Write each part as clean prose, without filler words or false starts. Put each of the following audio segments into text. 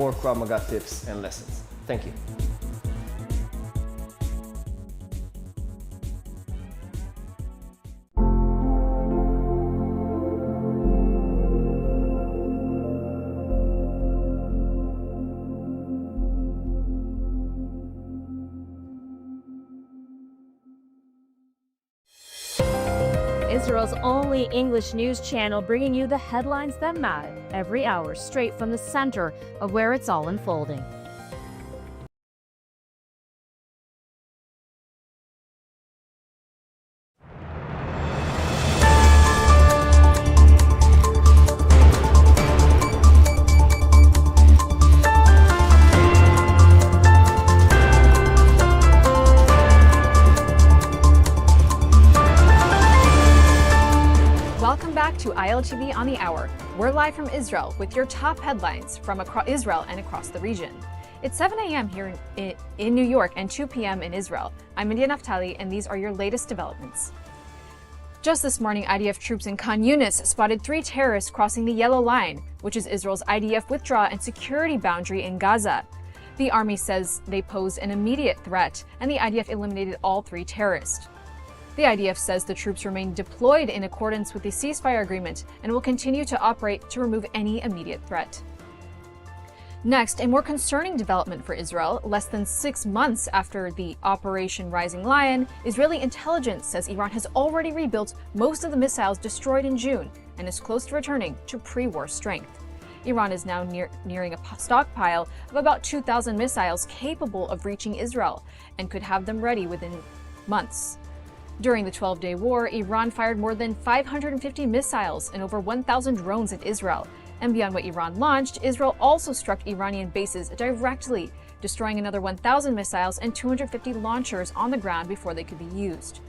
more Krav Maga tips and lessons. Thank you. Israel's only English news channel, bringing you the headlines that matter every hour, straight from the center of where it's all unfolding. Welcome back to ILTV on the Hour. We're live from Israel with your top headlines from Israel and across the region. It's 7 a.m. here in New York and 2 p.m. in Israel. I'm India Naftali, and these are your latest developments. Just this morning, IDF troops in Khan Yunis spotted 3 terrorists crossing the Yellow Line, which is Israel's IDF withdrawal and security boundary in Gaza. The army says they posed an immediate threat, and the IDF eliminated all 3 terrorists. The IDF says the troops remain deployed in accordance with the ceasefire agreement and will continue to operate to remove any immediate threat. Next, a more concerning development for Israel. Less than 6 months after the Operation Rising Lion, Israeli intelligence says Iran has already rebuilt most of the missiles destroyed in June and is close to returning to pre-war strength. Iran is now nearing a stockpile of about 2,000 missiles capable of reaching Israel and could have them ready within months. During the 12-day war, Iran fired more than 550 missiles and over 1,000 drones at Israel. And beyond what Iran launched, Israel also struck Iranian bases directly, destroying another 1,000 missiles and 250 launchers on the ground before they could be used.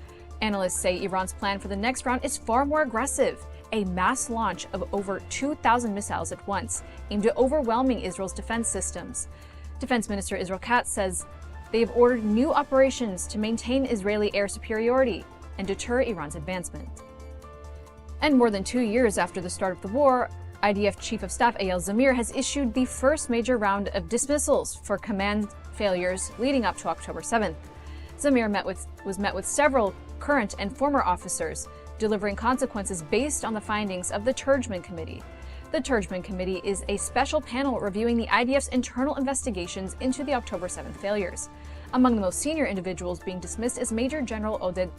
Analysts say Iran's plan for the next round is far more aggressive, a mass launch of over 2,000 missiles at once, aimed at overwhelming Israel's defense systems. Defense Minister Israel Katz says they have ordered new operations to maintain Israeli air superiority and deter Iran's advancement. And more than 2 years after the start of the war, IDF Chief of Staff Eyal Zamir has issued the first major round of dismissals for command failures leading up to October 7th. Zamir was met with several current and former officers, delivering consequences based on the findings of the Turgeman Committee. The Turgeman Committee is a special panel reviewing the IDF's internal investigations into the October 7th failures. Among the most senior individuals being dismissed is Major General Oded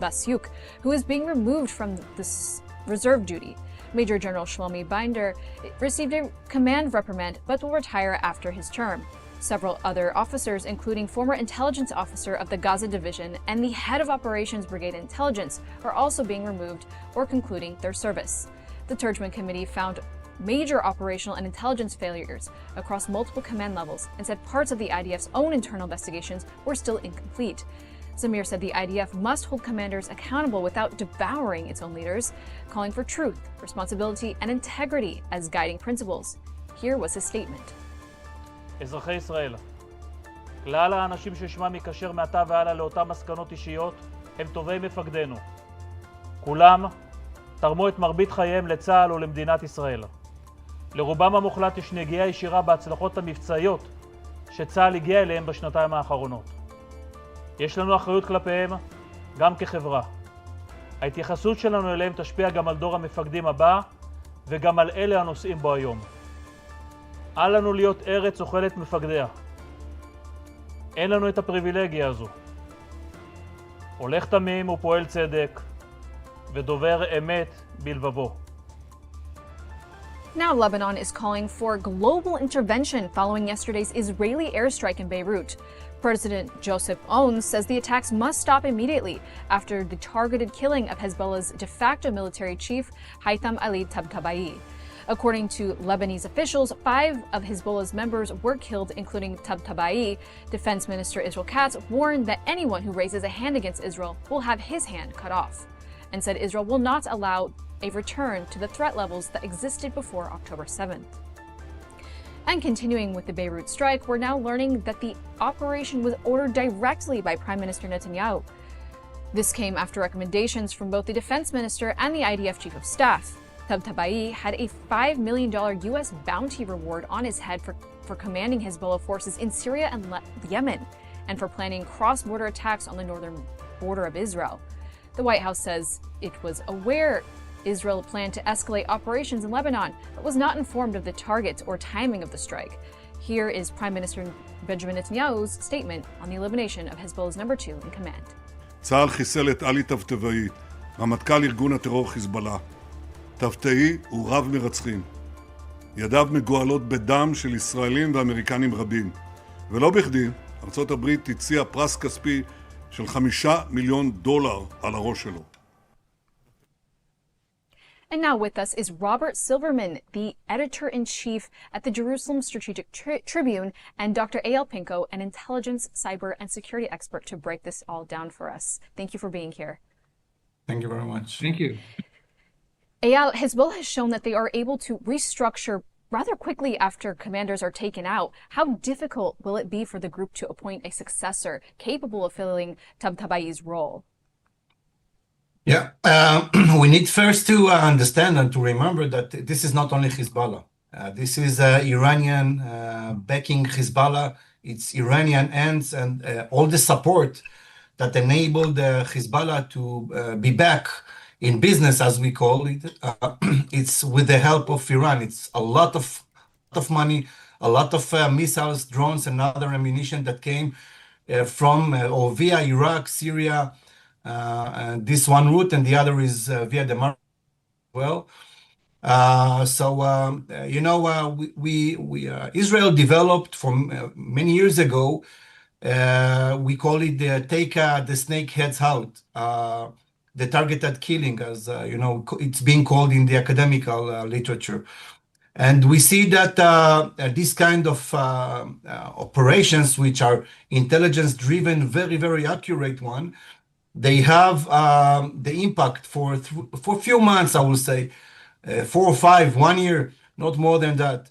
Basyuk, who is being removed from the reserve duty. Major General Shlomi Binder received a command reprimand but will retire after his term. Several other officers, including former intelligence officer of the Gaza Division and the head of Operations Brigade Intelligence, are also being removed or concluding their service. The Turgeman Committee found major operational and intelligence failures across multiple command levels and said parts of the IDF's own internal investigations were still incomplete. Zamir said the IDF must hold commanders accountable without devouring its own leaders, calling for truth, responsibility, and integrity as guiding principles. Here was his statement. אזרחי ישראל, כלל האנשים ששמם יקשר מעתה והלאה לאותן מסקנות אישיות הם טובי מפקדינו. כולם תרמו את מרבית חייהם לצה"ל ולמדינת ישראל. לרובם המוחלט יש נגיעה ישירה בהצלחות המבצעיות שצה"ל הגיע אליהם בשנתיים האחרונות. יש לנו אחריות כלפיהם גם כחברה. ההתייחסות שלנו אליהם תשפיע גם על דור המפקדים הבא וגם על אלה הנושאים בו היום. אל לנו להיות ארץ אוכלת מפקדיה. אין לנו את הפריבילגיה הזו. הולך תמים ופועל צדק ודובר אמת בלבבו. Now Lebanon is calling for global intervention following yesterday's Israeli airstrike in Beirut. President Joseph Aoun says the attacks must stop immediately after the targeted killing of Hezbollah's de facto military chief, Haitham Ali Tabtabai. According to Lebanese officials, 5 of Hezbollah's members were killed, including Tabtabai. Defense Minister Israel Katz warned that anyone who raises a hand against Israel will have his hand cut off, and said Israel will not allow a return to the threat levels that existed before October 7th. And continuing with the Beirut strike, we're now learning that the operation was ordered directly by Prime Minister Netanyahu. This came after recommendations from both the defense minister and the IDF chief of staff. Tabatabai had a $5 million U.S. bounty reward on his head for commanding Hezbollah forces in Syria and Yemen, and for planning cross-border attacks on the northern border of Israel. The White House says it was aware Israel planned to escalate operations in Lebanon, but was not informed of the targets or timing of the strike. Here is Prime Minister Benjamin Netanyahu's statement on the elimination of Hezbollah's number 2 in command. צה"ל חיסל את עלי טבטבאי, רמטכ"ל ארגון הטרור חיזבאללה. טבטאי הוא רב מרצחים. ידיו מגואלות בדם של ישראלים ואמריקנים רבים. ולא בכדי, ארצות הברית הציעה פרס כספי של $5 מיליון על הראש שלו. And now with us is Robert Silverman, the editor-in-chief at the Jerusalem Strategic Tribune, and Dr. Eyal Pinko, an intelligence, cyber, and security expert, to break this all down for us. Thank you for being here. Thank you very much. Thank you. Eyal, Hezbollah has shown that they are able to restructure rather quickly after commanders are taken out. How difficult will it be for the group to appoint a successor capable of filling Tabatabayi's role? Yeah, we need first to understand and to remember that this is not only Hezbollah. This is Iranian backing Hezbollah. It's Iranian ends and all the support that enabled Hezbollah to be back in business, as we call it. It's with the help of Iran. It's a lot of money, a lot of missiles, drones, and other ammunition that came from or via Iraq, Syria, this one route, and the other is via the Mar as well. Israel developed from many years ago. We call it take the snake heads out, the targeted killing, as it's being called in the academical literature. And we see that this kind of operations, which are intelligence-driven, very, very accurate one, they have the impact for a few months, I will say, 4 or 5, 1 year, not more than that.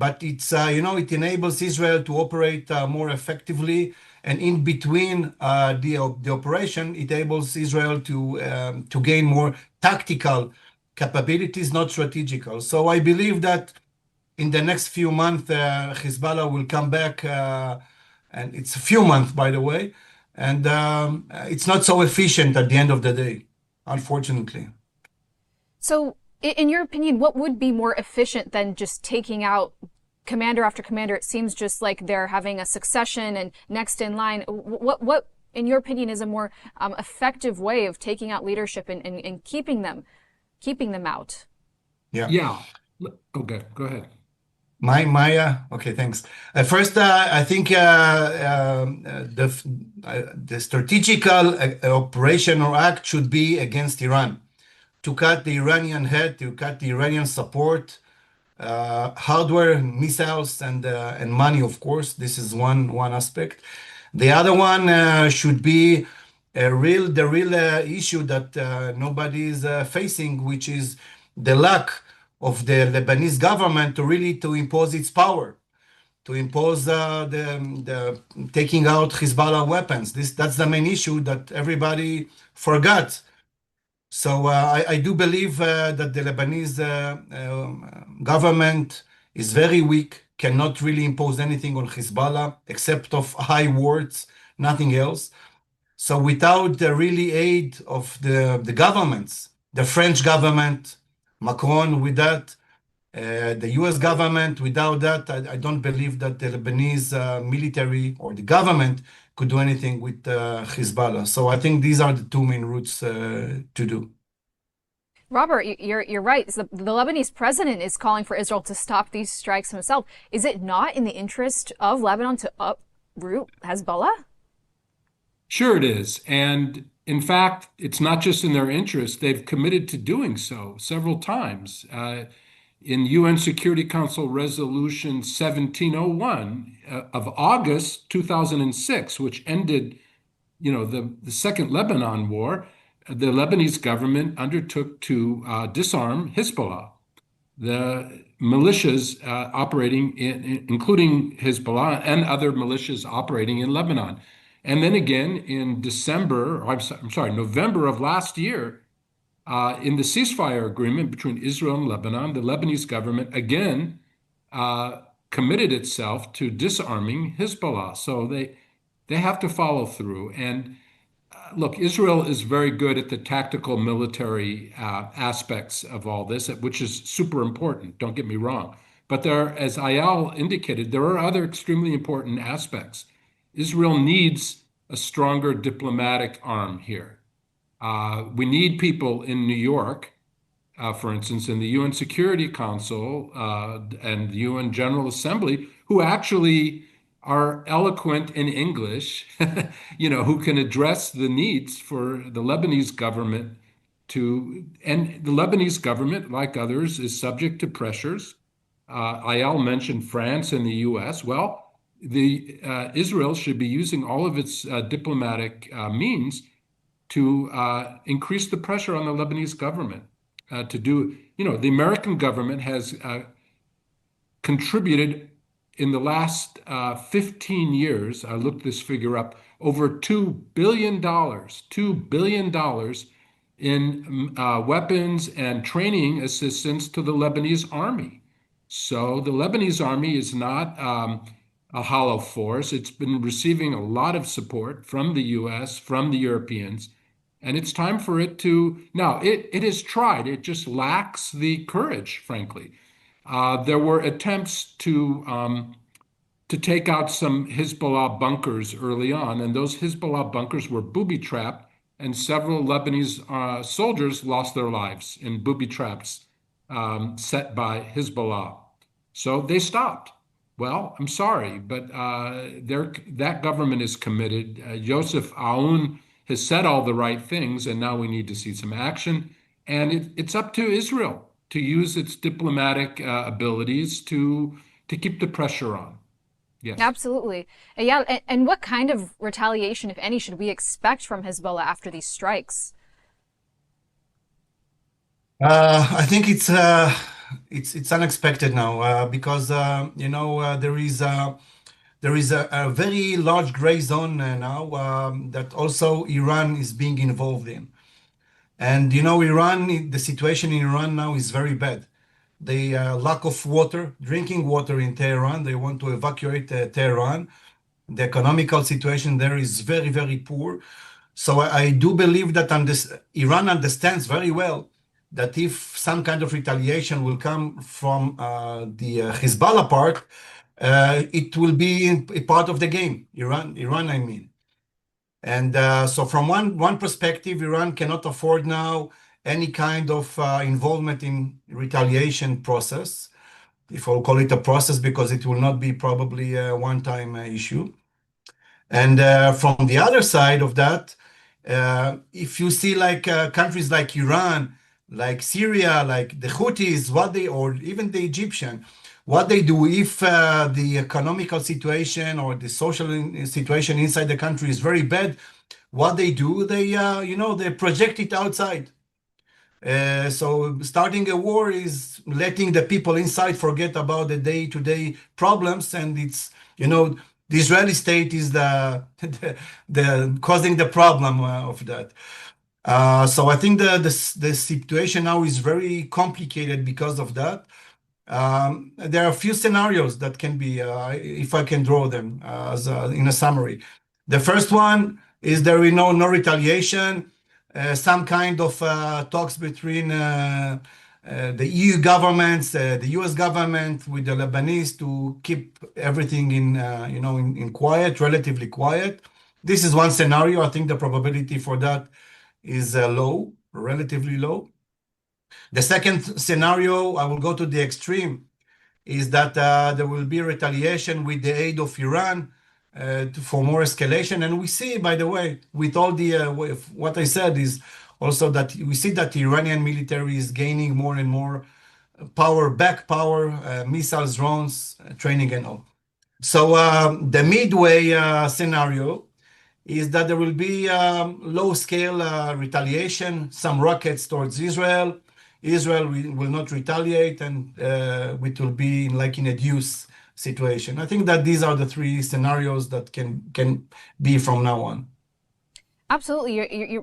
But it's it enables Israel to operate more effectively, and in between the operation, it enables Israel to gain more tactical capabilities, not strategical. So I believe that in the next few months, Hezbollah will come back, and it's a few months, by the way. And it's not so efficient at the end of the day, unfortunately. So, in your opinion, what would be more efficient than just taking out commander after commander? It seems just like they're having a succession and next in line. What in your opinion, is a more effective way of taking out leadership and keeping them out? Yeah. Okay, go ahead. Okay, thanks. First, I think the strategical operation or act should be against Iran, to cut the Iranian head, to cut the Iranian support, hardware, missiles, and money. Of course, this is one aspect. The other one should be the real issue that nobody is facing, which is the lack of the Lebanese government to impose its power, to impose the taking out Hezbollah weapons. That's the main issue that everybody forgot. So I do believe that the Lebanese government is very weak, cannot really impose anything on Hezbollah except of high words, nothing else. So without the really aid of the governments, the French government, Macron, with that, the US government, without that, I don't believe that the Lebanese military or the government could do anything with Hezbollah. So I think these are the two main routes to do. Robert, you're right. The Lebanese president is calling for Israel to stop these strikes himself. Is it not in the interest of Lebanon to uproot Hezbollah? Sure it is. And in fact, it's not just in their interest. They've committed to doing so several times. In UN Security Council Resolution 1701 of August 2006, which ended, the Second Lebanon War, the Lebanese government undertook to disarm Hezbollah, the militias operating including Hezbollah and other militias operating in Lebanon. And then again in November of last year, In the ceasefire agreement between Israel and Lebanon, the Lebanese government again committed itself to disarming Hezbollah. So they have to follow through. And look, Israel is very good at the tactical military aspects of all this, which is super important. Don't get me wrong. But there, as Ayal indicated, there are other extremely important aspects. Israel needs a stronger diplomatic arm here. We need people in New York, for instance, in the UN Security Council and the UN General Assembly, who actually are eloquent in English, who can address the needs for the Lebanese government and the Lebanese government, like others, is subject to pressures. Ayal mentioned France and the US. Well, Israel should be using all of its diplomatic means to increase the pressure on the Lebanese government to do, the American government has contributed in the last 15 years, I looked this figure up, over $2 billion in weapons and training assistance to the Lebanese army. So the Lebanese army is not a hollow force. It's been receiving a lot of support from the US, from the Europeans, and it's time for it to, now it has tried, it just lacks the courage, frankly. There were attempts to take out some Hezbollah bunkers early on, and those Hezbollah bunkers were booby-trapped, and several Lebanese soldiers lost their lives in booby traps set by Hezbollah. So they stopped. Well, I'm sorry, but that government is committed. Joseph Aoun has said all the right things, and now we need to see some action. And it's up to Israel to use its diplomatic abilities to keep the pressure on. Yes. Absolutely. Yeah. And what kind of retaliation, if any, should we expect from Hezbollah after these strikes? I think it's unexpected now because there is a very large gray zone now that also Iran is being involved in. And the situation in Iran now is very bad. The lack of water, drinking water in Tehran, they want to evacuate Tehran. The economical situation there is very, very poor. So I do believe that Iran understands very well that if some kind of retaliation will come from the Hezbollah part, it will be a part of the game. Iran, I mean. And so from one perspective, Iran cannot afford now any kind of involvement in retaliation process, if I'll call it a process, because it will not be probably a one-time issue. And from the other side of that, if you see like countries like Iran, like Syria, like the Houthis, or even the Egyptian, what they do if the economical situation or the social situation inside the country is very bad, what they do, they project it outside. So starting a war is letting the people inside forget about the day-to-day problems, and it's the Israeli state is the causing the problem of that. So I think the situation now is very complicated because of that. There are a few scenarios that can be, if I can draw them in a summary. The first one is there is no retaliation, some kind of talks between the EU governments, the US government with the Lebanese to keep everything in quiet, relatively quiet. This is one scenario. I think the probability for that is low, relatively low. The second scenario, I will go to the extreme, is that there will be retaliation with the aid of Iran for more escalation. And we see, by the way, with all the what I said is also that we see that the Iranian military is gaining more and more back power, missiles, drones, training and all. So the midway scenario is that there will be low-scale retaliation, some rockets towards Israel. Israel will not retaliate, and it will be like in a deuce situation. I think that these are the three scenarios that can be from now on. Absolutely.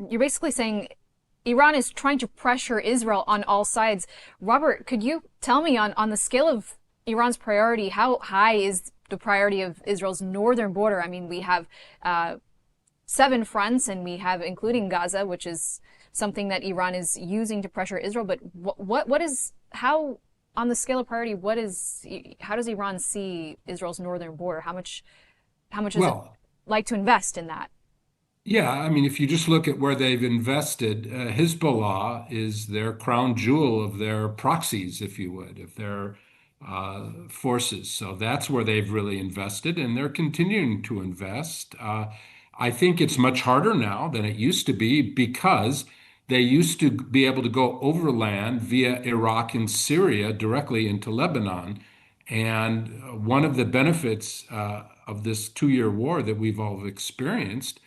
You're basically saying Iran is trying to pressure Israel on all sides. Robert, could you tell me on the scale of Iran's priority, how high is the priority of Israel's northern border? I mean, we have 7 fronts, and we have, including Gaza, which is something that Iran is using to pressure Israel. But how, on the scale of priority, how does Iran see Israel's northern border? How much is it like to invest in that? Yeah, I mean, if you just look at where they've invested, Hezbollah is their crown jewel of their proxies, if you would, of their forces. So that's where they've really invested, and they're continuing to invest. I think it's much harder now than it used to be because they used to be able to go overland via Iraq and Syria directly into Lebanon. And one of the benefits of this 2-year war that we've all experienced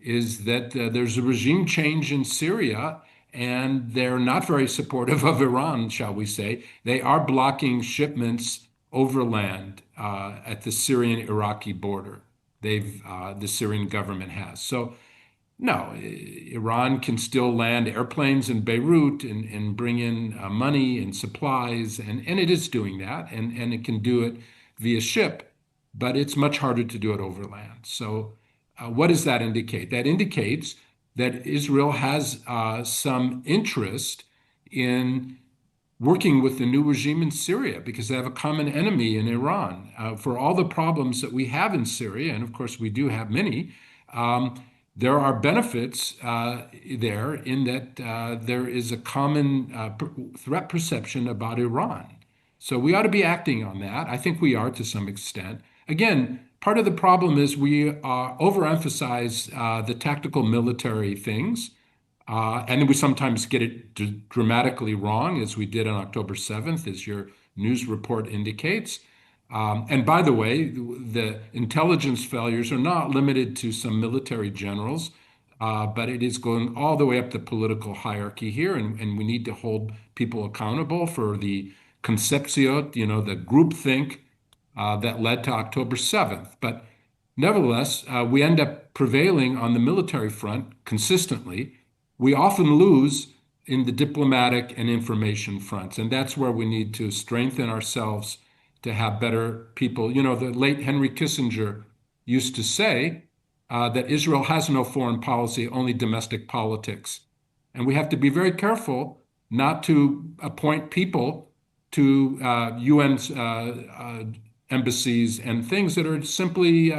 is that there's a regime change in Syria, and they're not very supportive of Iran, shall we say. They are blocking shipments overland at the Syrian-Iraqi border. The Syrian government has. So no, Iran can still land airplanes in Beirut and bring in money and supplies, and it is doing that, and it can do it via ship, but it's much harder to do it overland. So what does that indicate? That indicates that Israel has some interest in working with the new regime in Syria because they have a common enemy in Iran. For all the problems that we have in Syria, and of course we do have many, there are benefits there in that there is a common threat perception about Iran. So we ought to be acting on that. I think we are to some extent. Again, part of the problem is we overemphasize the tactical military things, and then we sometimes get it dramatically wrong, as we did on October 7th, as your news report indicates. And by the way, the intelligence failures are not limited to some military generals, but it is going all the way up the political hierarchy here, and we need to hold people accountable for the concepcion, the groupthink that led to October 7th. But nevertheless, we end up prevailing on the military front consistently. We often lose in the diplomatic and information fronts, and that's where we need to strengthen ourselves to have better people. The late Henry Kissinger used to say that Israel has no foreign policy, only domestic politics. And we have to be very careful not to appoint people to UN's embassies and things that are simply,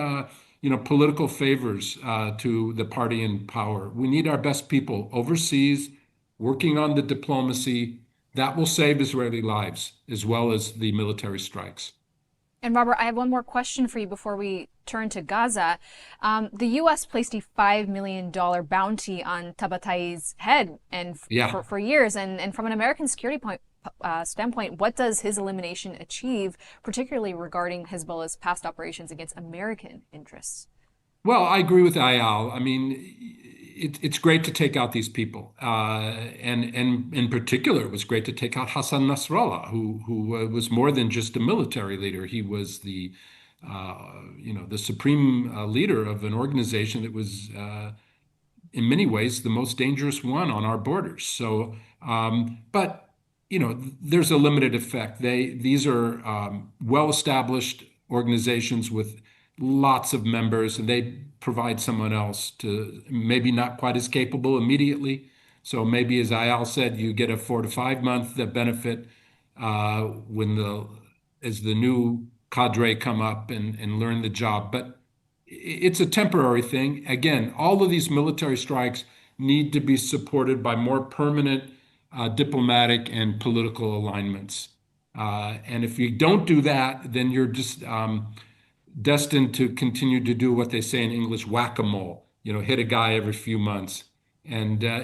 political favors to the party in power. We need our best people overseas, working on the diplomacy. That will save Israeli lives as well as the military strikes. And Robert, I have one more question for you before we turn to Gaza. The U.S. placed a $5 million bounty on Tabatai's head for years. And from an American security standpoint, what does his elimination achieve, particularly regarding Hezbollah's past operations against American interests? Well, I agree with Ayal. I mean, it's great to take out these people, and in particular, it was great to take out Hassan Nasrallah, who was more than just a military leader. He was the supreme leader of an organization that was, in many ways, the most dangerous one on our borders. So, but there's a limited effect. These are well-established organizations with lots of members, and they provide someone else to maybe not quite as capable immediately. So maybe, as Ayal said, you get a 4 to 5 month benefit as the new cadre come up and learn the job. But it's a temporary thing. Again, all of these military strikes need to be supported by more permanent diplomatic and political alignments. And if you don't do that, then you're just destined to continue to do what they say in English, whack-a-mole, hit a guy every few months. That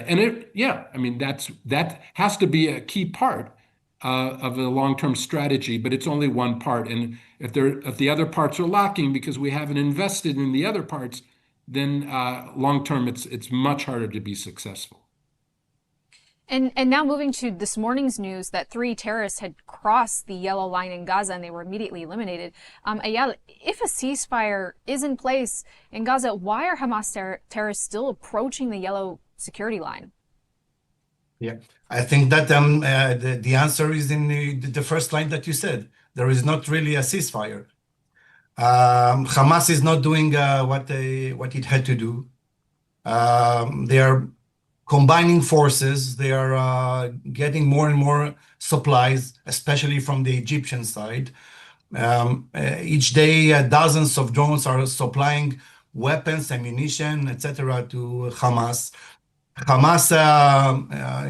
has to be a key part of a long-term strategy, but it's only one part. And if the other parts are lacking because we haven't invested in the other parts, then long-term it's much harder to be successful. And now moving to this morning's news that 3 terrorists had crossed the yellow line in Gaza and they were immediately eliminated. Ayala, if a ceasefire is in place in Gaza, why are Hamas terrorists still approaching the yellow security line? Yeah, I think that the answer is in the first line that you said. There is not really a ceasefire. Hamas is not doing what it had to do. They are combining forces. They are getting more and more supplies, especially from the Egyptian side. Each day, dozens of drones are supplying weapons, ammunition, etc., to Hamas.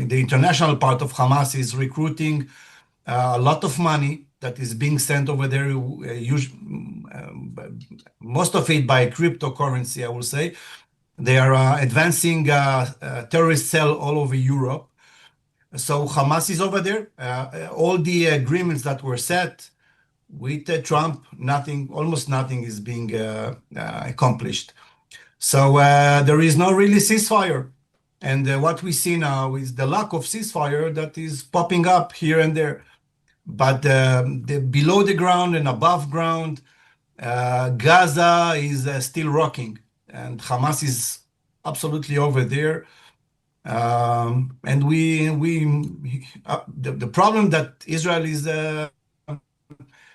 The international part of Hamas is recruiting a lot of money that is being sent over there, most of it by cryptocurrency, I will say. They are advancing terrorist cell all over Europe. So Hamas is over there. All the agreements that were set with Trump, almost nothing is being accomplished. So there is no really ceasefire. And what we see now is the lack of ceasefire that is popping up here and there. But below the ground and above ground, Gaza is still rocking, and Hamas is absolutely over there. And the problem that Israel is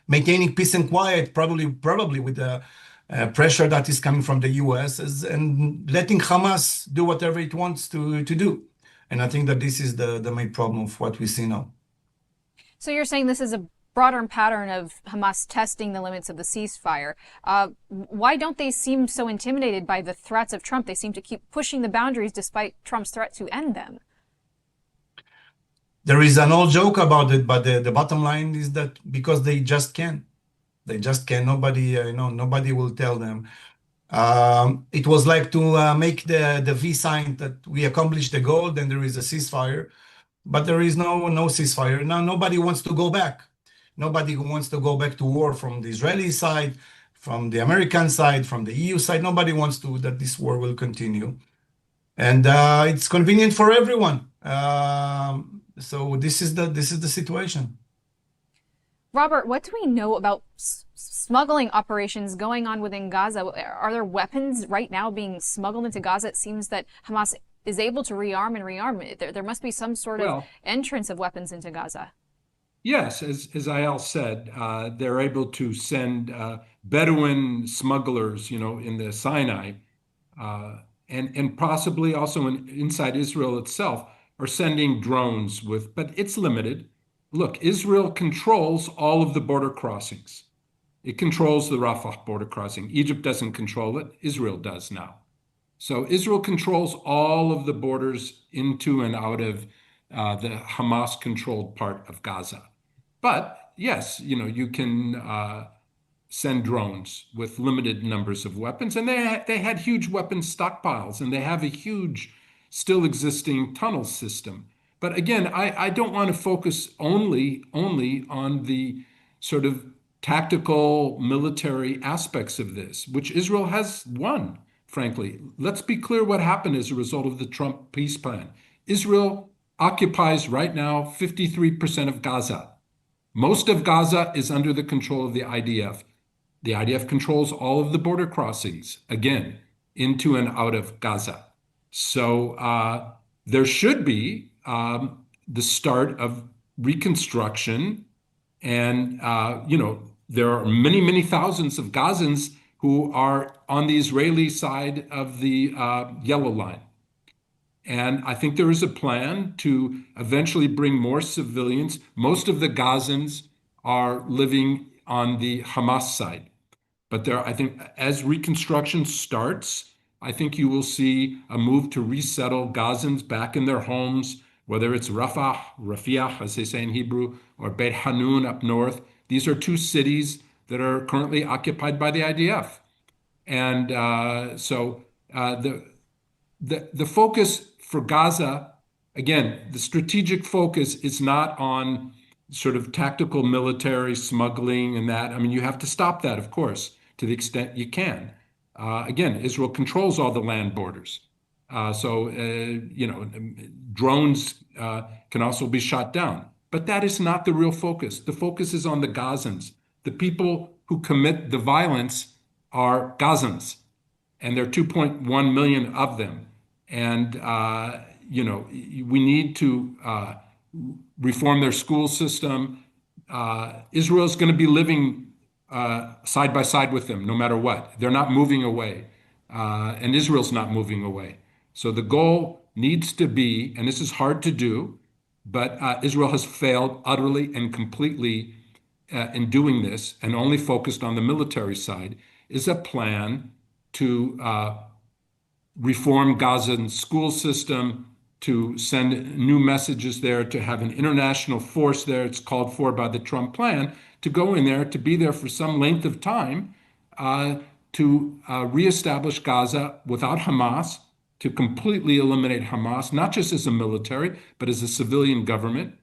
maintaining peace and quiet, probably with the pressure that is coming from the US, and letting Hamas do whatever it wants to do. And I think that this is the main problem of what we see now. So you're saying this is a broader pattern of Hamas testing the limits of the ceasefire. Why don't they seem so intimidated by the threats of Trump? They seem to keep pushing the boundaries despite Trump's threat to end them. There is an old joke about it, but the bottom line is that because they just can. They just can. Nobody will tell them. It was like to make the V sign that we accomplished the goal, then there is a ceasefire. But there is no ceasefire. Now nobody wants to go back. Nobody wants to go back to war from the Israeli side, from the American side, from the EU side. Nobody wants that this war will continue. And it's convenient for everyone. So this is the situation. Robert, what do we know about smuggling operations going on within Gaza? Are there weapons right now being smuggled into Gaza? It seems that Hamas is able to rearm and rearm. There must be some sort of entrance of weapons into Gaza. Yes, as Ayal said, they're able to send Bedouin smugglers, in the Sinai, and possibly also inside Israel itself, are sending drones but it's limited. Look, Israel controls all of the border crossings. It controls the Rafah border crossing. Egypt doesn't control it. Israel does now. So Israel controls all of the borders into and out of the Hamas-controlled part of Gaza. But yes, you can send drones with limited numbers of weapons, and they had huge weapons stockpiles, and they have a huge, still existing tunnel system. But again, I don't want to focus only on the sort of tactical military aspects of this, which Israel has won. Frankly, let's be clear what happened as a result of the Trump peace plan. Israel occupies right now 53% of Gaza. Most of Gaza is under the control of the IDF. The IDF controls all of the border crossings, again, into and out of Gaza. So there should be the start of reconstruction. And, there are many, many thousands of Gazans who are on the Israeli side of the yellow line. And I think there is a plan to eventually bring more civilians. Most of the Gazans are living on the Hamas side. But I think as reconstruction starts, I think you will see a move to resettle Gazans back in their homes, whether it's Rafah, Rafiah, as they say in Hebrew, or Beit Hanun up north. These are two cities that are currently occupied by the IDF. And so the focus for Gaza, again, the strategic focus is not on sort of tactical military smuggling and that. I mean, you have to stop that, of course, to the extent you can. Again, Israel controls all the land borders. So drones can also be shot down. But that is not the real focus. The focus is on the Gazans. The people who commit the violence are Gazans, and there are 2.1 million of them. And, we need to reform their school system. Israel is going to be living side by side with them, no matter what. They're not moving away, and Israel's not moving away. So the goal needs to be, and this is hard to do, but Israel has failed utterly and completely in doing this, and only focused on the military side, is a plan to reform Gaza's school system, to send new messages there, to have an international force there. It's called for by the Trump plan to go in there, to be there for some length of time, to reestablish Gaza without Hamas, to completely eliminate Hamas, not just as a military, but as a civilian government,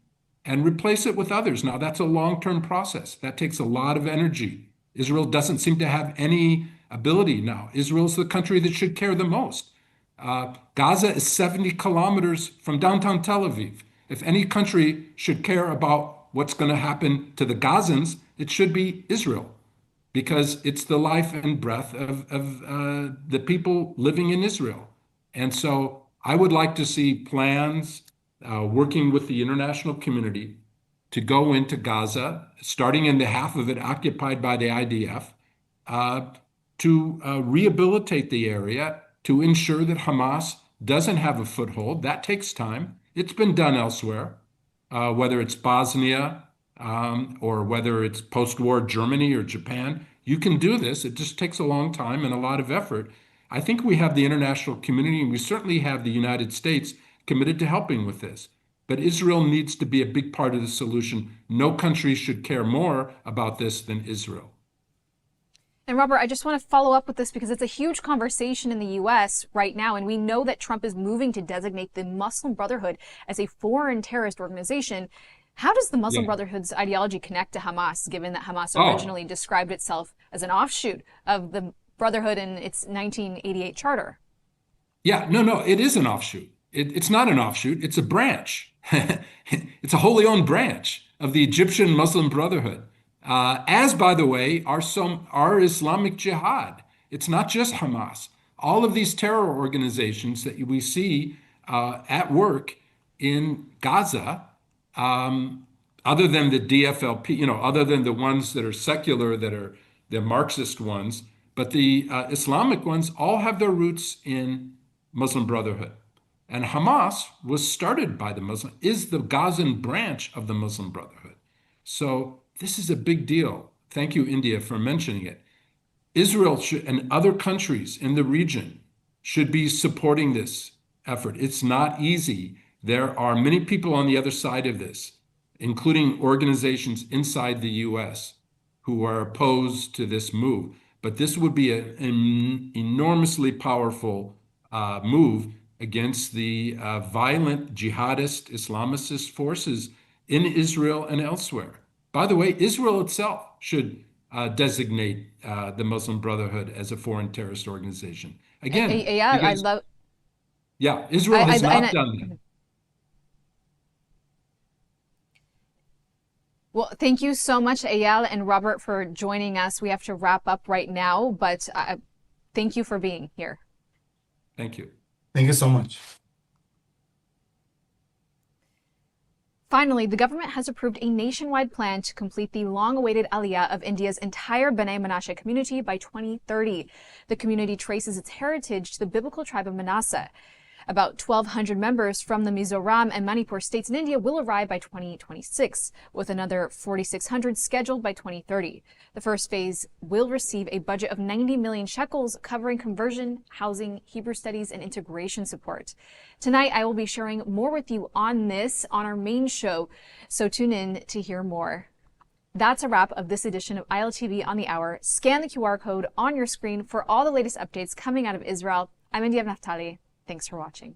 and replace it with others. Now, that's a long-term process. That takes a lot of energy. Israel doesn't seem to have any ability now. Israel's the country that should care the most. Gaza is 70 kilometers from downtown Tel Aviv. If any country should care about what's going to happen to the Gazans, it should be Israel, because it's the life and breath of the people living in Israel. And so I would like to see plans working with the international community to go into Gaza, starting in the half of it occupied by the IDF, to rehabilitate the area, to ensure that Hamas doesn't have a foothold. That takes time. It's been done elsewhere, whether it's Bosnia or whether it's post-war Germany or Japan. You can do this. It just takes a long time and a lot of effort. I think we have the international community, and we certainly have the United States committed to helping with this. But Israel needs to be a big part of the solution. No country should care more about this than Israel. And Robert, I just want to follow up with this because it's a huge conversation in the U.S. right now, and we know that Trump is moving to designate the Muslim Brotherhood as a foreign terrorist organization. How does the Muslim Brotherhood's ideology connect to Hamas, given that Hamas originally described itself as an offshoot of the Brotherhood in its 1988 charter? Yeah, no, it is an offshoot. It's not an offshoot, it's a branch. It's a wholly owned branch of the Egyptian Muslim Brotherhood. As, by the way, are Islamic Jihad. It's not just Hamas. All of these terror organizations that we see at work in Gaza, other than the DFLP, other than the ones that are secular, that are the Marxist ones, but the Islamic ones all have their roots in Muslim Brotherhood. And Hamas was started by is the Gazan branch of the Muslim Brotherhood. So this is a big deal. Thank you, India, for mentioning it. Israel and other countries in the region should be supporting this effort. It's not easy. There are many people on the other side of this, including organizations inside the US, who are opposed to this move. But this would be an enormously powerful move against the violent jihadist Islamicist forces in Israel and elsewhere. By the way, Israel itself should designate the Muslim Brotherhood as a foreign terrorist organization. Again, Israel has not done that. Well, thank you so much, Eyal and Robert, for joining us. We have to wrap up right now, but thank you for being here. Thank you. Thank you so much. Finally, the government has approved a nationwide plan to complete the long-awaited aliyah of India's entire Bnei Menashe community by 2030. The community traces its heritage to the biblical tribe of Manasseh. About 1,200 members from the Mizoram and Manipur states in India will arrive by 2026, with another 4,600 scheduled by 2030. The first phase will receive a budget of 90 million shekels, covering conversion, housing, Hebrew studies, and integration support. Tonight, I will be sharing more with you on this on our main show, so tune in to hear more. That's a wrap of this edition of ILTV on the Hour. Scan the QR code on your screen for all the latest updates coming out of Israel. I'm India Naftali. Thanks for watching.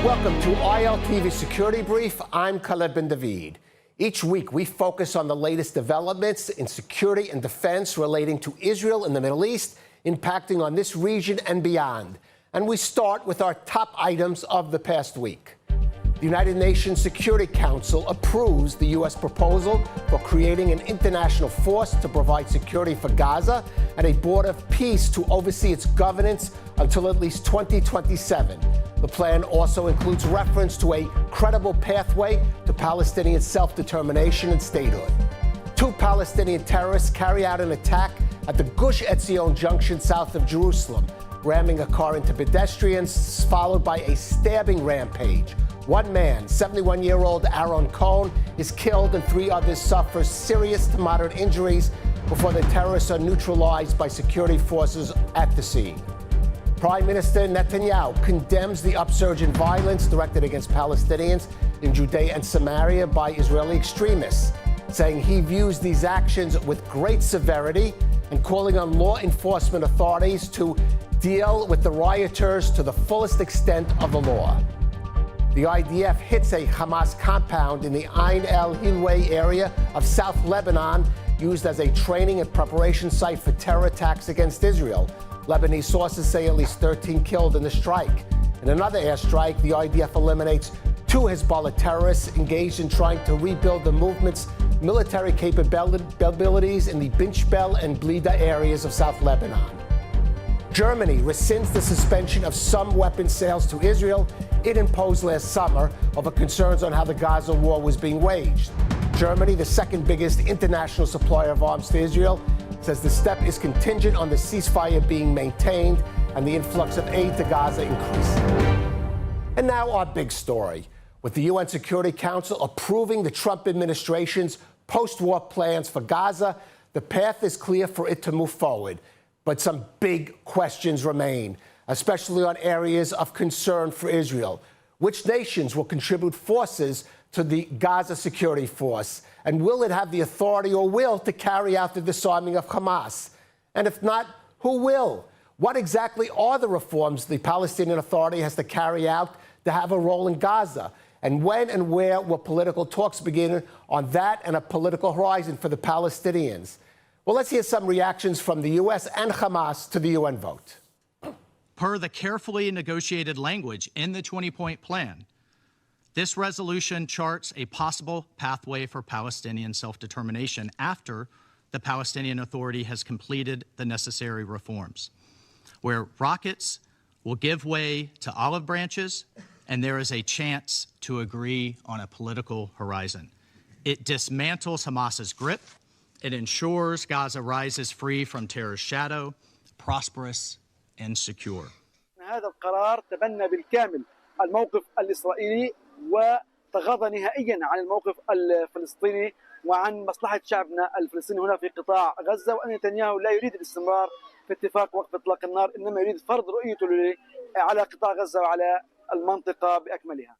Welcome to ILTV Security Brief. I'm Khaled Ben David. Each week, we focus on the latest developments in security and defense relating to Israel and the Middle East, impacting on this region and beyond. And we start with our top items of the past week. The United Nations Security Council approves the U.S. proposal for creating an international force to provide security for Gaza and a board of peace to oversee its governance until at least 2027. The plan also includes reference to a credible pathway to Palestinian self-determination and statehood. 2 Palestinian terrorists carry out an attack at the Gush Etzion junction south of Jerusalem, ramming a car into pedestrians, followed by a stabbing rampage. One man, 71-year-old Aaron Cohn, is killed and 3 others suffer serious to moderate injuries before the terrorists are neutralized by security forces at the scene. Prime Minister Netanyahu condemns the upsurge in violence directed against Palestinians in Judea and Samaria by Israeli extremists, saying he views these actions with great severity and calling on law enforcement authorities to deal with the rioters to the fullest extent of the law. The IDF hits a Hamas compound in the Ain el-Hilweh area of South Lebanon, used as a training and preparation site for terror attacks against Israel. Lebanese sources say at least 13 killed in the strike. In another airstrike, the IDF eliminates 2 Hezbollah terrorists engaged in trying to rebuild the movement's military capabilities in the Binchbel and Blida areas of South Lebanon. Germany rescinds the suspension of some weapons sales to Israel it imposed last summer over concerns on how the Gaza war was being waged. Germany, the second biggest international supplier of arms to Israel, says the step is contingent on the ceasefire being maintained and the influx of aid to Gaza increasing. And now our big story. With the UN Security Council approving the Trump administration's post-war plans for Gaza, the path is clear for it to move forward. But some big questions remain, especially on areas of concern for Israel. Which nations will contribute forces to the Gaza Security Force? And will it have the authority or will to carry out the disarming of Hamas? And if not, who will? What exactly are the reforms the Palestinian Authority has to carry out to have a role in Gaza? And when and where will political talks begin on that and a political horizon for the Palestinians? Well, let's hear some reactions from the U.S. and Hamas to the UN vote. Per the carefully negotiated language in the 20-point plan, this resolution charts a possible pathway for Palestinian self-determination after the Palestinian Authority has completed the necessary reforms, where rockets will give way to olive branches and there is a chance to agree on a political horizon. It dismantles Hamas's grip. It ensures Gaza rises free from terror's shadow, prosperous and secure. هذا القرار تبنى بالكامل الموقف الإسرائيلي وتغاضى نهائيا عن الموقف الفلسطيني وعن مصلحة شعبنا الفلسطيني هنا في قطاع غزة، وأن نتنياهو لا يريد الاستمرار في اتفاق وقف إطلاق النار، إنما يريد فرض رؤيته على قطاع غزة وعلى المنطقة بأكملها.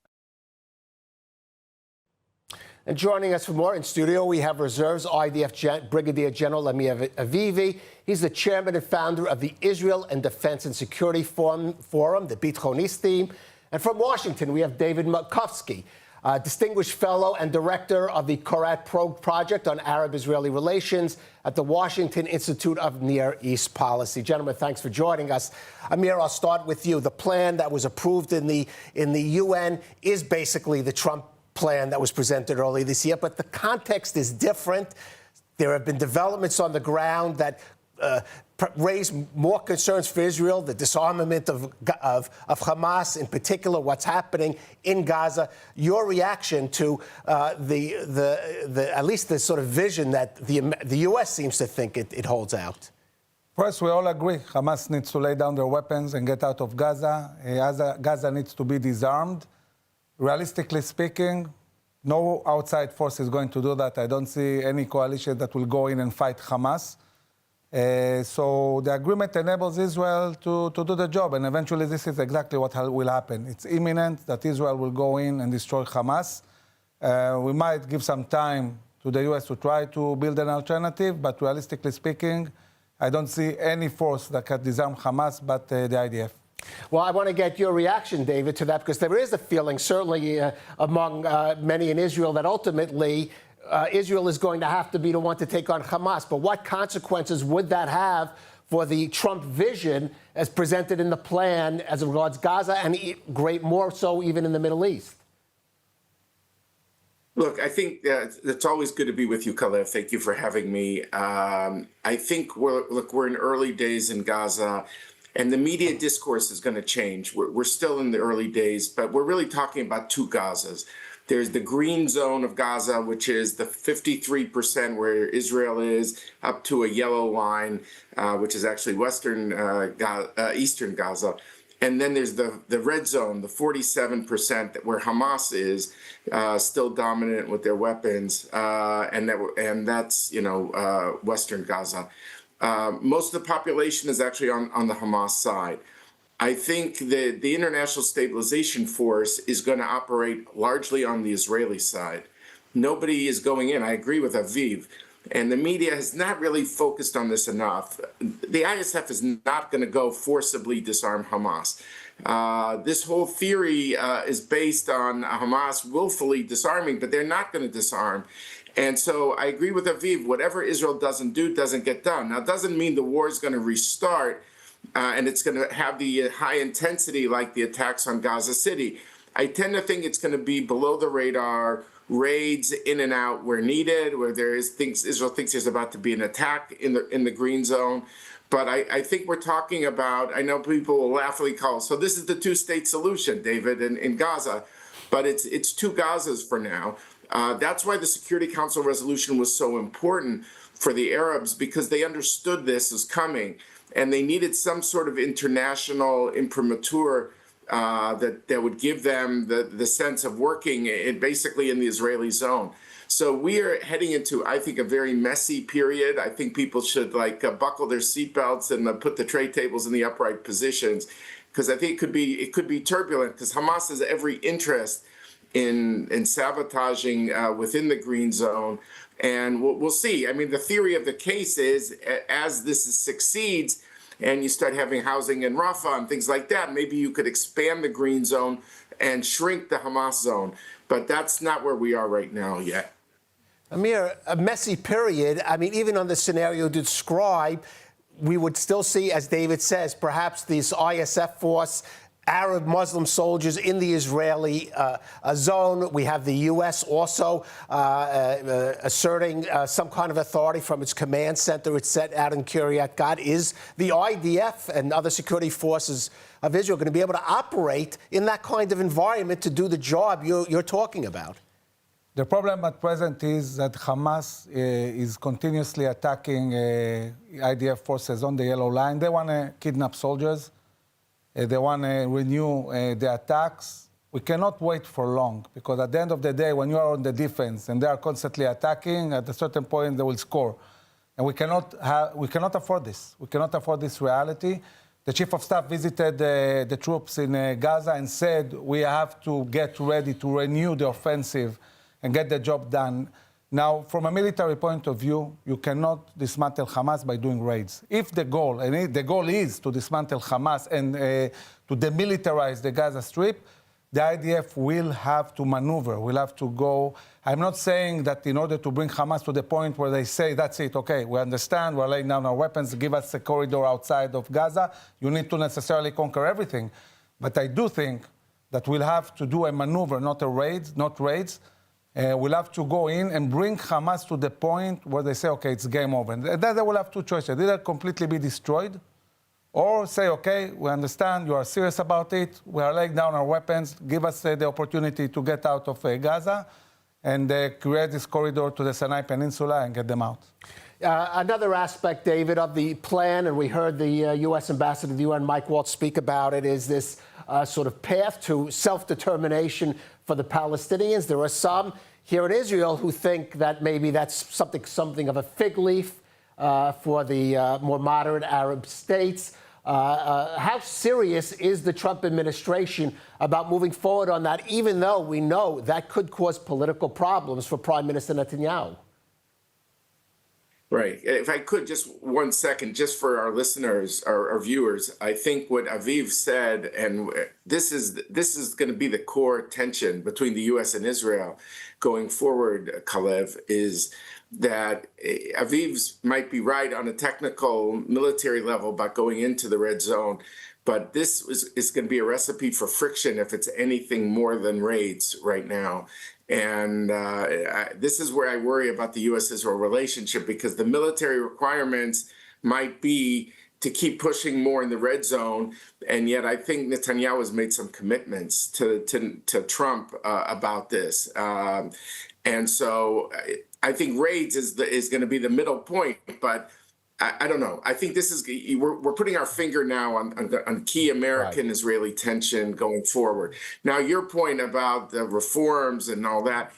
And joining us for more in studio, we have Reserves IDF Brigadier General Amir Avivi. He's the chairman and founder of the Israel and Defense and Security Forum, the Bitronistim. And from Washington, we have David Markovsky, distinguished fellow and director of the Korat Project on Arab-Israeli relations at the Washington Institute of Near East Policy. Gentlemen, thanks for joining us. Amir, I'll start with you. The plan that was approved in the UN is basically the Trump plan that was presented earlier this year, but the context is different. There have been developments on the ground that raise more concerns for Israel, the disarmament of Hamas, in particular, what's happening in Gaza. Your reaction to at least the sort of vision that the U.S. seems to think it holds out? First, we all agree Hamas needs to lay down their weapons and get out of Gaza. Gaza needs to be disarmed. Realistically speaking, no outside force is going to do that. I don't see any coalition that will go in and fight Hamas. So the agreement enables Israel to do the job, and eventually this is exactly what will happen. It's imminent that Israel will go in and destroy Hamas. We might give some time to the U.S. to try to build an alternative, but realistically speaking, I don't see any force that can disarm Hamas but the IDF. Well, I want to get your reaction, David, to that, because there is a feeling, certainly among many in Israel, that ultimately Israel is going to have to be the one to take on Hamas. But what consequences would that have for the Trump vision as presented in the plan as regards Gaza and more so even in the Middle East? Look, I think it's always good to be with you, Kalev. Thank you for having me. I think we're in early days in Gaza, and the media discourse is going to change. We're still in the early days, but we're really talking about two Gazas. There's the green zone of Gaza, which is the 53% where Israel is, up to a yellow line, which is actually eastern Gaza. And then there's the red zone, the 47% where Hamas is still dominant with their weapons, and that's western Gaza. Most of the population is actually on the Hamas side. I think the International Stabilization Force is going to operate largely on the Israeli side. Nobody is going in. I agree with Aviv. And the media has not really focused on this enough. The ISF is not going to go forcibly disarm Hamas. This whole theory is based on Hamas willfully disarming, but they're not going to disarm. And so I agree with Aviv. Whatever Israel doesn't do doesn't get done. Now, it doesn't mean the war is going to restart and it's going to have the high intensity like the attacks on Gaza City. I tend to think it's going to be below the radar, raids in and out where needed, where Israel thinks there's about to be an attack in the green zone. But I think we're talking about, I know people will laughingly call, so this is the two-state solution, David, in Gaza. But it's two Gazas for now. That's why the Security Council resolution was so important for the Arabs, because they understood this was coming. And they needed some sort of international imprimatur that would give them the sense of working basically in the Israeli zone. So we are heading into, I think, a very messy period. I think people should buckle their seatbelts and put the tray tables in the upright positions, because I think it could be turbulent, because Hamas has every interest in sabotaging within the green zone. And we'll see. I mean, the theory of the case is, as this succeeds and you start having housing in Rafah and things like that, maybe you could expand the green zone and shrink the Hamas zone. But that's not where we are right now yet. Amir, a messy period. I mean, even on the scenario described, we would still see, as David says, perhaps this ISF force, Arab Muslim soldiers in the Israeli zone. We have the U.S. also asserting some kind of authority from its command center. It's set out in Kiryat Gat. Is the IDF and other security forces of Israel going to be able to operate in that kind of environment to do the job you're talking about? The problem at present is that Hamas is continuously attacking IDF forces on the yellow line. They want to kidnap soldiers. They want to renew the attacks. We cannot wait for long, because at the end of the day, when you are on the defense and they are constantly attacking, at a certain point they will score. And we cannot afford this. We cannot afford this reality. The chief of staff visited the troops in Gaza and said we have to get ready to renew the offensive and get the job done. Now, from a military point of view, you cannot dismantle Hamas by doing raids. If the goal, and the goal is to dismantle Hamas and to demilitarize the Gaza Strip, the IDF will have to maneuver, will have to go. I'm not saying that in order to bring Hamas to the point where they say, that's it, okay, we understand, we're laying down our weapons, give us a corridor outside of Gaza. You need to necessarily conquer everything. But I do think that we'll have to do a maneuver, not raids. We'll have to go in and bring Hamas to the point where they say, okay, it's game over. And then they will have two choices. Either completely be destroyed, or say, okay, we understand, you are serious about it, we are laying down our weapons, give us the opportunity to get out of Gaza and create this corridor to the Sinai Peninsula and get them out. Another aspect, David, of the plan, and we heard the U.S. ambassador to the UN, Mike Waltz, speak about it, is this sort of path to self-determination for the Palestinians. There are some here in Israel who think that maybe that's something of a fig leaf for the more moderate Arab states. How serious is the Trump administration about moving forward on that, even though we know that could cause political problems for Prime Minister Netanyahu? Right. If I could, just 1 second, just for our listeners, our viewers, I think what Aviv said, and this is going to be the core tension between the U.S. and Israel going forward, Kalev, is that Aviv's might be right on a technical military level about going into the red zone, but this is going to be a recipe for friction if it's anything more than raids right now. And this is where I worry about the U.S.-Israel relationship, because the military requirements might be to keep pushing more in the red zone, and yet I think Netanyahu has made some commitments to Trump about this, and so I think raids is going to be the middle point, but I don't know. I think this is we're putting our finger now on key American-Israeli tension going forward. Now, your point about the reforms and all that.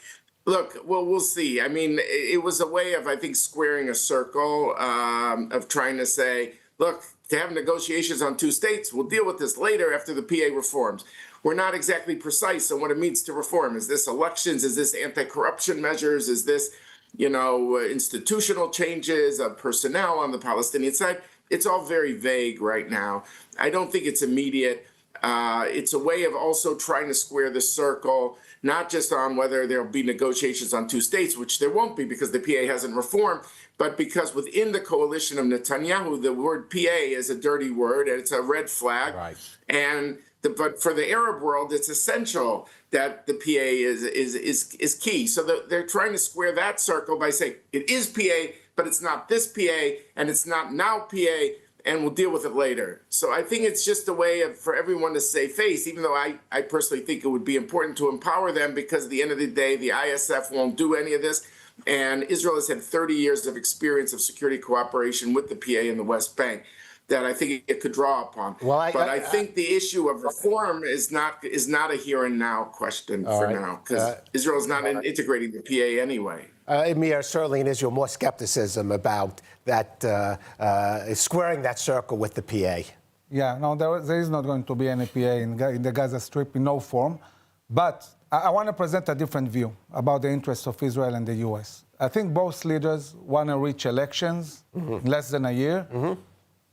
Look, well, we'll see. I mean, it was a way of, I think, squaring a circle of trying to say, look, to have negotiations on 2 states, we'll deal with this later after the PA reforms. We're not exactly precise on what it means to reform. Is this elections? Is this anti-corruption measures? Is this institutional changes of personnel on the Palestinian side? It's all very vague right now. I don't think it's immediate. It's a way of also trying to square the circle, not just on whether there'll be negotiations on 2 states, which there won't be because the PA hasn't reformed, but because within the coalition of Netanyahu, the word PA is a dirty word and it's a red flag. Right. But for the Arab world, it's essential that the PA is key. So they're trying to square that circle by saying it is PA, but it's not this PA, and it's not now PA, and we'll deal with it later. So I think it's just a way for everyone to save face, even though I personally think it would be important to empower them, because at the end of the day, the ISF won't do any of this. And Israel has had 30 years of experience of security cooperation with the PA in the West Bank that I think it could draw upon. Well, I think the issue of reform is not a here and now question for now, because Israel is not integrating the PA anyway. Amir, certainly in Israel, more skepticism about that squaring that circle with the PA. Yeah, no, there is not going to be any PA in the Gaza Strip in no form. But I want to present a different view about the interests of Israel and the U.S. I think both leaders want to reach elections in less than a year,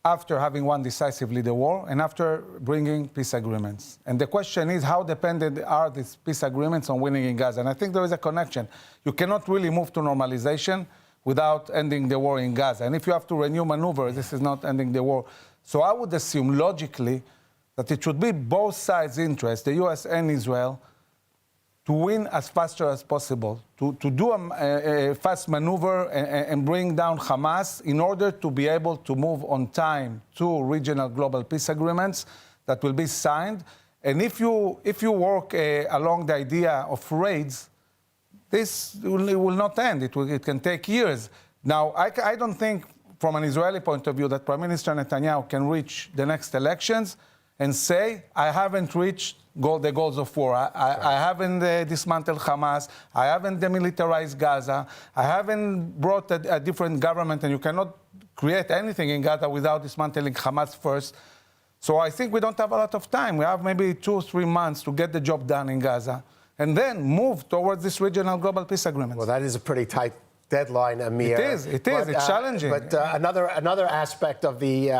after having won decisively the war and after bringing peace agreements. And the question is, how dependent are these peace agreements on winning in Gaza? And I think there is a connection. You cannot really move to normalization without ending the war in Gaza. And if you have to renew maneuver, this is not ending the war. So I would assume logically that it should be both sides' interest, the US and Israel, to win as faster as possible, to do a fast maneuver and bring down Hamas in order to be able to move on time to regional global peace agreements that will be signed. And if you work along the idea of raids, this will not end. It can take years. Now, I don't think, from an Israeli point of view, that Prime Minister Netanyahu can reach the next elections and say, I haven't reached the goals of war. I haven't dismantled Hamas. I haven't demilitarized Gaza. I haven't brought a different government, and you cannot create anything in Gaza without dismantling Hamas first. So I think we don't have a lot of time. We have maybe 2 or 3 months to get the job done in Gaza and then move towards this regional global peace agreement. Well, that is a pretty tight deadline, Amir. It is. It's challenging. But another aspect of the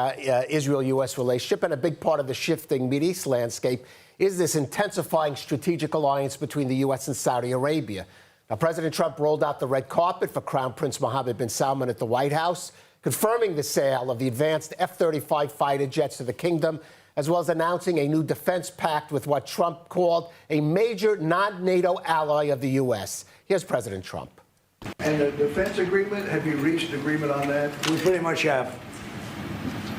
Israel-U.S. relationship, and a big part of the shifting Mideast landscape, is this intensifying strategic alliance between the U.S. and Saudi Arabia. Now, President Trump rolled out the red carpet for Crown Prince Mohammed bin Salman at the White House, confirming the sale of the advanced F-35 fighter jets to the kingdom, as well as announcing a new defense pact with what Trump called a major non-NATO ally of the U.S. Here's President Trump. And the defense agreement, have you reached agreement on that? We pretty much have.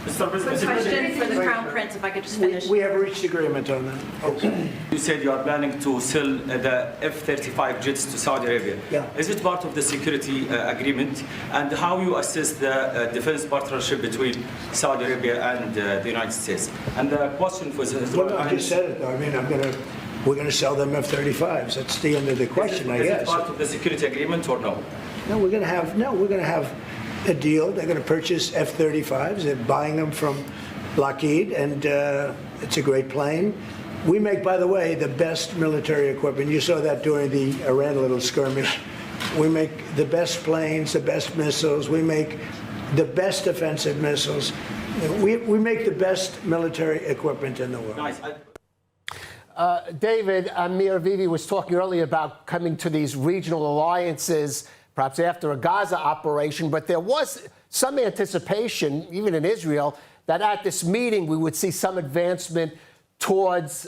Quick question for the Crown Prince, if I could just finish. We have reached agreement on that. Okay. You said you are planning to sell the F-35 jets to Saudi Arabia. Yeah. Is it part of the security agreement? And how you assess the defense partnership between Saudi Arabia and the United States? And the question was... Well, no, I just said it, though. I mean, we're going to sell them F-35s. That's the end of the question, I guess. Is it part of the security agreement or no? No, we're going to have a deal. They're going to purchase F-35s. They're buying them from Lockheed, and it's a great plane. We make, by the way, the best military equipment. You saw that during the Iran little skirmish. We make the best planes, the best missiles. We make the best offensive missiles. We make the best military equipment in the world. Nice. David, Amir Avivi was talking earlier about coming to these regional alliances, perhaps after a Gaza operation, but there was some anticipation, even in Israel, that at this meeting we would see some advancement towards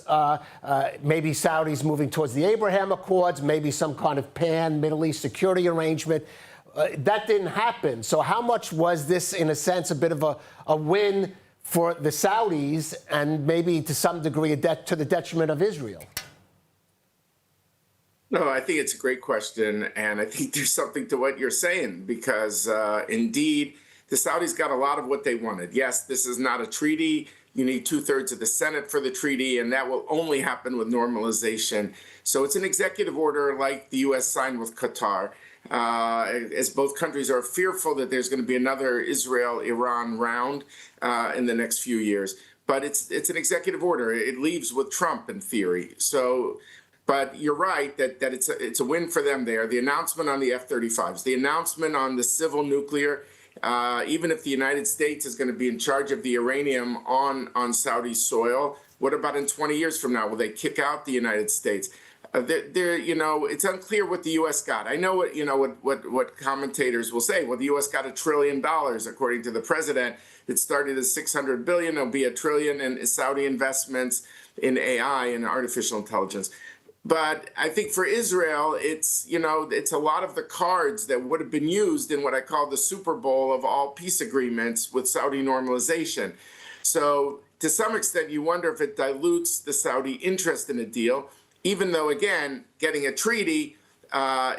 maybe Saudis moving towards the Abraham Accords, maybe some kind of pan-Middle East security arrangement. That didn't happen. So how much was this, in a sense, a bit of a win for the Saudis and maybe to some degree to the detriment of Israel? No, I think it's a great question. And I think there's something to what you're saying, because indeed, the Saudis got a lot of what they wanted. Yes, this is not a treaty. You need 2/3 of the Senate for the treaty, and that will only happen with normalization. So it's an executive order like the U.S. signed with Qatar, as both countries are fearful that there's going to be another Israel-Iran round in the next few years. But it's an executive order. It leaves with Trump in theory. So, but you're right that it's a win for them there. The announcement on the F-35s, the announcement on the civil nuclear. Even if the United States is going to be in charge of the uranium on Saudi soil, what about in 20 years from now? Will they kick out the United States? It's unclear what the U.S. got. I know what commentators will say. Well, the U.S. got $1 trillion, according to the president. It started as $600 billion. There'll be $1 trillion in Saudi investments in AI and artificial intelligence. But I think for Israel, it's a lot of the cards that would have been used in what I call the Super Bowl of all peace agreements with Saudi normalization. So to some extent, you wonder if it dilutes the Saudi interest in a deal, even though, again, getting a treaty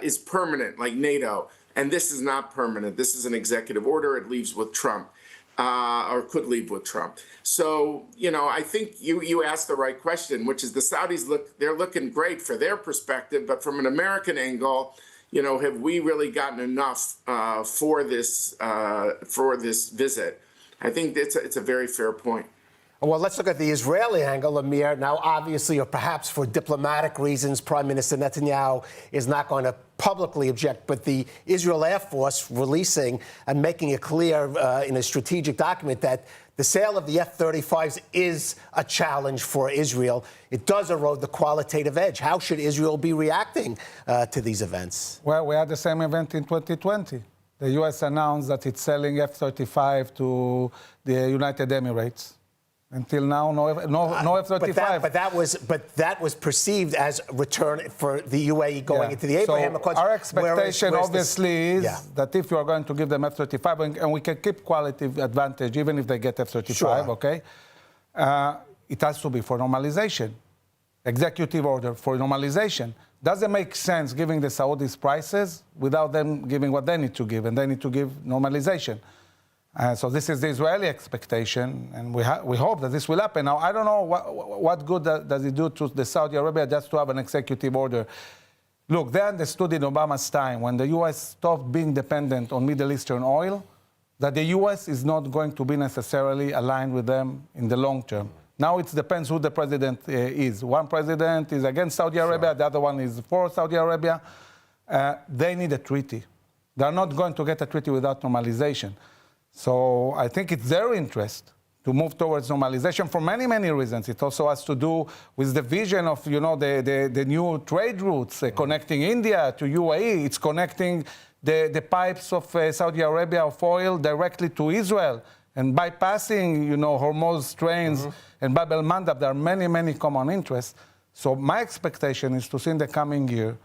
is permanent, like NATO. And this is not permanent. This is an executive order. It leaves with Trump. Or could leave with Trump. So, I think you asked the right question, which is the Saudis they're looking great for their perspective, but from an American angle, have we really gotten enough for this visit? I think it's a very fair point. Well, let's look at the Israeli angle, Amir. Now, obviously, or perhaps for diplomatic reasons, Prime Minister Netanyahu is not going to publicly object, but the Israel Air Force releasing and making it clear in a strategic document that the sale of the F-35s is a challenge for Israel. It does erode the qualitative edge. How should Israel be reacting to these events? Well, we had the same event in 2020. The U.S. announced that it's selling F-35 to the United Emirates. Until now, no F-35. But that was perceived as return for the UAE going into the Abraham Accords. Our expectation, obviously, is that if you are going to give them F-35, and we can keep quality advantage even if they get F-35, okay? It has to be for normalization. Executive order for normalization. Doesn't make sense giving the Saudis prices without them giving what they need to give, and they need to give normalization. So this is the Israeli expectation, and we hope that this will happen. Now, I don't know what good does it do to the Saudi Arabia just to have an executive order. Look, they understood in Obama's time, when the U.S. stopped being dependent on Middle Eastern oil, that the U.S. is not going to be necessarily aligned with them in the long term. Now it depends who the president is. One president is against Saudi Arabia, the other one is for Saudi Arabia. They need a treaty. They're not going to get a treaty without normalization. So I think it's their interest to move towards normalization for many, many reasons. It also has to do with the vision of, the new trade routes connecting India to UAE. It's connecting the pipes of Saudi Arabia of oil directly to Israel and bypassing, Hormuz Straits and Bab el-Mandab. There are many, many common interests. So my expectation is to see in the coming year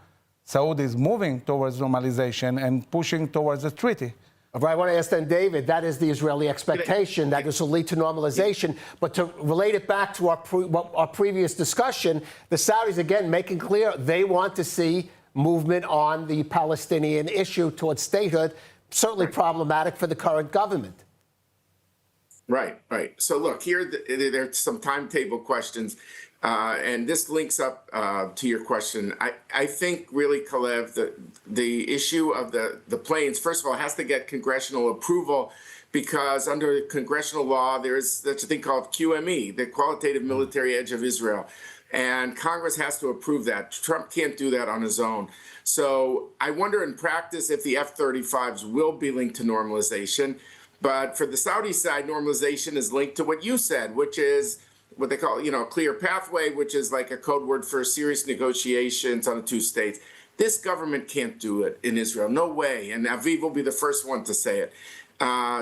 Saudis moving towards normalization and pushing towards a treaty. All right, I want to ask then, David, that is the Israeli expectation, that this will lead to normalization. But to relate it back to our previous discussion, the Saudis, again, making clear they want to see movement on the Palestinian issue towards statehood, certainly problematic for the current government. Right. So look, here there's some timetable questions. And this links up to your question. I think really, Kalev, the issue of the planes, first of all, has to get congressional approval, because under congressional law, there is such a thing called QME, the Qualitative Military Edge of Israel. And Congress has to approve that. Trump can't do that on his own. So I wonder in practice if the F-35s will be linked to normalization. But for the Saudi side, normalization is linked to what you said, which is what they call, a clear pathway, which is like a code word for serious negotiations on the two states. This government can't do it in Israel. No way. And Aviv will be the first one to say it.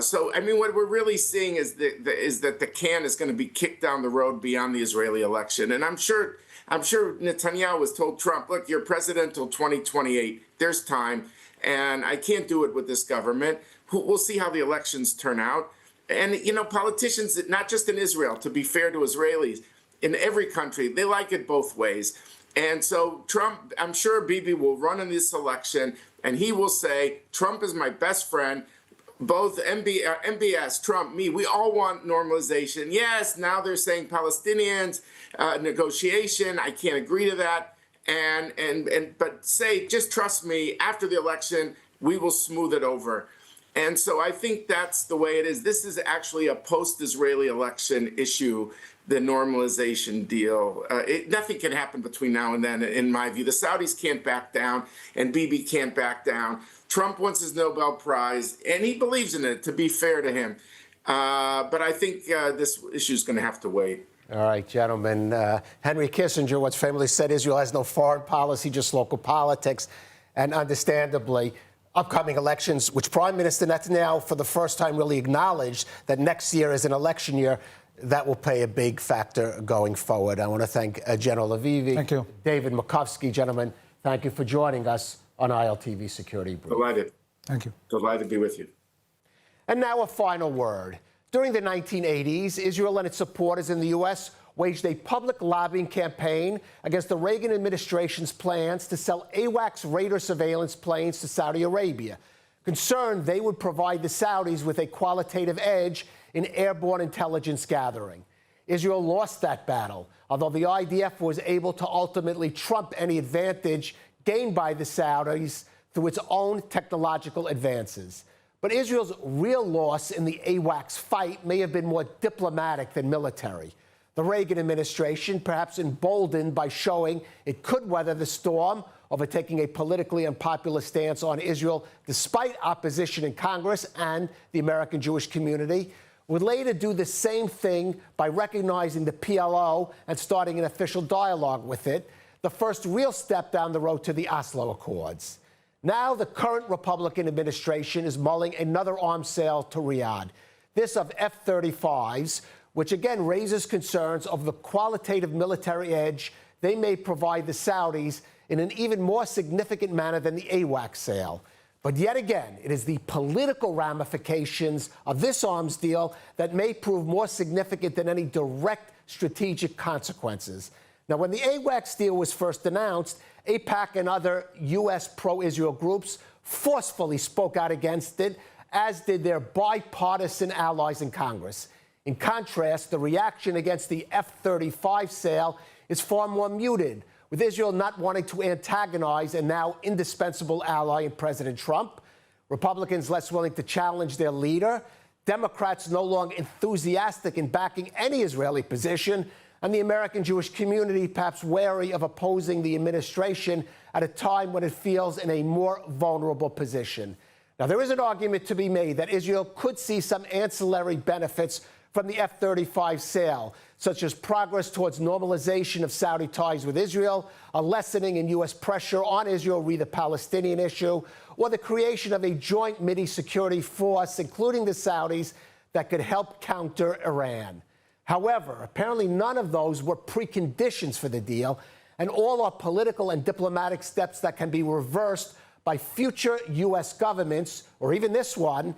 So, I mean, what we're really seeing is that the can is going to be kicked down the road beyond the Israeli election. And I'm sure Netanyahu has told Trump, look, you're president till 2028. There's time. And I can't do it with this government. We'll see how the elections turn out. And, politicians, not just in Israel, to be fair to Israelis, in every country, they like it both ways. And so Trump, I'm sure Bibi will run in this election, and he will say, Trump is my best friend. Both MBS, Trump, me, we all want normalization. Yes, now they're saying Palestinians, negotiation. I can't agree to that. But say, just trust me, after the election, we will smooth it over. And so I think that's the way it is. This is actually a post-Israeli election issue, the normalization deal. Nothing can happen between now and then, in my view. The Saudis can't back down, and Bibi can't back down. Trump wants his Nobel Prize, and he believes in it, to be fair to him. But I think this issue is going to have to wait. All right, gentlemen. Henry Kissinger once famously said Israel has no foreign policy, just local politics. And understandably, upcoming elections, which Prime Minister Netanyahu for the first time really acknowledged that next year is an election year, that will play a big factor going forward. I want to thank General Avivi. Thank you. David Makovsky, gentlemen, thank you for joining us on ILTV Security Brief. Delighted. Thank you. Delighted to be with you. And now a final word. During the 1980s, Israel and its supporters in the U.S. waged a public lobbying campaign against the Reagan administration's plans to sell AWACS Raider surveillance planes to Saudi Arabia, concerned they would provide the Saudis with a qualitative edge in airborne intelligence gathering. Israel lost that battle, although the IDF was able to ultimately trump any advantage gained by the Saudis through its own technological advances. But Israel's real loss in the AWACS fight may have been more diplomatic than military. The Reagan administration, perhaps emboldened by showing it could weather the storm, overtaking a politically unpopular stance on Israel despite opposition in Congress and the American Jewish community, would later do the same thing by recognizing the PLO and starting an official dialogue with it, the first real step down the road to the Oslo Accords. Now the current Republican administration is mulling another arms sale to Riyadh, this of F-35s, which again raises concerns of the qualitative military edge they may provide the Saudis in an even more significant manner than the AWACS sale. But yet again, it is the political ramifications of this arms deal that may prove more significant than any direct strategic consequences. Now, when the AWACS deal was first announced, AIPAC and other U.S. pro-Israel groups forcefully spoke out against it, as did their bipartisan allies in Congress. In contrast, the reaction against the F-35 sale is far more muted, with Israel not wanting to antagonize a now indispensable ally in President Trump, Republicans less willing to challenge their leader, Democrats no longer enthusiastic in backing any Israeli position, and the American Jewish community perhaps wary of opposing the administration at a time when it feels in a more vulnerable position. Now, there is an argument to be made that Israel could see some ancillary benefits from the F-35 sale, such as progress towards normalization of Saudi ties with Israel, a lessening in U.S. pressure on Israel re the Palestinian issue, or the creation of a joint Middle East security force, including the Saudis, that could help counter Iran. However, apparently none of those were preconditions for the deal, and all are political and diplomatic steps that can be reversed by future U.S. governments, or even this one.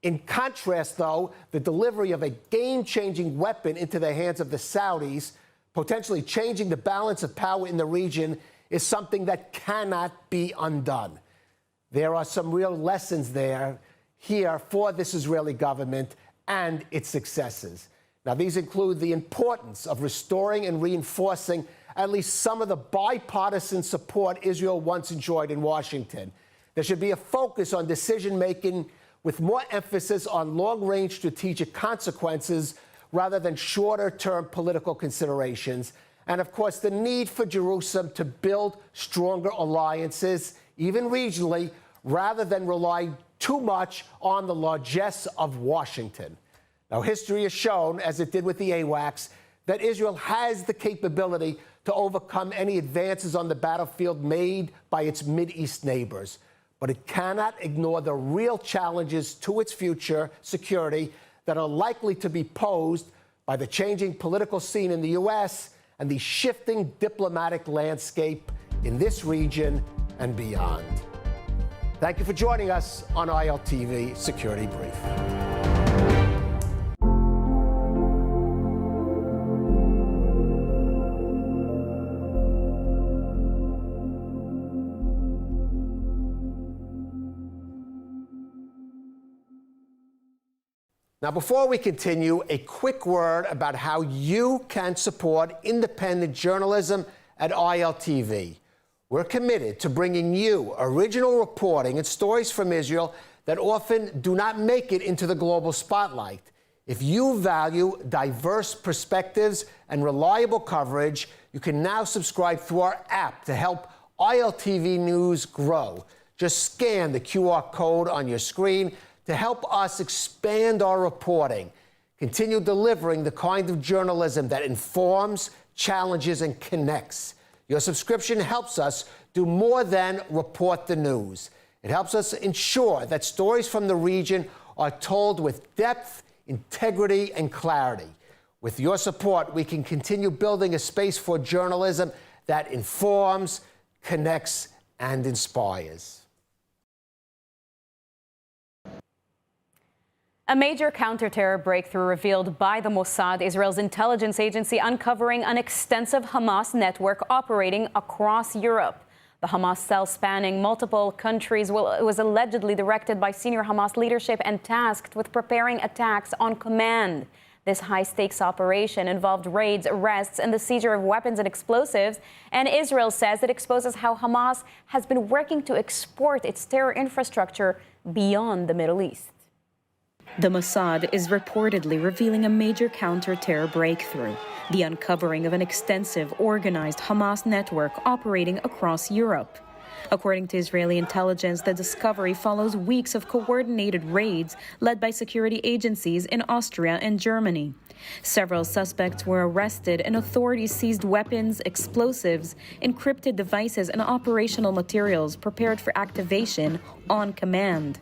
In contrast, though, the delivery of a game-changing weapon into the hands of the Saudis, potentially changing the balance of power in the region, is something that cannot be undone. There are some real lessons here for this Israeli government and its successors. Now, these include the importance of restoring and reinforcing at least some of the bipartisan support Israel once enjoyed in Washington. There should be a focus on decision-making with more emphasis on long-range strategic consequences rather than shorter-term political considerations. and, of course, the need for Jerusalem to build stronger alliances, even regionally, rather than rely too much on the largesse of Washington. Now, history has shown, as it did with the AWACS, that Israel has the capability to overcome any advances on the battlefield made by its Mideast neighbors. But it cannot ignore the real challenges to its future security that are likely to be posed by the changing political scene in the U.S. and the shifting diplomatic landscape in this region and beyond. Thank you for joining us on ILTV Security Brief. Now, before we continue, a quick word about how you can support independent journalism at ILTV. We're committed to bringing you original reporting and stories from Israel that often do not make it into the global spotlight. If you value diverse perspectives and reliable coverage, you can now subscribe through our app to help ILTV News grow. Just scan the QR code on your screen to help us expand our reporting, continue delivering the kind of journalism that informs, challenges, and connects. Your subscription helps us do more than report the news. It helps us ensure that stories from the region are told with depth, integrity, and clarity. With your support, we can continue building a space for journalism that informs, connects, and inspires. A major counter-terror breakthrough revealed by the Mossad, Israel's intelligence agency, uncovering an extensive Hamas network operating across Europe. The Hamas cell spanning multiple countries was allegedly directed by senior Hamas leadership and tasked with preparing attacks on command. This high-stakes operation involved raids, arrests, and the seizure of weapons and explosives. And Israel says it exposes how Hamas has been working to export its terror infrastructure beyond the Middle East. The Mossad is reportedly revealing a major counter-terror breakthrough, the uncovering of an extensive, organized Hamas network operating across Europe. According to Israeli intelligence, the discovery follows weeks of coordinated raids led by security agencies in Austria and Germany. Several suspects were arrested and authorities seized weapons, explosives, encrypted devices, and operational materials prepared for activation on command.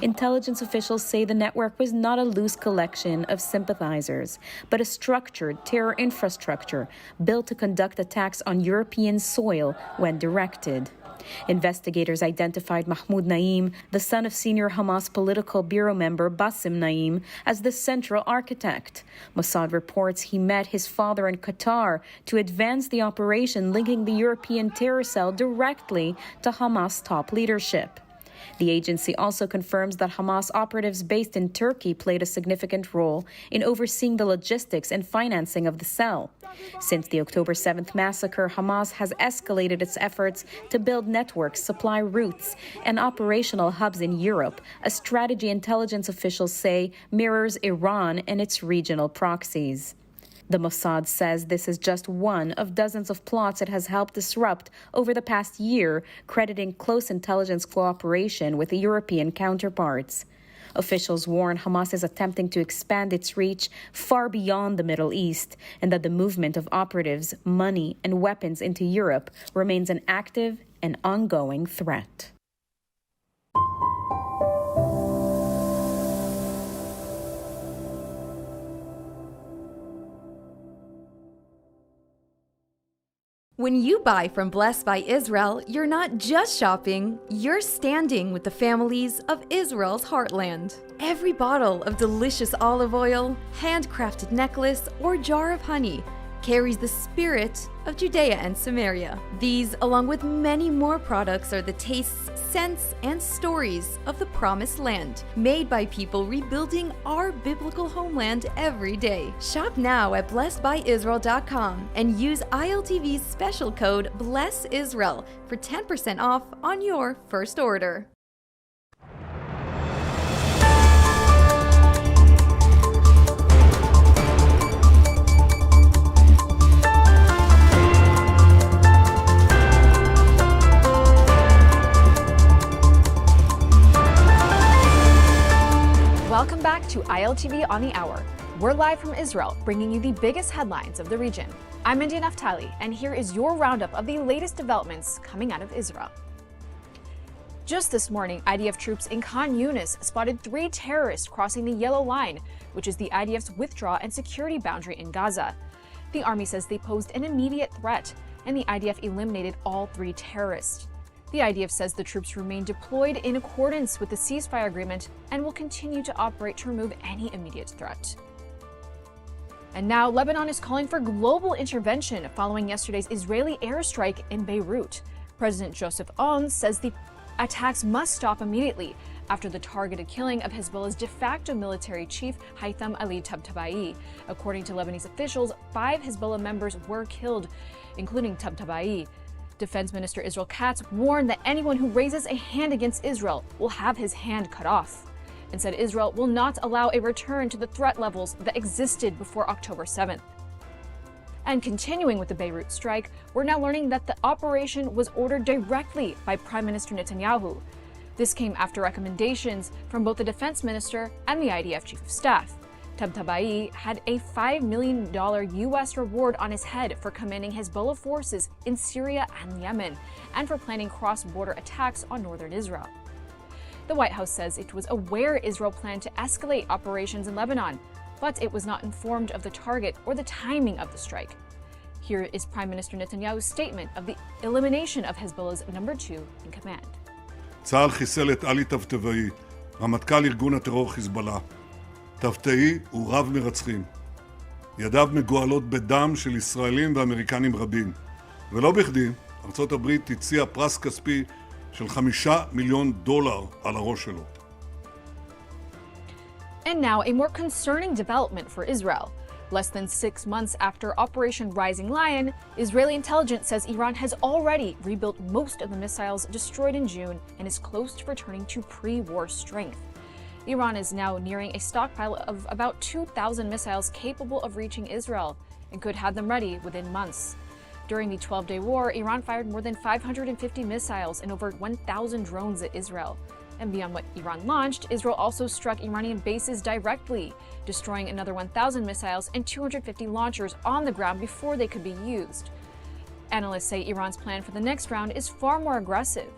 Intelligence officials say the network was not a loose collection of sympathizers, but a structured terror infrastructure built to conduct attacks on European soil when directed. Investigators identified Mahmoud Naim, the son of senior Hamas political bureau member Bassem Naim, as the central architect. Mossad reports he met his father in Qatar to advance the operation, linking the European terror cell directly to Hamas top leadership. The agency also confirms that Hamas operatives based in Turkey played a significant role in overseeing the logistics and financing of the cell. Since the October 7th massacre, Hamas has escalated its efforts to build networks, supply routes, and operational hubs in Europe, a strategy intelligence officials say mirrors Iran and its regional proxies. The Mossad says this is just one of dozens of plots it has helped disrupt over the past year, crediting close intelligence cooperation with the European counterparts. Officials warn Hamas is attempting to expand its reach far beyond the Middle East, and that the movement of operatives, money, and weapons into Europe remains an active and ongoing threat. When you buy from Blessed by Israel, you're not just shopping, you're standing with the families of Israel's heartland. Every bottle of delicious olive oil, handcrafted necklace, or jar of honey carries the spirit of Judea and Samaria. These, along with many more products, are the tastes, scents, and stories of the Promised Land, made by people rebuilding our biblical homeland every day. Shop now at blessedbyisrael.com and use ILTV's special code BLESSISRAEL for 10% off on your first order. ILTV on the Hour. We're live from Israel, bringing you the biggest headlines of the region. I'm India Naftali, and here is your roundup of the latest developments coming out of Israel. Just this morning, IDF troops in Khan Yunis spotted 3 terrorists crossing the Yellow Line, which is the IDF's withdrawal and security boundary in Gaza. The army says they posed an immediate threat, and the IDF eliminated all 3 terrorists. The IDF says the troops remain deployed in accordance with the ceasefire agreement and will continue to operate to remove any immediate threat. And now, Lebanon is calling for global intervention following yesterday's Israeli airstrike in Beirut. President Joseph Aoun says the attacks must stop immediately after the targeted killing of Hezbollah's de facto military chief, Haitham Ali Tabtabai. According to Lebanese officials, 5 Hezbollah members were killed, including Tabtabai. Defense Minister Israel Katz warned that anyone who raises a hand against Israel will have his hand cut off, and said Israel will not allow a return to the threat levels that existed before October 7th. And continuing with the Beirut strike, we're now learning that the operation was ordered directly by Prime Minister Netanyahu. This came after recommendations from both the defense minister and the IDF chief of staff. Tabtabai had a $5 million U.S. reward on his head for commanding Hezbollah forces in Syria and Yemen, and for planning cross-border attacks on northern Israel. The White House says it was aware Israel planned to escalate operations in Lebanon, but it was not informed of the target or the timing of the strike. Here is Prime Minister Netanyahu's statement of the elimination of Hezbollah's number 2 in command. צה"ל חיסל את עלי טבטבאי, רמטכ"ל ארגון הטרור חיזבאללה. טבטאי הוא רב מרצחים. ידיו מגואלות בדם של ישראלים ואמריקנים רבים. ולא בכדי, ארצות הברית הציעה פרס כספי של $5 מיליון על הראש שלו. And now, a more concerning development for Israel. Less than 6 months after Operation Rising Lion, Israeli intelligence says Iran has already rebuilt most of the missiles destroyed in June and is close to returning to pre-war strength. Iran is now nearing a stockpile of about 2,000 missiles capable of reaching Israel and could have them ready within months. During the 12-day war, Iran fired more than 550 missiles and over 1,000 drones at Israel. And beyond what Iran launched, Israel also struck Iranian bases directly, destroying another 1,000 missiles and 250 launchers on the ground before they could be used. Analysts say Iran's plan for the next round is far more aggressive.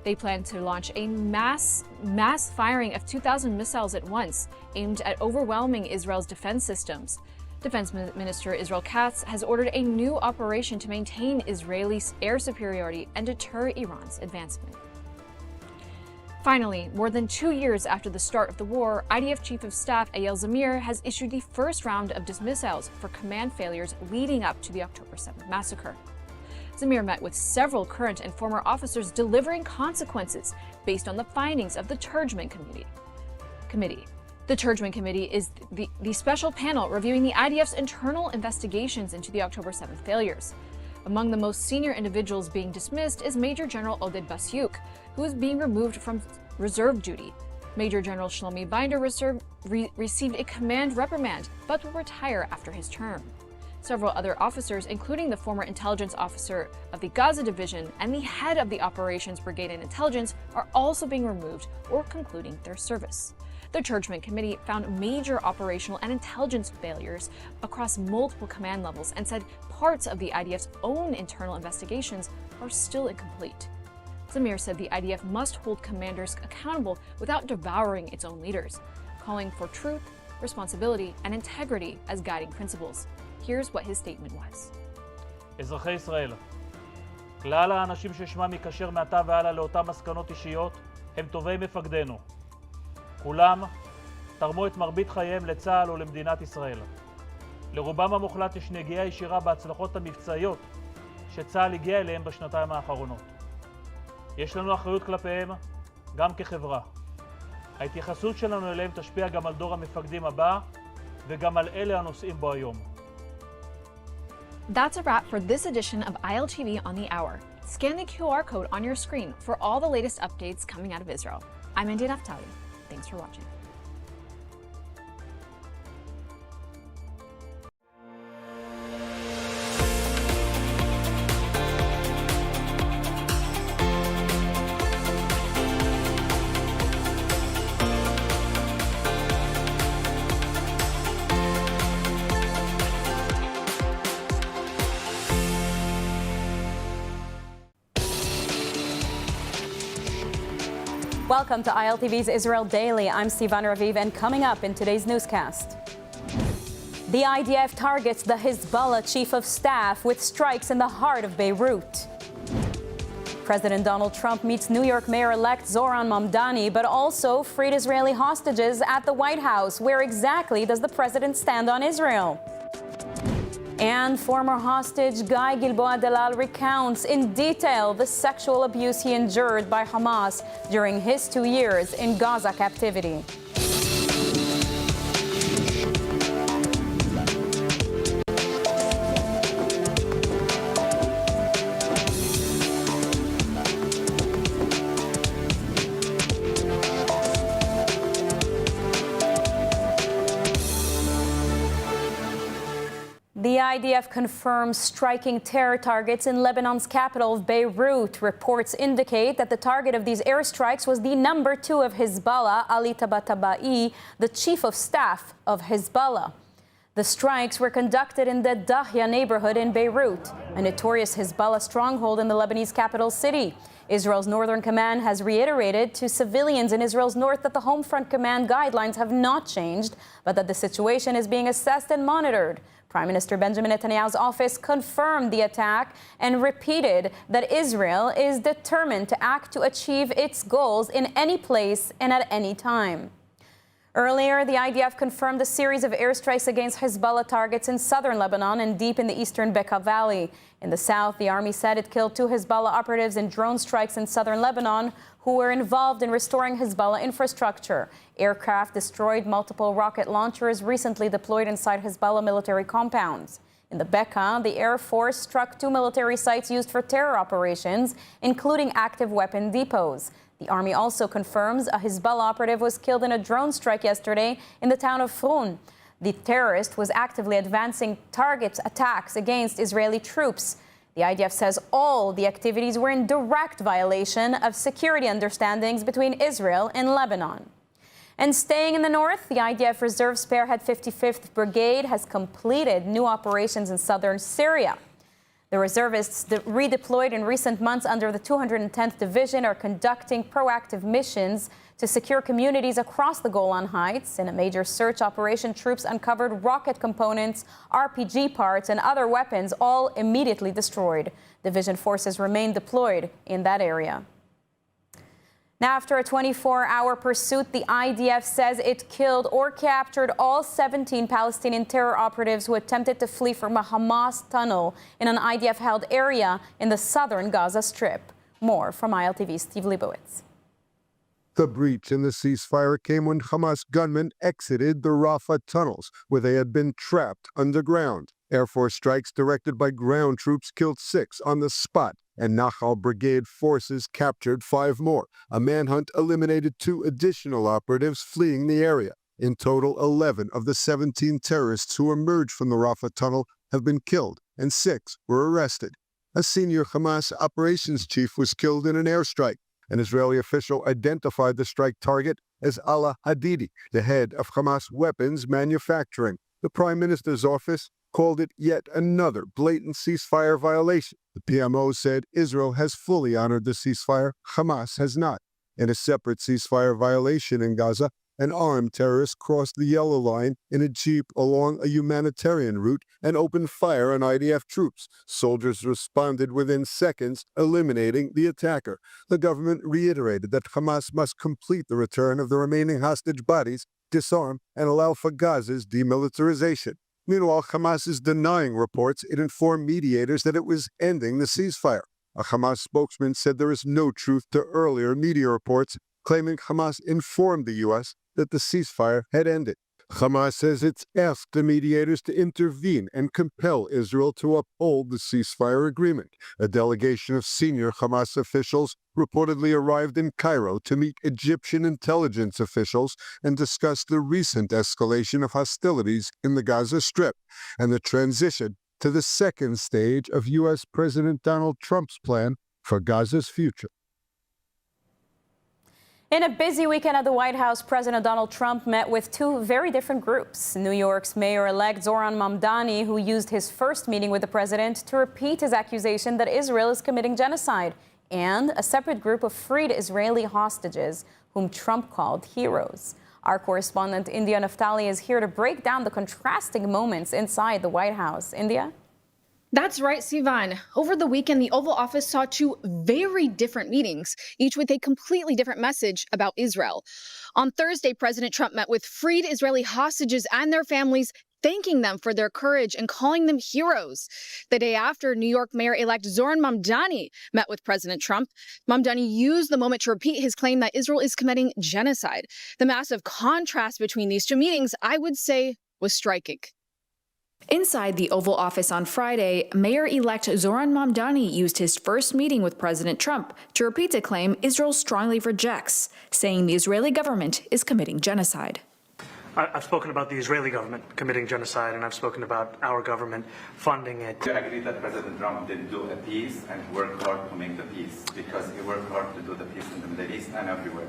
They plan to launch a mass firing of 2,000 missiles at once, aimed at overwhelming Israel's defense systems. Defense Minister Israel Katz has ordered a new operation to maintain Israeli air superiority and deter Iran's advancement. Finally, more than 2 years after the start of the war, IDF Chief of Staff Eyal Zamir has issued the first round of dismissals for command failures leading up to the October 7th massacre. Zamir met with several current and former officers delivering consequences based on the findings of the Turgeman Committee. The Turgeman Committee is the special panel reviewing the IDF's internal investigations into the October 7th failures. Among the most senior individuals being dismissed is Major General Oded Basyuk, who is being removed from reserve duty. Major General Shlomi Binder received a command reprimand, but will retire after his term. Several other officers, including the former intelligence officer of the Gaza Division and the head of the Operations Brigade and Intelligence, are also being removed or concluding their service. The Turgeman Committee found major operational and intelligence failures across multiple command levels and said parts of the IDF's own internal investigations are still incomplete. Zamir said the IDF must hold commanders accountable without devouring its own leaders, calling for truth, responsibility, and integrity as guiding principles. Here's what his statement was. אזרחי ישראל, כלל האנשים ששמם יקשר מעתה והלאה לאותן מסקנות אישיות הם טובי מפקדינו. כולם תרמו את מרבית חייהם לצה"ל ולמדינת ישראל. לרובם המוחלט יש נגיעה ישירה בהצלחות המבצעיות שצה"ל הגיע אליהם בשנתיים האחרונות. יש לנו אחריות כלפיהם גם כחברה. ההתייחסות שלנו אליהם תשפיע גם על דור המפקדים הבא וגם על אלה הנושאים בו היום. That's a wrap for this edition of ILTV on the Hour. Scan the QR code on your screen for all the latest updates coming out of Israel. I'm India Naftali. Thanks for watching. Welcome to ILTV's Israel Daily. I'm Sivan Raviv, and coming up in today's newscast. The IDF targets the Hezbollah chief of staff with strikes in the heart of Beirut. President Donald Trump meets New York Mayor-elect Zoran Mamdani, but also freed Israeli hostages at the White House. Where exactly does the president stand on Israel? And former hostage Guy Gilboa Delal recounts in detail the sexual abuse he endured by Hamas during his 2 years in Gaza captivity. The IDF confirms striking terror targets in Lebanon's capital of Beirut. Reports indicate that the target of these airstrikes was the number 2 of Hezbollah, Ali Tabatabai, the chief of staff of Hezbollah. The strikes were conducted in the Dahya neighborhood in Beirut, a notorious Hezbollah stronghold in the Lebanese capital city. Israel's Northern Command has reiterated to civilians in Israel's north that the Home Front Command guidelines have not changed, but that the situation is being assessed and monitored. Prime Minister Benjamin Netanyahu's office confirmed the attack and repeated that Israel is determined to act to achieve its goals in any place and at any time. Earlier, the IDF confirmed a series of airstrikes against Hezbollah targets in southern Lebanon and deep in the eastern Bekaa Valley. In the south, the army said it killed 2 Hezbollah operatives in drone strikes in southern Lebanon who were involved in restoring Hezbollah infrastructure. Aircraft destroyed multiple rocket launchers recently deployed inside Hezbollah military compounds. In the Bekaa, the Air Force struck 2 military sites used for terror operations, including active weapon depots. The army also confirms a Hezbollah operative was killed in a drone strike yesterday in the town of Frun. The terrorist was actively advancing target attacks against Israeli troops. The IDF says all the activities were in direct violation of security understandings between Israel and Lebanon. And staying in the north, the IDF Reserve Spearhead 55th Brigade has completed new operations in southern Syria. The reservists redeployed in recent months under the 210th Division are conducting proactive missions to secure communities across the Golan Heights. In a major search operation, troops uncovered rocket components, RPG parts, and other weapons, all immediately destroyed. Division forces remain deployed in that area. Now, after a 24-hour pursuit, the IDF says it killed or captured all 17 Palestinian terror operatives who attempted to flee from a Hamas tunnel in an IDF-held area in the southern Gaza Strip. More from ILTV's Steve Leibowitz. The breach in the ceasefire came when Hamas gunmen exited the Rafah tunnels, where they had been trapped underground. Air Force strikes directed by ground troops killed 6 on the spot, and Nahal Brigade forces captured 5 more. A manhunt eliminated 2 additional operatives fleeing the area. In total, 11 of the 17 terrorists who emerged from the Rafah tunnel have been killed, and 6 were arrested. A senior Hamas operations chief was killed in an airstrike. An Israeli official identified the strike target as Ala Hadidi, the head of Hamas weapons manufacturing. The Prime Minister's office called it yet another blatant ceasefire violation. The PMO said Israel has fully honored the ceasefire, Hamas has not. In a separate ceasefire violation in Gaza, an armed terrorist crossed the yellow line in a jeep along a humanitarian route and opened fire on IDF troops. Soldiers responded within seconds, eliminating the attacker. The government reiterated that Hamas must complete the return of the remaining hostage bodies, disarm, and allow for Gaza's demilitarization. Meanwhile, Hamas is denying reports it informed mediators that it was ending the ceasefire. A Hamas spokesman said there is no truth to earlier media reports claiming Hamas informed the U.S. that the ceasefire had ended. Hamas says it's asked the mediators to intervene and compel Israel to uphold the ceasefire agreement. A delegation of senior Hamas officials reportedly arrived in Cairo to meet Egyptian intelligence officials and discuss the recent escalation of hostilities in the Gaza Strip and the transition to the second stage of U.S. President Donald Trump's plan for Gaza's future. In a busy weekend at the White House, President Donald Trump met with 2 very different groups. New York's Mayor-elect Zoran Mamdani, who used his first meeting with the president to repeat his accusation that Israel is committing genocide, and a separate group of freed Israeli hostages whom Trump called heroes. Our correspondent India Naftali is here to break down the contrasting moments inside the White House. India? That's right, Sivan. Over the weekend, the Oval Office saw two very different meetings, each with a completely different message about Israel. On Thursday, President Trump met with freed Israeli hostages and their families, thanking them for their courage and calling them heroes. The day after, New York Mayor-elect Zoran Mamdani met with President Trump. Mamdani used the moment to repeat his claim that Israel is committing genocide. The massive contrast between these two meetings, I would say, was striking. Inside the Oval Office on Friday, Mayor-elect Zoran Mamdani used his first meeting with President Trump to repeat a claim Israel strongly rejects, saying the Israeli government is committing genocide. I've spoken about the Israeli government committing genocide, and I've spoken about our government funding it. Do you agree that President Trump did do a peace and work hard to make the peace? Because he worked hard to do the peace in the Middle East and everywhere.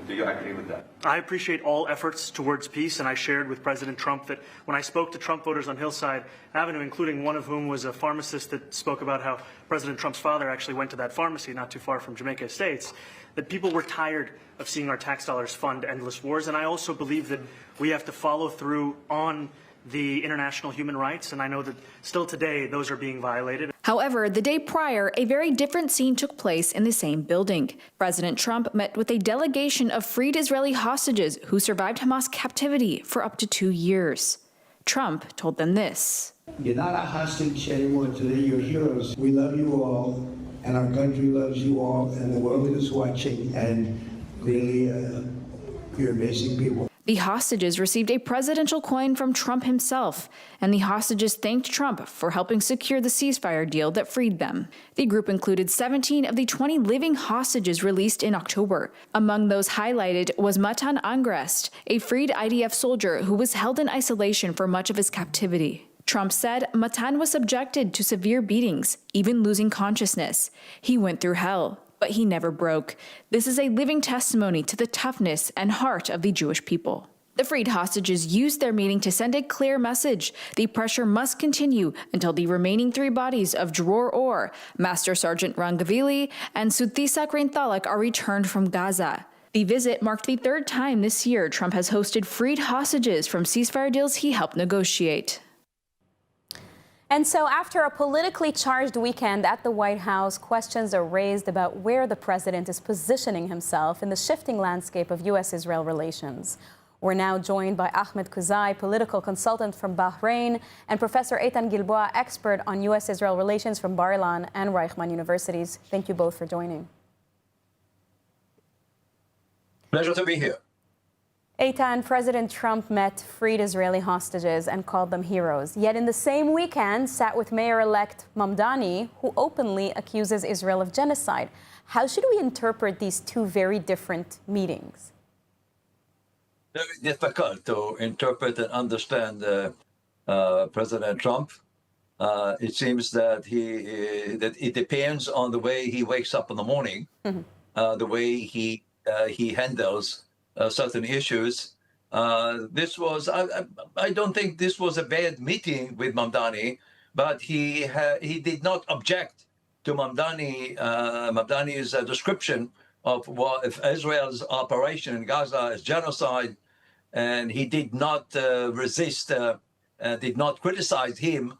Do you agree with that? I appreciate all efforts towards peace, and I shared with President Trump that when I spoke to Trump voters on Hillside Avenue, including one of whom was a pharmacist that spoke about how President Trump's father actually went to that pharmacy not too far from Jamaica Estates, that people were tired of seeing our tax dollars fund endless wars. And I also believe that we have to follow through on the international human rights, and I know that still today those are being violated. However, the day prior, a very different scene took place in the same building. President Trump met with a delegation of freed Israeli hostages who survived Hamas captivity for up to 2 years. Trump told them this. You're not a hostage anymore today, you're heroes. We love you all, and our country loves you all, and the world is watching, and really, you're amazing people. The hostages received a presidential coin from Trump himself, and the hostages thanked Trump for helping secure the ceasefire deal that freed them. The group included 17 of the 20 living hostages released in October. Among those highlighted was Matan Angrest, a freed IDF soldier who was held in isolation for much of his captivity. Trump said Matan was subjected to severe beatings, even losing consciousness. He went through hell, but he never broke. This is a living testimony to the toughness and heart of the Jewish people. The freed hostages used their meeting to send a clear message. The pressure must continue until the remaining 3 bodies of Dror Or, Master Sergeant Ran Gavili, and Suthisak Reintalak are returned from Gaza. The visit marked the 3rd time this year Trump has hosted freed hostages from ceasefire deals he helped negotiate. And so after a politically charged weekend at the White House, questions are raised about where the president is positioning himself in the shifting landscape of U.S.-Israel relations. We're now joined by Ahmed Kuzai, political consultant from Bahrain, and Professor Eitan Gilboa, expert on U.S.-Israel relations from Bar-Ilan and Reichman universities. Thank you both for joining. Pleasure to be here. Eitan, President Trump met freed Israeli hostages and called them heroes. Yet in the same weekend, sat with Mayor-elect Mamdani, who openly accuses Israel of genocide. How should we interpret these two very different meetings? Very difficult to interpret and understand President Trump. It seems that that it depends on the way he wakes up in the morning, the way he handles certain issues. This was, I don't think this was a bad meeting with Mamdani, but he did not object to Mamdani's description of Israel's operation in Gaza as genocide, and he did not resist, did not criticize him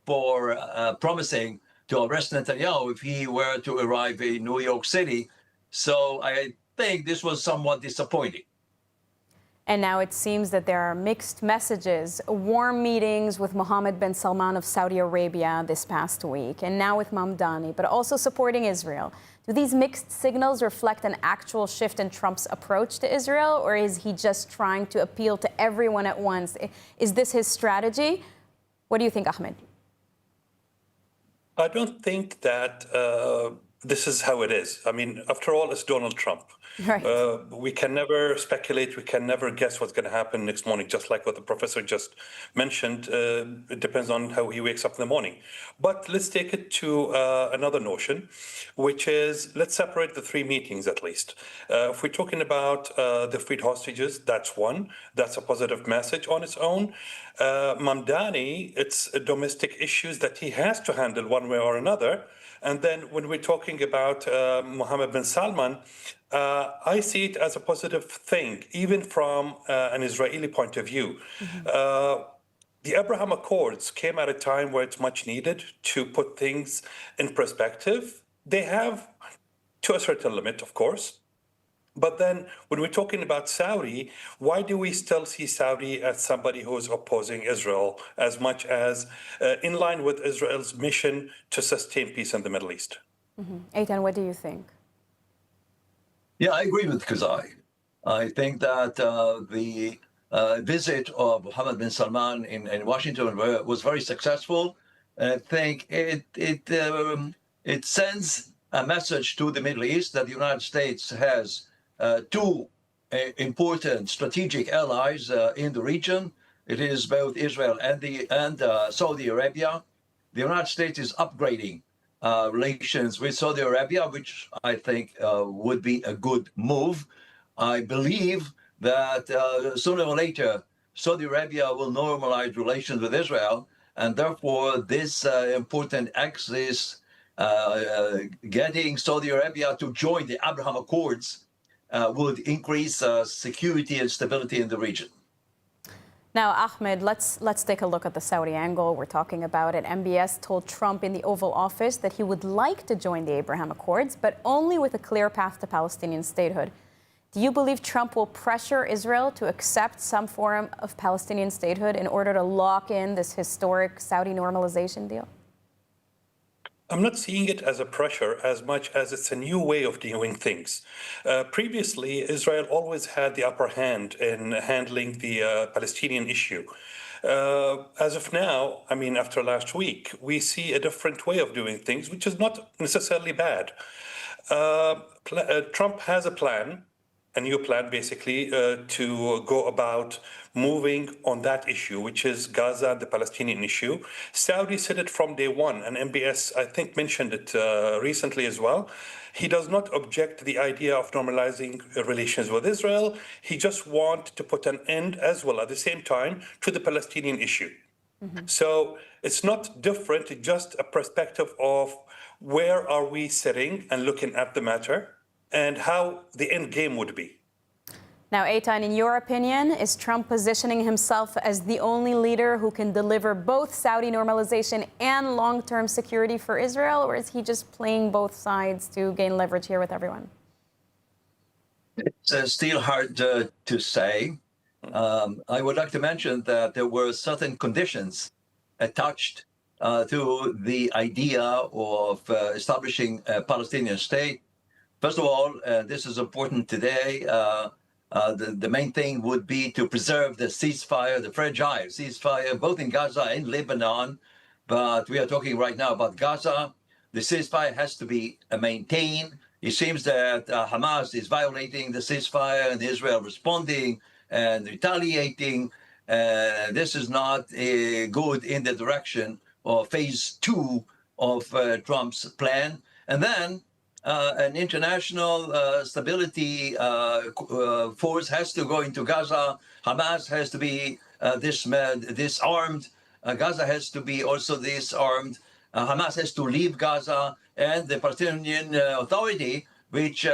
for promising to arrest Netanyahu if he were to arrive in New York City. So I think this was somewhat disappointing. And now it seems that there are mixed messages, warm meetings with Mohammed bin Salman of Saudi Arabia this past week, and now with Mamdani, but also supporting Israel. Do these mixed signals reflect an actual shift in Trump's approach to Israel, or is he just trying to appeal to everyone at once? Is this his strategy? What do you think, Ahmed? I don't think that this is how it is. I mean, after all, it's Donald Trump. Right. We can never speculate. We can never guess what's going to happen next morning, just like what the professor just mentioned. It depends on how he wakes up in the morning. But let's take it to another notion, which is let's separate the three meetings at least. If we're talking about the freed hostages, that's one. That's a positive message on its own. Mamdani, it's domestic issues that he has to handle one way or another. And then when we're talking about Mohammed bin Salman, I see it as a positive thing, even from an Israeli point of view. The Abraham Accords came at a time where it's much needed to put things in perspective. They have, to a certain limit, of course. But then when we're talking about Saudi, why do we still see Saudi as somebody who's opposing Israel as much as in line with Israel's mission to sustain peace in the Middle East? Eitan, what do you think? Yeah, I agree with Kazai. I think that the visit of Mohammed bin Salman in Washington was very successful. I think it sends a message to the Middle East that the United States has two important strategic allies in the region. It is both Israel and Saudi Arabia. The United States is upgrading relations with Saudi Arabia, which I think would be a good move. I believe that sooner or later, Saudi Arabia will normalize relations with Israel, and therefore this important axis, getting Saudi Arabia to join the Abraham Accords, would increase security and stability in the region. Now, Ahmed, let's take a look at the Saudi angle. We're talking about it. MBS told Trump in the Oval Office that he would like to join the Abraham Accords, but only with a clear path to Palestinian statehood. Do you believe Trump will pressure Israel to accept some form of Palestinian statehood in order to lock in this historic Saudi normalization deal? I'm not seeing it as a pressure as much as it's a new way of doing things. Previously, Israel always had the upper hand in handling the Palestinian issue. As of now, I mean, after last week, we see a different way of doing things, which is not necessarily bad. Trump has a plan, a new plan basically, to go about moving on that issue, which is Gaza, the Palestinian issue. Saudi said it from day one, and MBS, I think, mentioned it recently as well. He does not object to the idea of normalizing relations with Israel. He just wants to put an end as well at the same time to the Palestinian issue. So it's not different, it's just a perspective of where are we sitting and looking at the matter and how the end game would be. Now, Eitan, in your opinion, is Trump positioning himself as the only leader who can deliver both Saudi normalization and long-term security for Israel, or is he just playing both sides to gain leverage here with everyone? It's still hard to say. I would like to mention that there were certain conditions attached to the idea of establishing a Palestinian state. First of all, this is important today. The main thing would be to preserve the ceasefire, the fragile ceasefire, both in Gaza and Lebanon. But we are talking right now about Gaza. The ceasefire has to be maintained. It seems that Hamas is violating the ceasefire and Israel responding and retaliating. This is not good in the direction of phase 2 of Trump's plan. And then an international stability force has to go into Gaza. Hamas has to be disarmed. Gaza has to be also disarmed. Hamas has to leave Gaza, and the Palestinian Authority, which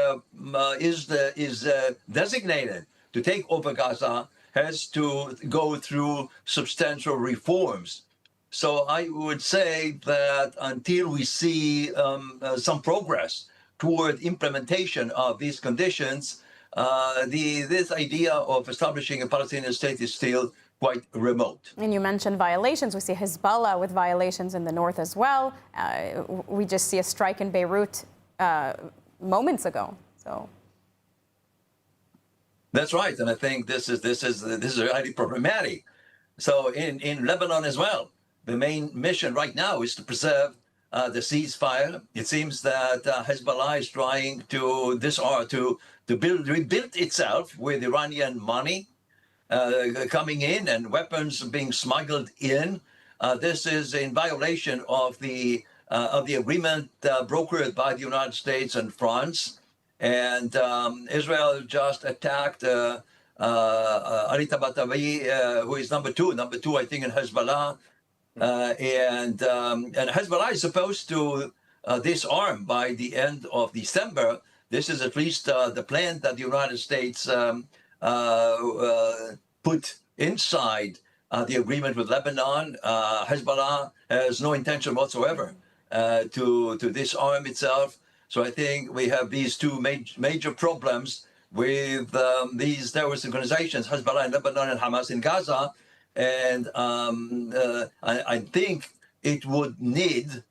is designated to take over Gaza, has to go through substantial reforms. So I would say that until we see some progress toward implementation of these conditions, this idea of establishing a Palestinian state is still quite remote. And you mentioned violations. We see Hezbollah with violations in the north as well. We just see a strike in Beirut moments ago. So that's right, and I think this is highly problematic. So in Lebanon as well, the main mission right now is to preserve the ceasefire. It seems that Hezbollah is trying to disarm, to rebuild itself with Iranian money coming in and weapons being smuggled in. This is in violation of the agreement brokered by the United States and France. And Israel just attacked Ali Tabatabai, who is number two, I think, in Hezbollah. And Hezbollah is supposed to disarm by the end of December. This is at least the plan that the United States put inside the agreement with Lebanon. Hezbollah has no intention whatsoever to disarm itself. So I think we have these two major problems with these terrorist organizations, Hezbollah in Lebanon and Hamas in Gaza. And I think it would need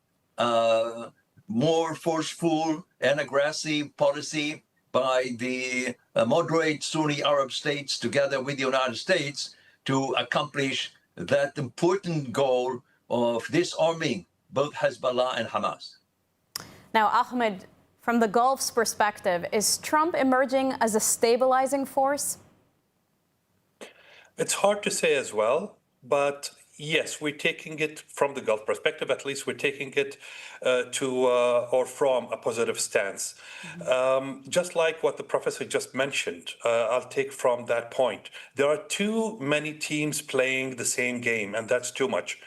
more forceful and aggressive policy by the moderate Sunni Arab states together with the United States to accomplish that important goal of disarming both Hezbollah and Hamas. Now, Ahmed, from the Gulf's perspective, is Trump emerging as a stabilizing force? It's hard to say as well, but yes, we're taking it from the Gulf perspective. At least we're taking it from a positive stance. Just like what the professor just mentioned, I'll take from that point. There are too many teams playing the same game, and that's too much.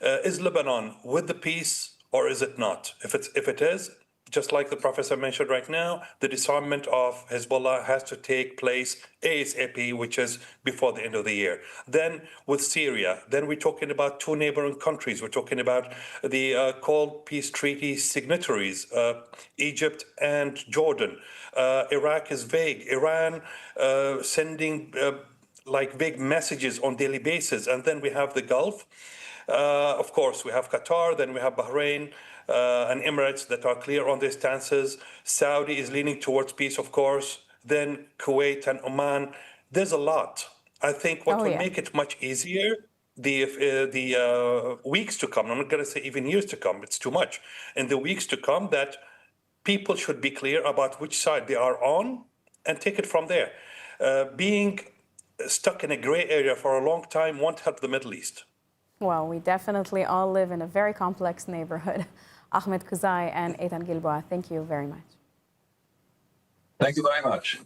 Is Lebanon with the peace or is it not? If it is, just like the professor mentioned right now, the disarmament of Hezbollah has to take place ASAP, which is before the end of the year. Then with Syria, then we're talking about two neighboring countries. We're talking about the Cold Peace Treaty signatories, Egypt and Jordan. Iraq is vague. Iran sending vague messages on daily basis. And then we have the Gulf. Of course, we have Qatar, then we have Bahrain, and Emirates that are clear on their stances. Saudi is leaning towards peace, of course. Then Kuwait and Oman. There's a lot. I think what will make it much easier, the weeks to come, I'm not going to say even years to come, it's too much. In the weeks to come, that people should be clear about which side they are on and take it from there. Being stuck in a gray area for a long time won't help the Middle East. Well, we definitely all live in a very complex neighborhood. Ahmed Kuzai and Eitan Gilboa, thank you very much. Thank you very much.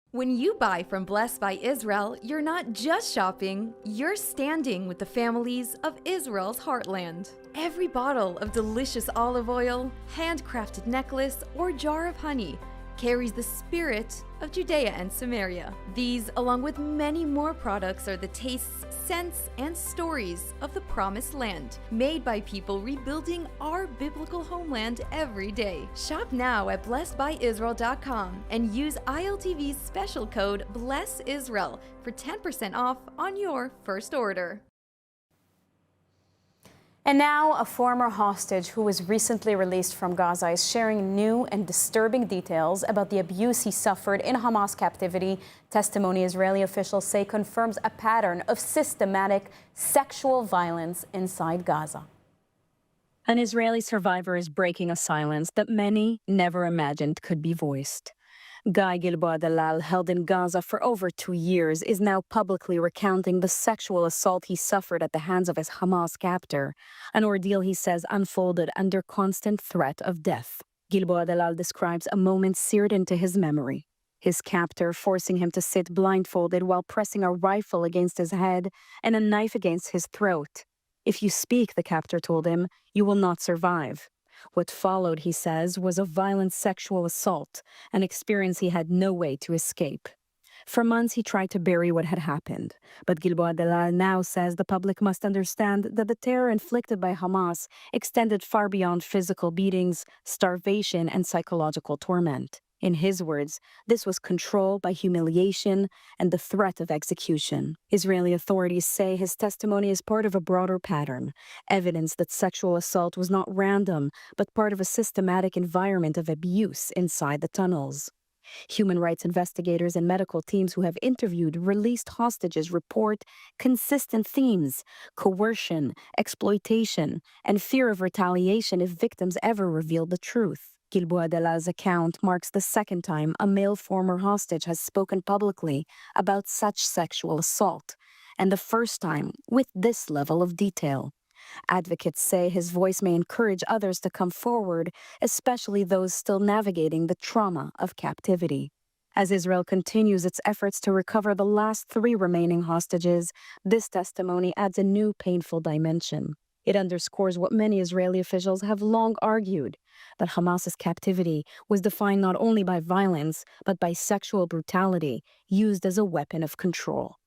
When you buy from Blessed by Israel, you're not just shopping, you're standing with the families of Israel's heartland. Every bottle of delicious olive oil, handcrafted necklace, or jar of honey carries the spirit of Judea and Samaria. These, along with many more products, are the tastes, scents, and stories of the Promised Land, made by people rebuilding our biblical homeland every day. Shop now at blessedbyisrael.com and use ILTV's special code BLESSISRAEL for 10% off on your first order. And now, a former hostage who was recently released from Gaza is sharing new and disturbing details about the abuse he suffered in Hamas captivity. Testimony Israeli officials say confirms a pattern of systematic sexual violence inside Gaza. An Israeli survivor is breaking a silence that many never imagined could be voiced. Guy Gilboa Dalal, held in Gaza for over 2 years, is now publicly recounting the sexual assault he suffered at the hands of his Hamas captor, an ordeal he says unfolded under constant threat of death. Gilboa Dalal describes a moment seared into his memory, his captor forcing him to sit blindfolded while pressing a rifle against his head and a knife against his throat. "If you speak," the captor told him, "you will not survive." What followed, he says, was a violent sexual assault, an experience he had no way to escape. For months, he tried to bury what had happened. But Gilboa Dalal now says the public must understand that the terror inflicted by Hamas extended far beyond physical beatings, starvation, and psychological torment. In his words, this was control by humiliation and the threat of execution. Israeli authorities say his testimony is part of a broader pattern, evidence that sexual assault was not random, but part of a systematic environment of abuse inside the tunnels. Human rights investigators and medical teams who have interviewed released hostages report consistent themes: coercion, exploitation, and fear of retaliation if victims ever reveal the truth. Gilboa Delal's account marks the second time a male former hostage has spoken publicly about such sexual assault, and the first time with this level of detail. Advocates say his voice may encourage others to come forward, especially those still navigating the trauma of captivity. As Israel continues its efforts to recover the last 3 remaining hostages, this testimony adds a new painful dimension. It underscores what many Israeli officials have long argued, that Hamas's captivity was defined not only by violence, but by sexual brutality used as a weapon of control.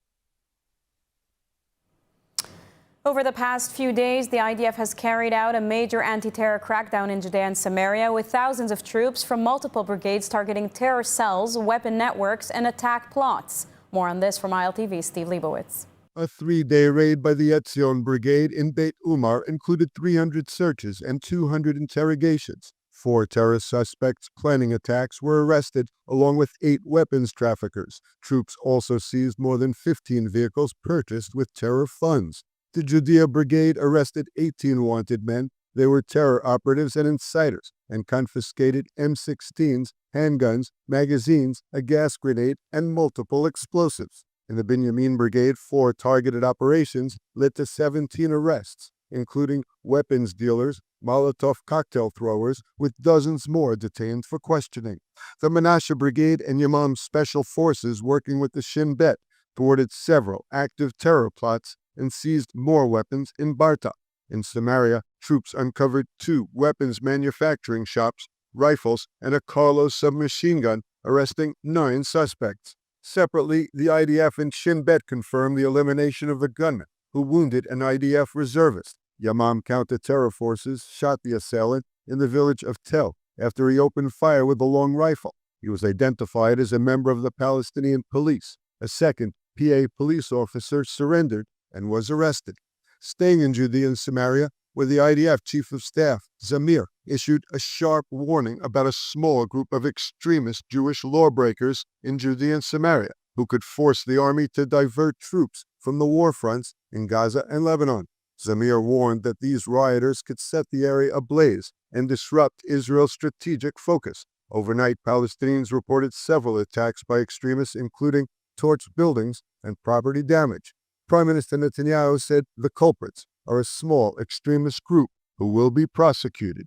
Over the past few days, the IDF has carried out a major anti-terror crackdown in Judea and Samaria, with thousands of troops from multiple brigades targeting terror cells, weapon networks, and attack plots. More on this from ILTV's Steve Leibowitz. A 3-day raid by the Etzion Brigade in Beit Umar included 300 searches and 200 interrogations. 4 terrorist suspects planning attacks were arrested, along with 8 weapons traffickers. Troops also seized more than 15 vehicles purchased with terror funds. The Judea Brigade arrested 18 wanted men. They were terror operatives and inciters, and confiscated M16s, handguns, magazines, a gas grenade, and multiple explosives. In the Binyamin Brigade, 4 targeted operations led to 17 arrests, including weapons dealers, Molotov cocktail throwers, with dozens more detained for questioning. The Menashe Brigade and Yamam Special Forces, working with the Shin Bet, thwarted several active terror plots and seized more weapons in Barta. In Samaria, troops uncovered 2 weapons manufacturing shops, rifles, and a Carlo submachine gun, arresting 9 suspects. Separately, the IDF and Shin Bet confirmed the elimination of the gunman who wounded an IDF reservist. Yamam counter-terror forces shot the assailant in the village of Tel after he opened fire with a long rifle. He was identified as a member of the Palestinian police. A second PA police officer surrendered and was arrested. Staying in Judea and Samaria, where the IDF Chief of Staff, Zamir, issued a sharp warning about a small group of extremist Jewish lawbreakers in Judea and Samaria who could force the army to divert troops from the war fronts in Gaza and Lebanon. Zamir warned that these rioters could set the area ablaze and disrupt Israel's strategic focus. Overnight, Palestinians reported several attacks by extremists, including torched buildings and property damage. Prime Minister Netanyahu said the culprits are a small extremist group who will be prosecuted.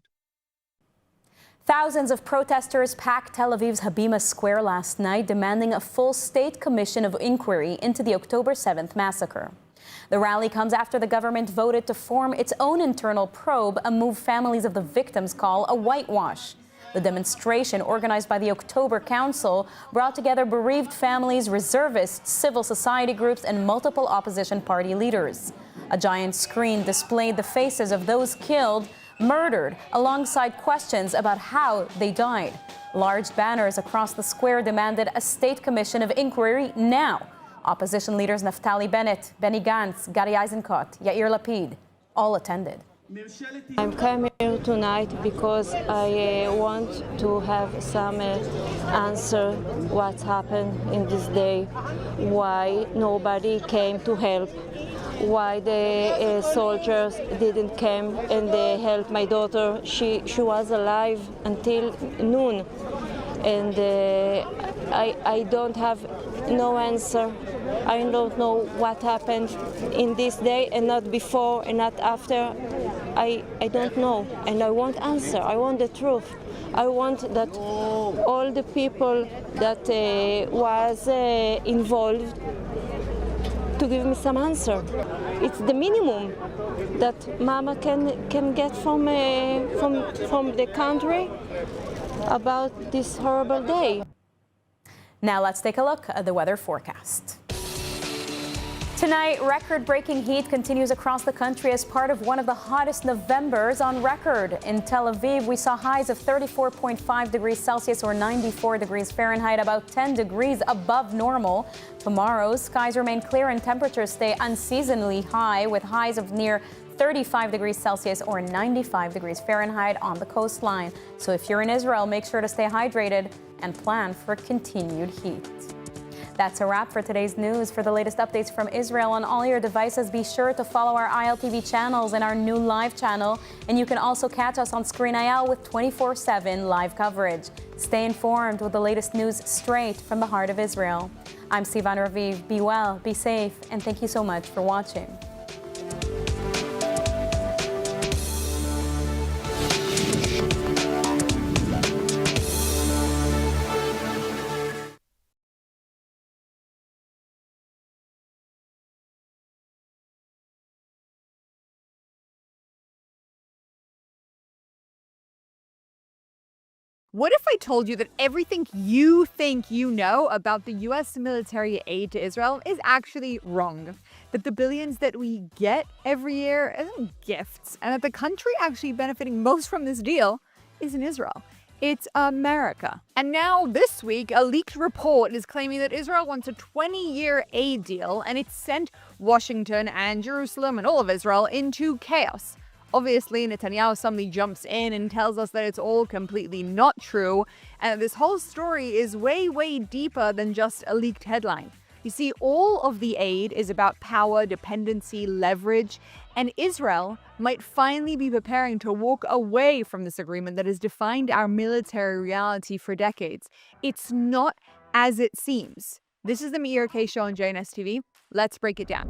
Thousands of protesters packed Tel Aviv's Habima Square last night, demanding a full state commission of inquiry into the October 7th massacre. The rally comes after the government voted to form its own internal probe, a move families of the victims call a whitewash. The demonstration, organized by the October Council, brought together bereaved families, reservists, civil society groups, and multiple opposition party leaders. A giant screen displayed the faces of those killed, murdered, alongside questions about how they died. Large banners across the square demanded a state commission of inquiry now. Opposition leaders Naftali Bennett, Benny Gantz, Gary Eisenkot, Yair Lapid all attended. I'm coming here tonight because I want to have some answer what's happened in this day, why nobody came to help, why the soldiers didn't come and they helped my daughter. She was alive until noon, and I don't have no answer. I don't know what happened in this day and not before and not after. I don't know, and I want answer. I want the truth. I want that all the people that was involved to give me some answer. It's the minimum that Mama can get from the country about this horrible day. Now let's take a look at the weather forecast. Tonight, record-breaking heat continues across the country as part of one of the hottest Novembers on record. In Tel Aviv, we saw highs of 34.5 degrees Celsius or 94 degrees Fahrenheit, about 10 degrees above normal. Tomorrow, skies remain clear and temperatures stay unseasonably high, with highs of near 35 degrees Celsius or 95 degrees Fahrenheit on the coastline. So if you're in Israel, make sure to stay hydrated and plan for continued heat. That's a wrap for today's news. For the latest updates from Israel on all your devices, be sure to follow our ILTV channels and our new live channel. And you can also catch us on Screen IL with 24/7 live coverage. Stay informed with the latest news straight from the heart of Israel. I'm Sivan Raviv. Be well, be safe, and thank you so much for watching. What if I told you that everything you think you know about the US military aid to Israel is actually wrong? That the billions that we get every year isn't gifts, and that the country actually benefiting most from this deal isn't Israel. It's America. And now this week, a leaked report is claiming that Israel wants a 20-year aid deal, and it's sent Washington and Jerusalem and all of Israel into chaos. Obviously, Netanyahu suddenly jumps in and tells us that it's all completely not true, and that this whole story is way, way deeper than just a leaked headline. You see, all of the aid is about power, dependency, leverage, and Israel might finally be preparing to walk away from this agreement that has defined our military reality for decades. It's not as it seems. This is the Meir K Show on JNS TV. Let's break it down.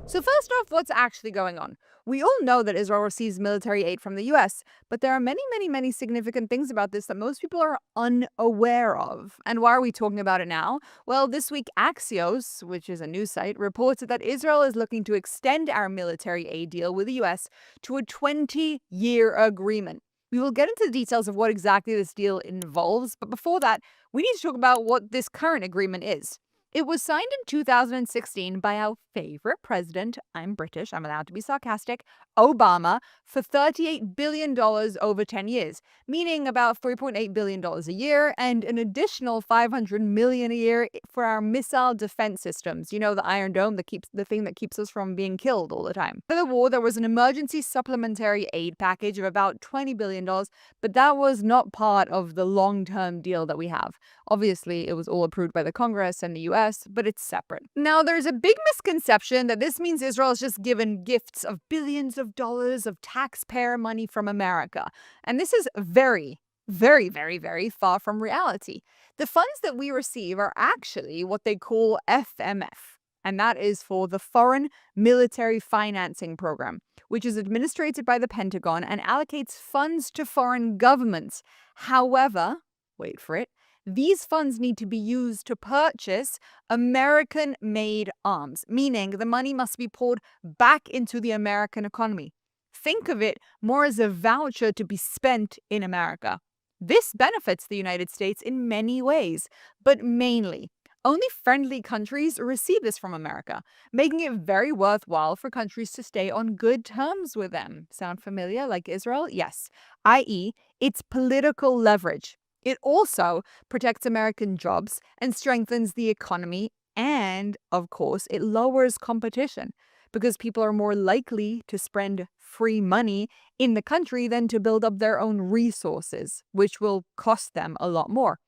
So first off, what's actually going on? We all know that Israel receives military aid from the US, but there are many, many, many significant things about this that most people are unaware of. And why are we talking about it now? Well, this week Axios, which is a news site, reported that Israel is looking to extend our military aid deal with the US to a 20-year agreement. We will get into the details of what exactly this deal involves, but before that, we need to talk about what this current agreement is. It was signed in 2016 by our favorite president, I'm British, I'm allowed to be sarcastic, Obama, for $38 billion over 10 years, meaning about $3.8 billion a year and an additional $500 million a year for our missile defense systems. You know, the Iron Dome, the thing that keeps us from being killed all the time. For the war, there was an emergency supplementary aid package of about $20 billion, but that was not part of the long-term deal that we have. Obviously, it was all approved by the Congress and the US, but it's separate. Now, there's a big misconception that this means Israel is just given gifts of billions of dollars of taxpayer money from America. And this is very, very, very, very far from reality. The funds that we receive are actually what they call FMF, and that is for the Foreign Military Financing Program, which is administered by the Pentagon and allocates funds to foreign governments. However, wait for it, these funds need to be used to purchase American-made arms, meaning the money must be poured back into the American economy. Think of it more as a voucher to be spent in America. This benefits the United States in many ways, but mainly, only friendly countries receive this from America, making it very worthwhile for countries to stay on good terms with them. Sound familiar, like Israel? Yes, i.e., it's political leverage. It also protects American jobs and strengthens the economy, and, of course, it lowers competition because people are more likely to spend free money in the country than to build up their own resources, which will cost them a lot more.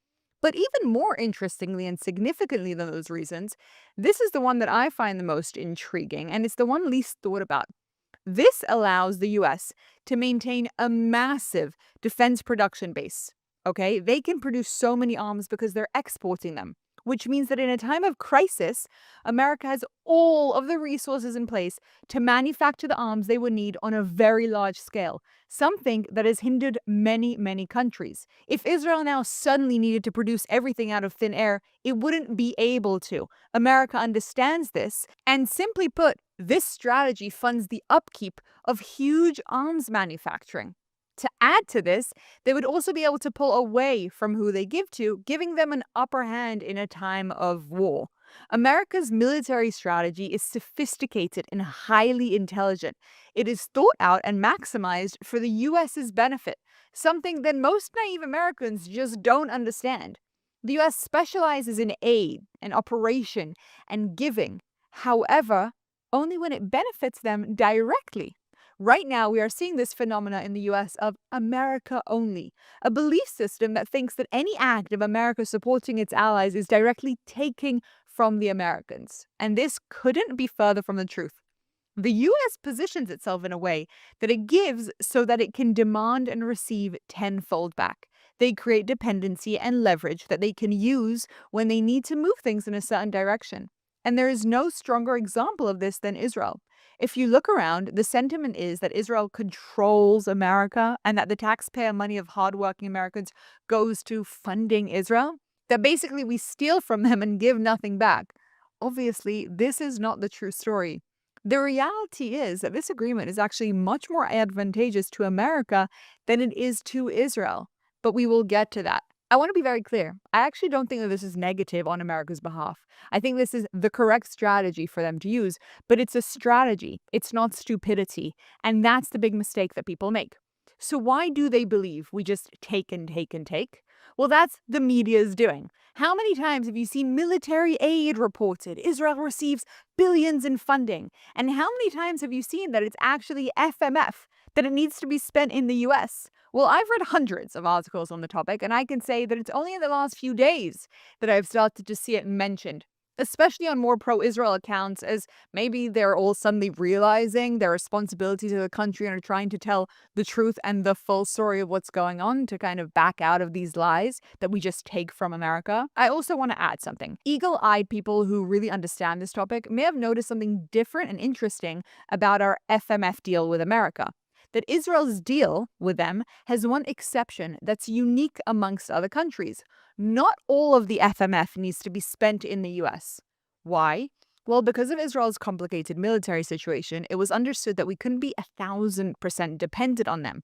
But even more interestingly and significantly than those reasons, this is the one that I find the most intriguing, and it's the one least thought about. This allows the US to maintain a massive defense production base. Okay, they can produce so many arms because they're exporting them, which means that in a time of crisis, America has all of the resources in place to manufacture the arms they would need on a very large scale, something that has hindered many, many countries. If Israel now suddenly needed to produce everything out of thin air, it wouldn't be able to. America understands this, and simply put, this strategy funds the upkeep of huge arms manufacturing. To add to this, they would also be able to pull away from who they give to, giving them an upper hand in a time of war. America's military strategy is sophisticated and highly intelligent. It is thought out and maximized for the US's benefit, something that most naive Americans just don't understand. The US specializes in aid and operation and giving, however, only when it benefits them directly. Right now, we are seeing this phenomena in the US of America only, a belief system that thinks that any act of America supporting its allies is directly taking from the Americans. And this couldn't be further from the truth. The US positions itself in a way that it gives so that it can demand and receive tenfold back. They create dependency and leverage that they can use when they need to move things in a certain direction. And there is no stronger example of this than Israel. If you look around, the sentiment is that Israel controls America and that the taxpayer money of hardworking Americans goes to funding Israel, that basically we steal from them and give nothing back. Obviously, this is not the true story. The reality is that this agreement is actually much more advantageous to America than it is to Israel. But we will get to that. I want to be very clear. I actually don't think that this is negative on America's behalf. I think this is the correct strategy for them to use, but it's a strategy. It's not stupidity. And that's the big mistake that people make. So why do they believe we just take and take and take? Well, that's the media's doing. How many times have you seen military aid reported? Israel receives billions in funding. And how many times have you seen that it's actually FMF, that it needs to be spent in the US? Well, I've read hundreds of articles on the topic, and I can say that it's only in the last few days that I've started to see it mentioned, especially on more pro-Israel accounts, as maybe they're all suddenly realizing their responsibility to the country and are trying to tell the truth and the full story of what's going on to kind of back out of these lies that we just take from America. I also want to add something. Eagle-eyed people who really understand this topic may have noticed something different and interesting about our FMF deal with America. That Israel's deal with them has one exception that's unique amongst other countries. Not all of the FMF needs to be spent in the US. Why? Well, because of Israel's complicated military situation, it was understood that we couldn't be 1,000% dependent on them.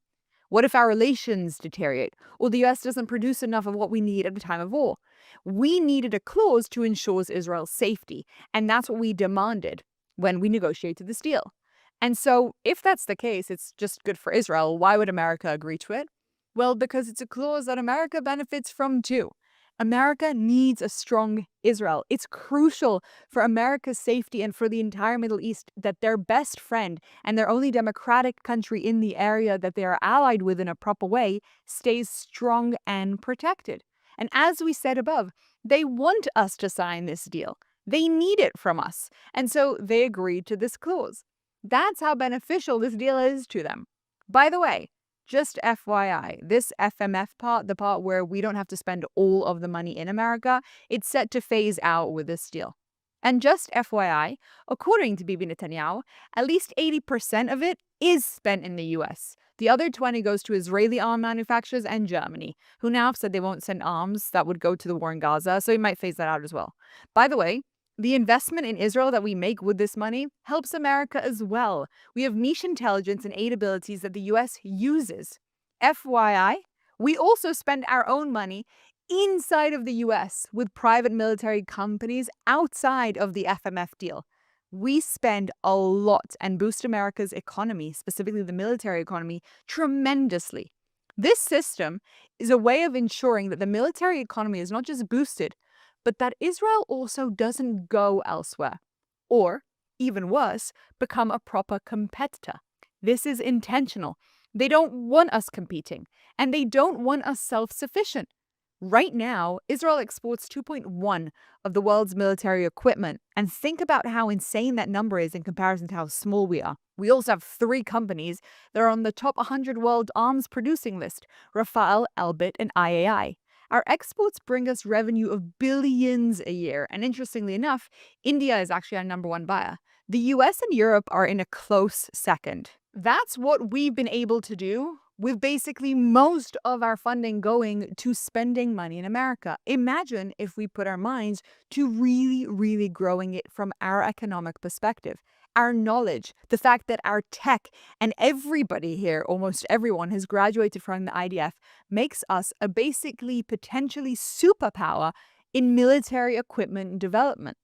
What if our relations deteriorate, or the US doesn't produce enough of what we need at the time of war? We needed a clause to ensure Israel's safety, and that's what we demanded when we negotiated this deal. And so, if that's the case, it's just good for Israel. Why would America agree to it? Well, because it's a clause that America benefits from too. America needs a strong Israel. It's crucial for America's safety and for the entire Middle East that their best friend and their only democratic country in the area that they are allied with in a proper way stays strong and protected. And as we said above, they want us to sign this deal. They need it from us. And so they agreed to this clause. That's how beneficial this deal is to them. By the way, just FYI, this FMF part, the part where we don't have to spend all of the money in America, it's set to phase out with this deal. And just FYI, according to Bibi Netanyahu, at least 80% of it is spent in the US. The other 20 goes to Israeli arm manufacturers and Germany, who now have said they won't send arms that would go to the war in Gaza, so he might phase that out as well. By the way, the investment in Israel that we make with this money helps America as well. We have niche intelligence and aid abilities that the US uses. FYI, we also spend our own money inside of the US with private military companies outside of the FMF deal. We spend a lot and boost America's economy, specifically the military economy, tremendously. This system is a way of ensuring that the military economy is not just boosted, but that Israel also doesn't go elsewhere, or, even worse, become a proper competitor. This is intentional. They don't want us competing, and they don't want us self-sufficient. Right now, Israel exports 2.1 of the world's military equipment, and think about how insane that number is in comparison to how small we are. We also have 3 companies that are on the top 100 world arms producing list: Rafale, Elbit, and IAI. Our exports bring us revenue of billions a year, and interestingly enough, India is actually our #1 buyer. The US and Europe are in a close second. That's what we've been able to do with basically most of our funding going to spending money in America. Imagine if we put our minds to really growing it from our economic perspective. Our knowledge, the fact that our tech and everybody here, almost everyone, has graduated from the IDF, makes us a basically potentially superpower in military equipment development.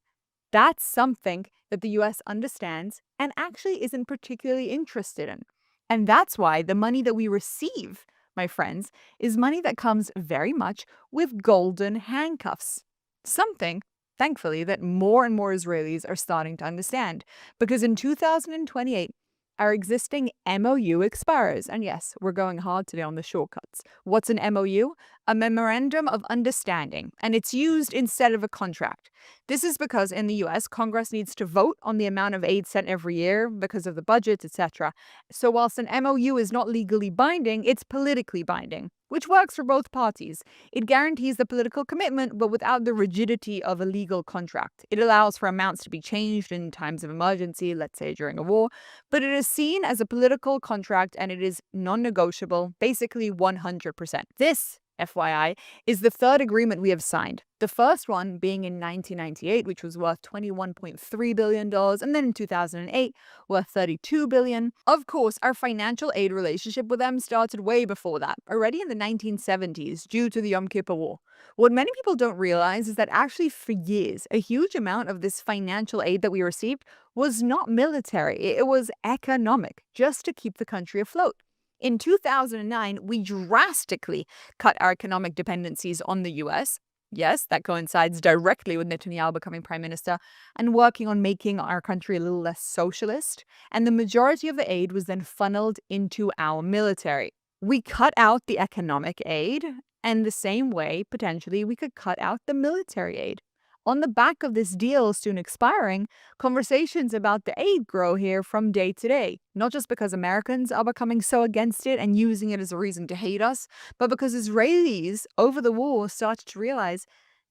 That's something that the US understands and actually isn't particularly interested in. And that's why the money that we receive, my friends, is money that comes very much with golden handcuffs. Something, thankfully, that more and more Israelis are starting to understand. Because in 2028, our existing MOU expires. And yes, we're going hard today on the shortcuts. What's an MOU? A Memorandum of Understanding, and it's used instead of a contract. This is because in the US, Congress needs to vote on the amount of aid sent every year because of the budget, etc. So whilst an MOU is not legally binding, it's politically binding, which works for both parties. It guarantees the political commitment, but without the rigidity of a legal contract. It allows for amounts to be changed in times of emergency, let's say during a war, but it is seen as a political contract and it is non-negotiable, basically 100%. This, FYI, is the third agreement we have signed. The first one being in 1998, which was worth $21.3 billion, and then in 2008, worth $32 billion. Of course, our financial aid relationship with them started way before that, already in the 1970s, due to the Yom Kippur War. What many people don't realize is that actually for years, a huge amount of this financial aid that we received was not military, it was economic, just to keep the country afloat. In 2009, we drastically cut our economic dependencies on the US. Yes, that coincides directly with Netanyahu becoming prime minister and working on making our country a little less socialist. And the majority of the aid was then funneled into our military. We cut out the economic aid, and the same way, potentially, we could cut out the military aid. On the back of this deal soon expiring, conversations about the aid grow here from day to day, not just because Americans are becoming so against it and using it as a reason to hate us, but because Israelis over the war started to realize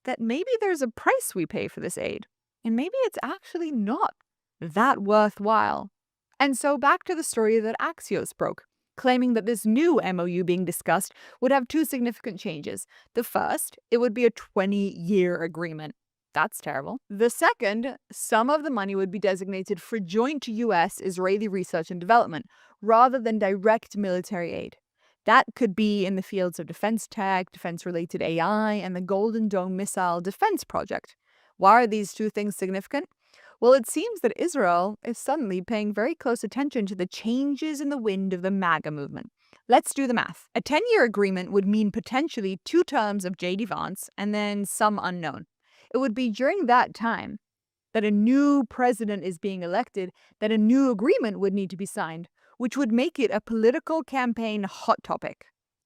that maybe there's a price we pay for this aid, and maybe it's actually not that worthwhile. And so back to the story that Axios broke, claiming that this new MOU being discussed would have two significant changes. The first, it would be a 20-year agreement. That's terrible. The second, some of the money would be designated for joint US-Israeli research and development, rather than direct military aid. That could be in the fields of defense tech, defense-related AI, and the Golden Dome missile defense project. Why are these two things significant? Well, it seems that Israel is suddenly paying very close attention to the changes in the wind of the MAGA movement. Let's do the math. A 10-year agreement would mean potentially 2 terms of J.D. Vance and then some unknown. It would be during that time that a new president is being elected that a new agreement would need to be signed, which would make it a political campaign hot topic.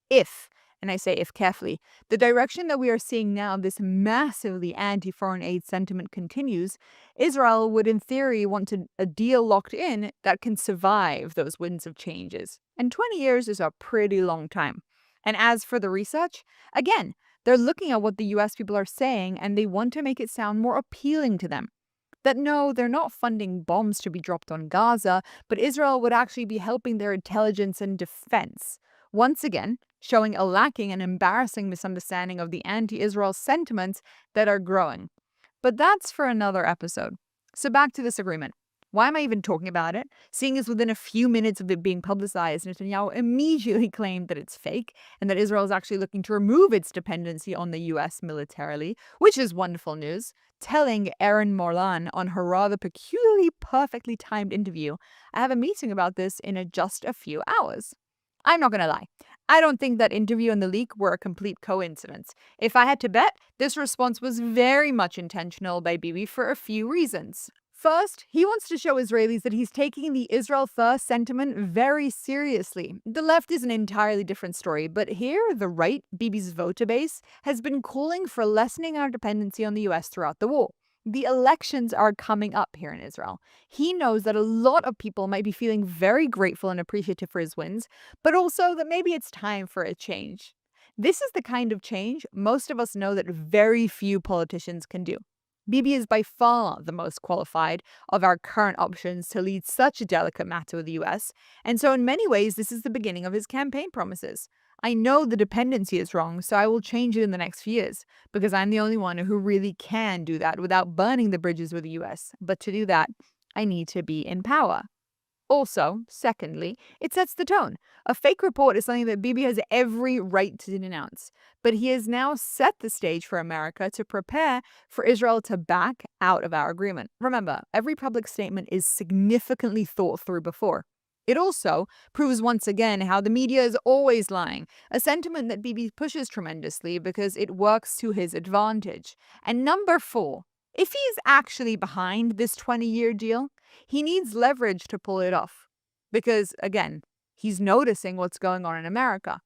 If, and I say if carefully, the direction that we are seeing now, this massively anti-foreign aid sentiment continues, Israel would in theory want a deal locked in that can survive those winds of changes. And 20 years is a pretty long time. And as for the research, again, they're looking at what the US people are saying and they want to make it sound more appealing to them. That no, they're not funding bombs to be dropped on Gaza, but Israel would actually be helping their intelligence and defense. Once again, showing a lacking and embarrassing misunderstanding of the anti-Israel sentiments that are growing. But that's for another episode. So back to this agreement. Why am I even talking about it? Seeing as within a few minutes of it being publicized, Netanyahu immediately claimed that it's fake and that Israel is actually looking to remove its dependency on the US militarily, which is wonderful news, telling Erin Morlan on her rather peculiarly perfectly timed interview, I have a meeting about this in just a few hours. I'm not going to lie. I don't think that interview and the leak were a complete coincidence. If I had to bet, this response was very much intentional by Bibi for a few reasons. First, he wants to show Israelis that he's taking the Israel first sentiment very seriously. The left is an entirely different story, but here, the right, Bibi's voter base, has been calling for lessening our dependency on the US throughout the war. The elections are coming up here in Israel. He knows that a lot of people might be feeling very grateful and appreciative for his wins, but also that maybe it's time for a change. This is the kind of change most of us know that very few politicians can do. Bibi is by far the most qualified of our current options to lead such a delicate matter with the US, and so in many ways this is the beginning of his campaign promises. I know the dependency is wrong, so I will change it in the next few years, because I'm the only one who really can do that without burning the bridges with the US. But to do that, I need to be in power. Also, secondly, it sets the tone. A fake report is something that Bibi has every right to denounce, but he has now set the stage for America to prepare for Israel to back out of our agreement. Remember, every public statement is significantly thought through before. It also proves once again how the media is always lying, a sentiment that Bibi pushes tremendously because it works to his advantage. And number 4, if he's actually behind this 20-year deal, he needs leverage to pull it off. because, again, he's noticing what's going on in America.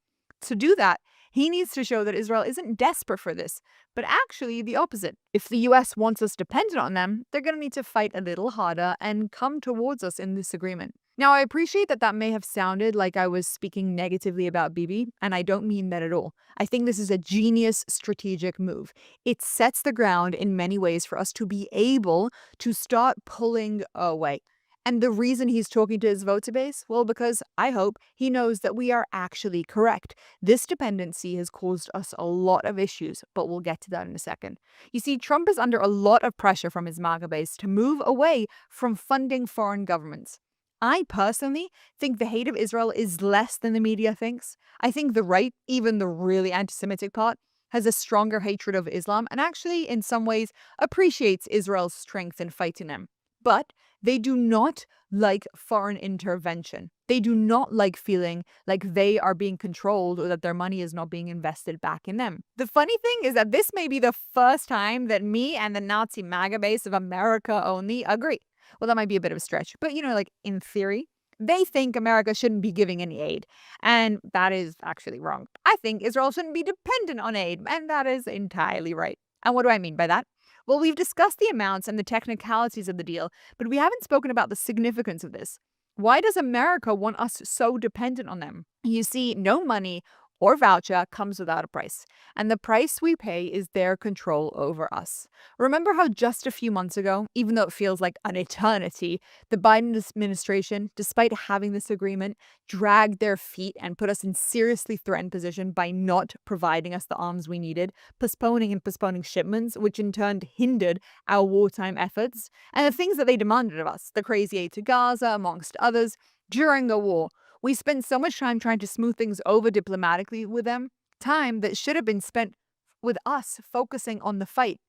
To do that, he needs to show that Israel isn't desperate for this, but actually the opposite. If the US wants us dependent on them, they're going to need to fight a little harder and come towards us in this agreement. Now, I appreciate that that may have sounded like I was speaking negatively about Bibi, and I don't mean that at all. I think this is a genius strategic move. It sets the ground in many ways for us to be able to start pulling away. And the reason he's talking to his voter base? Well, because I hope he knows that we are actually correct. This dependency has caused us a lot of issues, but we'll get to that in a second. You see, Trump is under a lot of pressure from his MAGA base to move away from funding foreign governments. I personally think the hate of Israel is less than the media thinks. I think the right, even the really anti-Semitic part, has a stronger hatred of Islam and actually, in some ways, appreciates Israel's strength in fighting them. But they do not like foreign intervention. They do not like feeling like they are being controlled or that their money is not being invested back in them. The funny thing is that this may be the first time that me and the Nazi MAGA base of America only agree. Well, that might be a bit of a stretch, but in theory, they think America shouldn't be giving any aid. And that is actually wrong. I think Israel shouldn't be dependent on aid, and that is entirely right. And what do I mean by that? Well, we've discussed the amounts and the technicalities of the deal, but we haven't spoken about the significance of this. Why does America want us so dependent on them? You see, no money or voucher comes without a price, and the price we pay is their control over us. Remember how just a few months ago, even though it feels like an eternity, the Biden administration, despite having this agreement, dragged their feet and put us in seriously threatened position by not providing us the arms we needed, postponing shipments, which in turn hindered our wartime efforts, and the things that they demanded of us, the crazy aid to Gaza, amongst others, during the war. We spent so much time trying to smooth things over diplomatically with them, time that should have been spent with us focusing on the fight.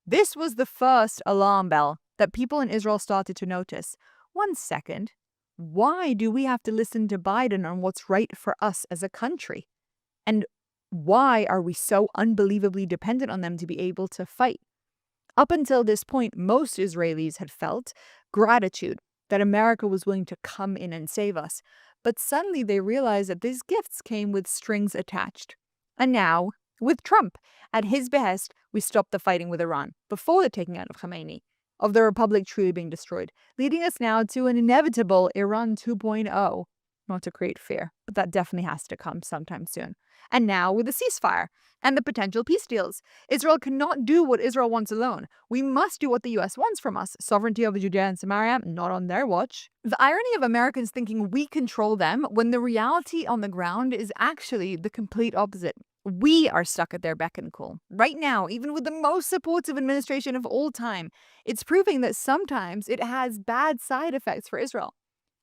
This was the first alarm bell that people in Israel started to notice. 1 second, why do we have to listen to Biden on what's right for us as a country? And why are we so unbelievably dependent on them to be able to fight? Up until this point, most Israelis had felt gratitude that America was willing to come in and save us. But suddenly they realized that these gifts came with strings attached. And now, with Trump, at his behest, we stopped the fighting with Iran before the taking out of Khamenei, of the Republic truly being destroyed, leading us now to an inevitable Iran 2.0. Not to create fear, but that definitely has to come sometime soon. And now with the ceasefire and the potential peace deals. Israel cannot do what Israel wants alone. We must do what the US wants from us. Sovereignty over Judea and Samaria, not on their watch. The irony of Americans thinking we control them when the reality on the ground is actually the complete opposite. We are stuck at their beck and call. Right now, even with the most supportive administration of all time, it's proving that sometimes it has bad side effects for Israel.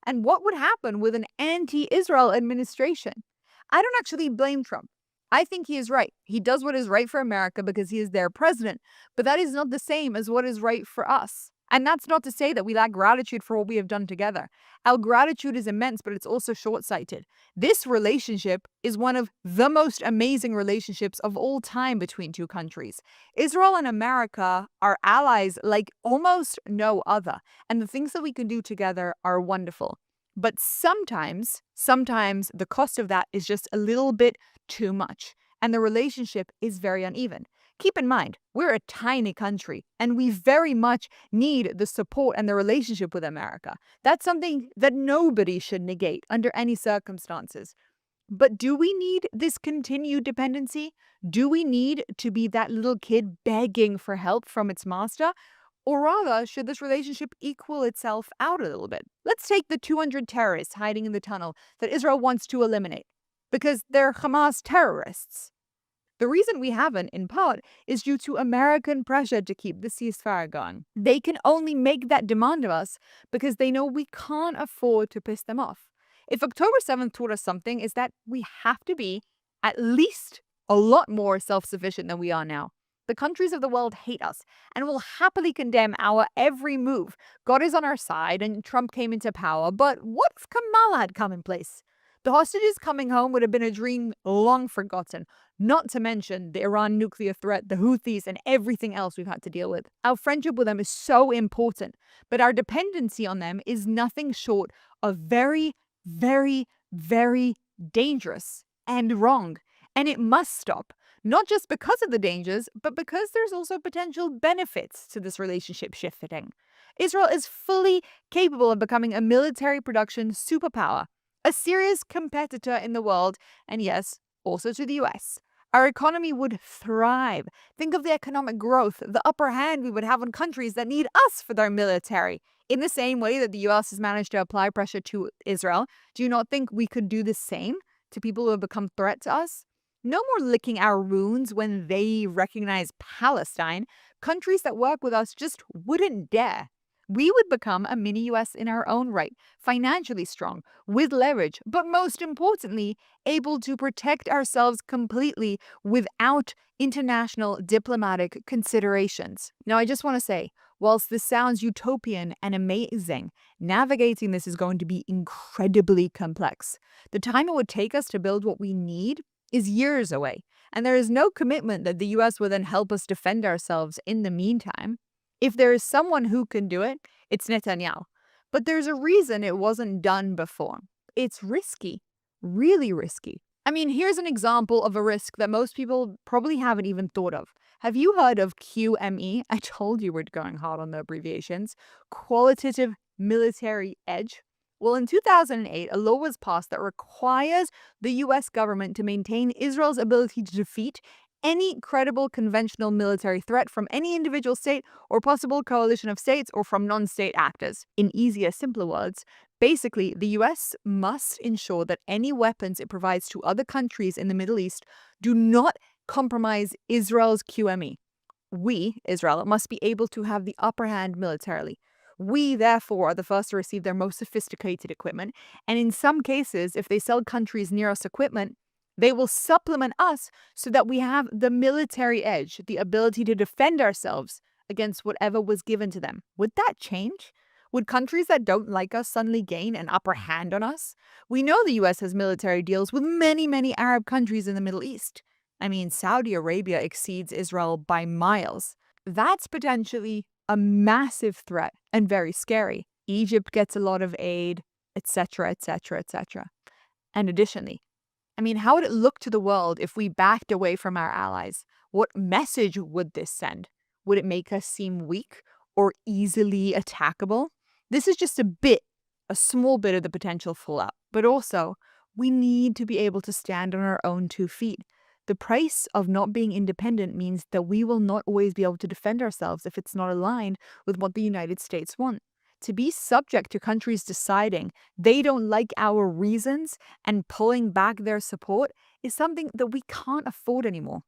And what would happen with an anti-Israel administration? I don't actually blame Trump. I think he is right. He does what is right for America because he is their president, but that is not the same as what is right for us. And that's not to say that we lack gratitude for what we have done together. Our gratitude is immense, but it's also short-sighted. This relationship is one of the most amazing relationships of all time between two countries. Israel and America are allies like almost no other, and the things that we can do together are wonderful. But sometimes the cost of that is just a little bit too much, and the relationship is very uneven. Keep in mind, we're a tiny country, and we very much need the support and the relationship with America. That's something that nobody should negate under any circumstances. But do we need this continued dependency? Do we need to be that little kid begging for help from its master? Or rather, should this relationship equal itself out a little bit? Let's take the 200 terrorists hiding in the tunnel that Israel wants to eliminate, because they're Hamas terrorists. The reason we haven't, in part, is due to American pressure to keep the ceasefire going. They can only make that demand of us because they know we can't afford to piss them off. If October 7th taught us something, is that we have to be at least a lot more self-sufficient than we are now. The countries of the world hate us and will happily condemn our every move. God is on our side and Trump came into power, but what if Kamala had come in place? The hostages coming home would have been a dream long forgotten, not to mention the Iran nuclear threat, the Houthis, and everything else we've had to deal with. Our friendship with them is so important, but our dependency on them is nothing short of very, very, very dangerous and wrong. And it must stop, not just because of the dangers, but because there's also potential benefits to this relationship shifting. Israel is fully capable of becoming a military production superpower, a serious competitor in the world, and yes, also to the US. Our economy would thrive. Think of the economic growth, the upper hand we would have on countries that need us for their military. In the same way that the US has managed to apply pressure to Israel, do you not think we could do the same to people who have become a threat to us? No more licking our wounds when they recognize Palestine. Countries that work with us just wouldn't dare. We would become a mini US in our own right, financially strong, with leverage, but most importantly, able to protect ourselves completely without international diplomatic considerations. Now, I just want to say, whilst this sounds utopian and amazing, navigating this is going to be incredibly complex. The time it would take us to build what we need is years away, and there is no commitment that the US will then help us defend ourselves in the meantime. If there is someone who can do it, it's Netanyahu. But there's a reason it wasn't done before. It's risky, really risky. I mean, here's an example of a risk that most people probably haven't even thought of. Have you heard of QME? I told you we're going hard on the abbreviations. Qualitative Military Edge. Well, in 2008, a law was passed that requires the US government to maintain Israel's ability to defeat any credible conventional military threat from any individual state or possible coalition of states or from non-state actors. In easier, simpler words, basically, the US must ensure that any weapons it provides to other countries in the Middle East do not compromise Israel's QME. We, Israel, must be able to have the upper hand militarily. We, therefore, are the first to receive their most sophisticated equipment, and in some cases, if they sell countries near us equipment, they will supplement us so that we have the military edge, the ability to defend ourselves against whatever was given to them. Would that change? Would countries that don't like us suddenly gain an upper hand on us? We know the US has military deals with many, many Arab countries in the Middle East. I mean, Saudi Arabia exceeds Israel by miles. That's potentially a massive threat and very scary. Egypt gets a lot of aid, etc., etc., etc. And additionally, I mean, how would it look to the world if we backed away from our allies? What message would this send? Would it make us seem weak or easily attackable? This is just a small bit of the potential fallout. But also, we need to be able to stand on our own 2 feet. The price of not being independent means that we will not always be able to defend ourselves if it's not aligned with what the United States want. To be subject to countries deciding they don't like our reasons and pulling back their support is something that we can't afford anymore.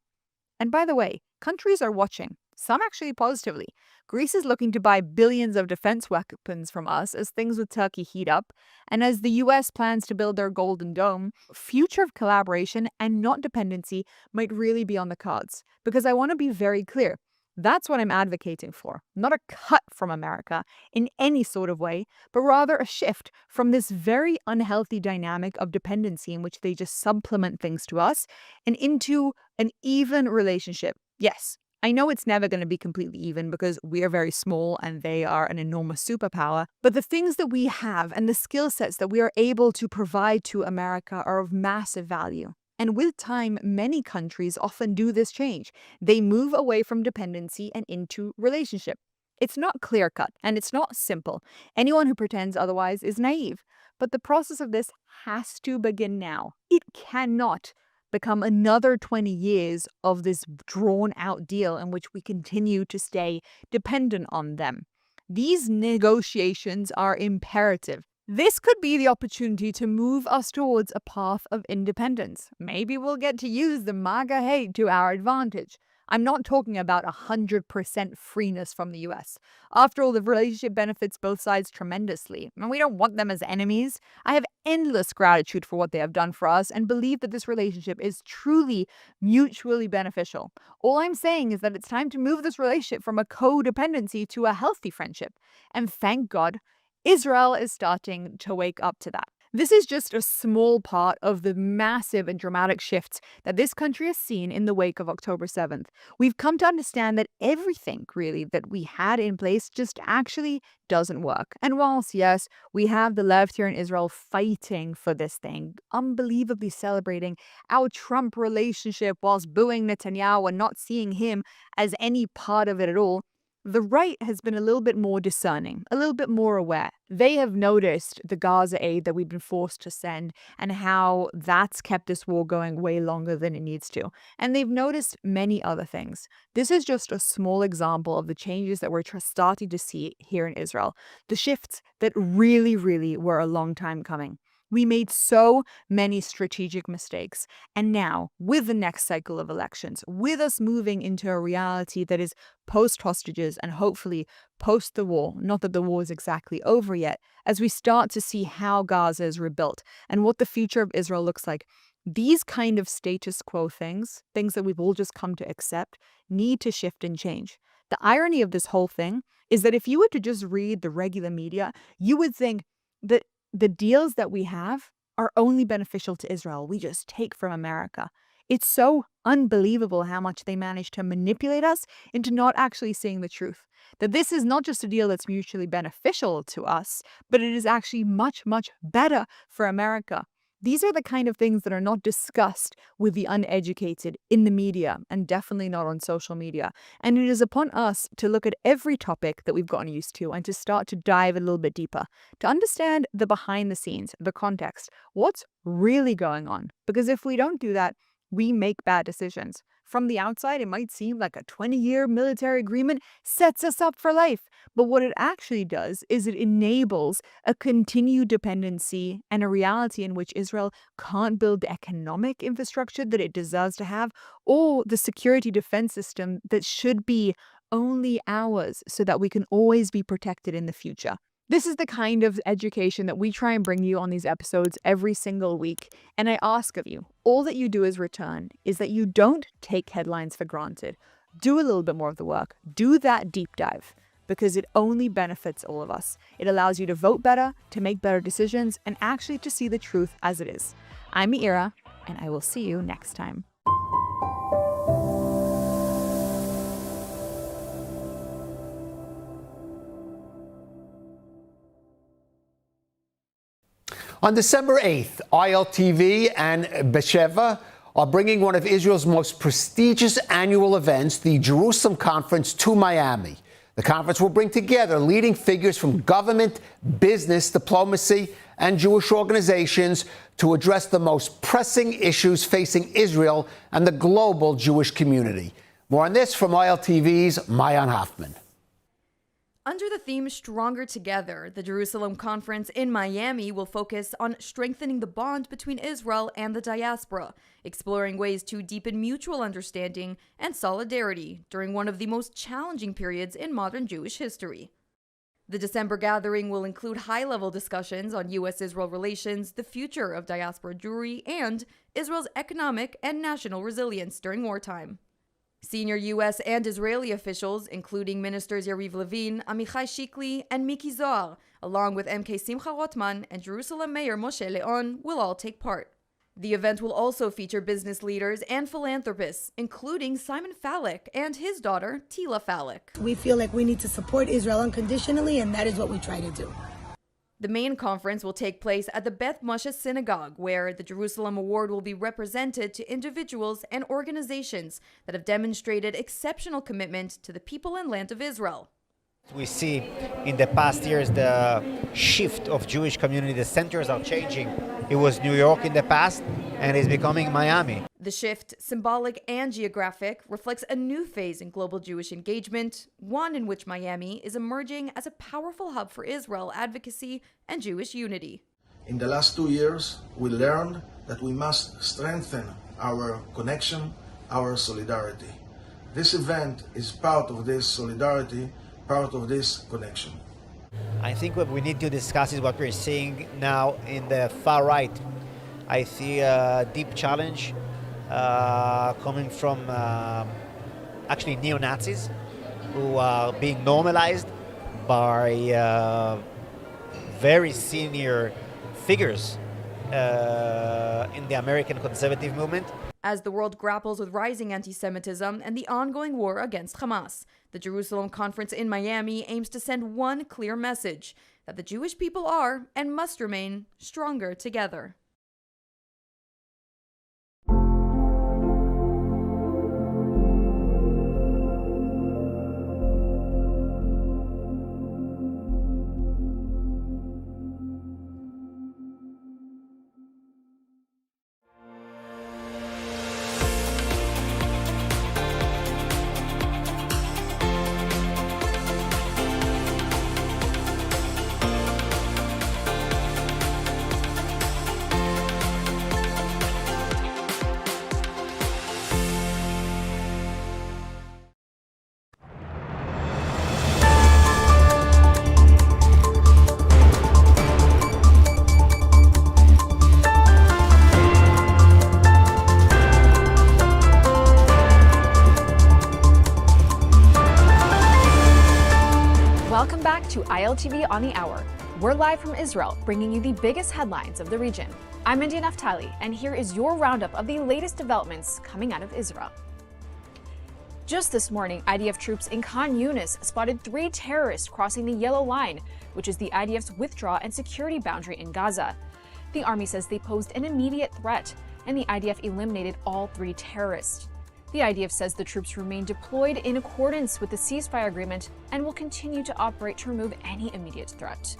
And by the way, countries are watching, some actually positively. Greece is looking to buy billions of defense weapons from us as things with Turkey heat up, and as the US plans to build their Golden Dome, future of collaboration and not dependency might really be on the cards. Because I want to be very clear, that's what I'm advocating for. Not a cut from America in any sort of way, but rather a shift from this very unhealthy dynamic of dependency in which they just supplement things to us and into an even relationship. Yes, I know it's never going to be completely even because we are very small and they are an enormous superpower, but the things that we have and the skill sets that we are able to provide to America are of massive value. And with time, many countries often do this change. They move away from dependency and into relationship. It's not clear-cut and it's not simple. Anyone who pretends otherwise is naive. But the process of this has to begin now. It cannot become another 20 years of this drawn-out deal in which we continue to stay dependent on them. These negotiations are imperative. This could be the opportunity to move us towards a path of independence. Maybe we'll get to use the MAGA hate to our advantage. I'm not talking about 100% freeness from the US. After all, the relationship benefits both sides tremendously, and we don't want them as enemies. I have endless gratitude for what they have done for us and believe that this relationship is truly mutually beneficial. All I'm saying is that it's time to move this relationship from a codependency to a healthy friendship. And thank God, Israel is starting to wake up to that. This is just a small part of the massive and dramatic shifts that this country has seen in the wake of October 7th. We've come to understand that everything, really, that we had in place just actually doesn't work. And whilst, yes, we have the left here in Israel fighting for this thing, unbelievably celebrating our Trump relationship whilst booing Netanyahu and not seeing him as any part of it at all, the right has been a little bit more discerning, a little bit more aware. They have noticed the Gaza aid that we've been forced to send and how that's kept this war going way longer than it needs to. And they've noticed many other things. This is just a small example of the changes that we're starting to see here in Israel. The shifts that really, really were a long time coming. We made so many strategic mistakes. And now, with the next cycle of elections, with us moving into a reality that is post-hostages and hopefully post the war, not that the war is exactly over yet, as we start to see how Gaza is rebuilt and what the future of Israel looks like, these kind of status quo things that we've all just come to accept, need to shift and change. The irony of this whole thing is that if you were to just read the regular media, you would think that the deals that we have are only beneficial to Israel. We just take from America. It's so unbelievable how much they manage to manipulate us into not actually seeing the truth. That this is not just a deal that's mutually beneficial to us, but it is actually much, much better for America. These are the kind of things that are not discussed with the uneducated in the media and definitely not on social media. And it is upon us to look at every topic that we've gotten used to and to start to dive a little bit deeper, to understand the behind the scenes, the context, what's really going on. Because if we don't do that, we make bad decisions. From the outside, it might seem like a 20-year military agreement sets us up for life. But what it actually does is it enables a continued dependency and a reality in which Israel can't build the economic infrastructure that it deserves to have, or the security defense system that should be only ours so that we can always be protected in the future. This is the kind of education that we try and bring you on these episodes every single week. And I ask of you, all that you do as return is that you don't take headlines for granted. Do a little bit more of the work. Do that deep dive, because it only benefits all of us. It allows you to vote better, to make better decisions, and actually to see the truth as it is. I'm Meira, and I will see you next time. On December 8th, ILTV and Be'Sheva are bringing one of Israel's most prestigious annual events, the Jerusalem Conference, to Miami. The conference will bring together leading figures from government, business, diplomacy, and Jewish organizations to address the most pressing issues facing Israel and the global Jewish community. More on this from ILTV's Mayan Hoffman. Under the theme Stronger Together, the Jerusalem Conference in Miami will focus on strengthening the bond between Israel and the diaspora, exploring ways to deepen mutual understanding and solidarity during one of the most challenging periods in modern Jewish history. The December gathering will include high-level discussions on U.S.-Israel relations, the future of diaspora Jewry, and Israel's economic and national resilience during wartime. Senior U.S. and Israeli officials, including Ministers Yariv Levin, Amichai Shikli, and Miki Zohar, along with MK Simcha Rotman and Jerusalem Mayor Moshe Leon, will all take part. The event will also feature business leaders and philanthropists, including Simon Falek and his daughter, Tila Falek. We feel like we need to support Israel unconditionally, and that is what we try to do. The main conference will take place at the Beth Moshe Synagogue, where the Jerusalem Award will be represented to individuals and organizations that have demonstrated exceptional commitment to the people and land of Israel. We see in the past years the shift of Jewish community, the centers are changing. It was New York in the past and it's becoming Miami. The shift, symbolic and geographic, reflects a new phase in global Jewish engagement, one in which Miami is emerging as a powerful hub for Israel advocacy and Jewish unity. In the last 2 years, we learned that we must strengthen our connection, our solidarity. This event is part of this solidarity, part of this connection. I think what we need to discuss is what we're seeing now in the far right. I see a deep challenge coming from actually neo-Nazis who are being normalized by very senior figures in the American conservative movement. As the world grapples with rising anti-Semitism and the ongoing war against Hamas, the Jerusalem Conference in Miami aims to send one clear message: that the Jewish people are and must remain stronger together. Welcome back to ILTV on the Hour. We're live from Israel, bringing you the biggest headlines of the region. I'm India Naftali, and here is your roundup of the latest developments coming out of Israel. Just this morning, IDF troops in Khan Yunis spotted 3 terrorists crossing the Yellow Line, which is the IDF's withdrawal and security boundary in Gaza. The army says they posed an immediate threat, and the IDF eliminated all 3 terrorists. The IDF says the troops remain deployed in accordance with the ceasefire agreement and will continue to operate to remove any immediate threat.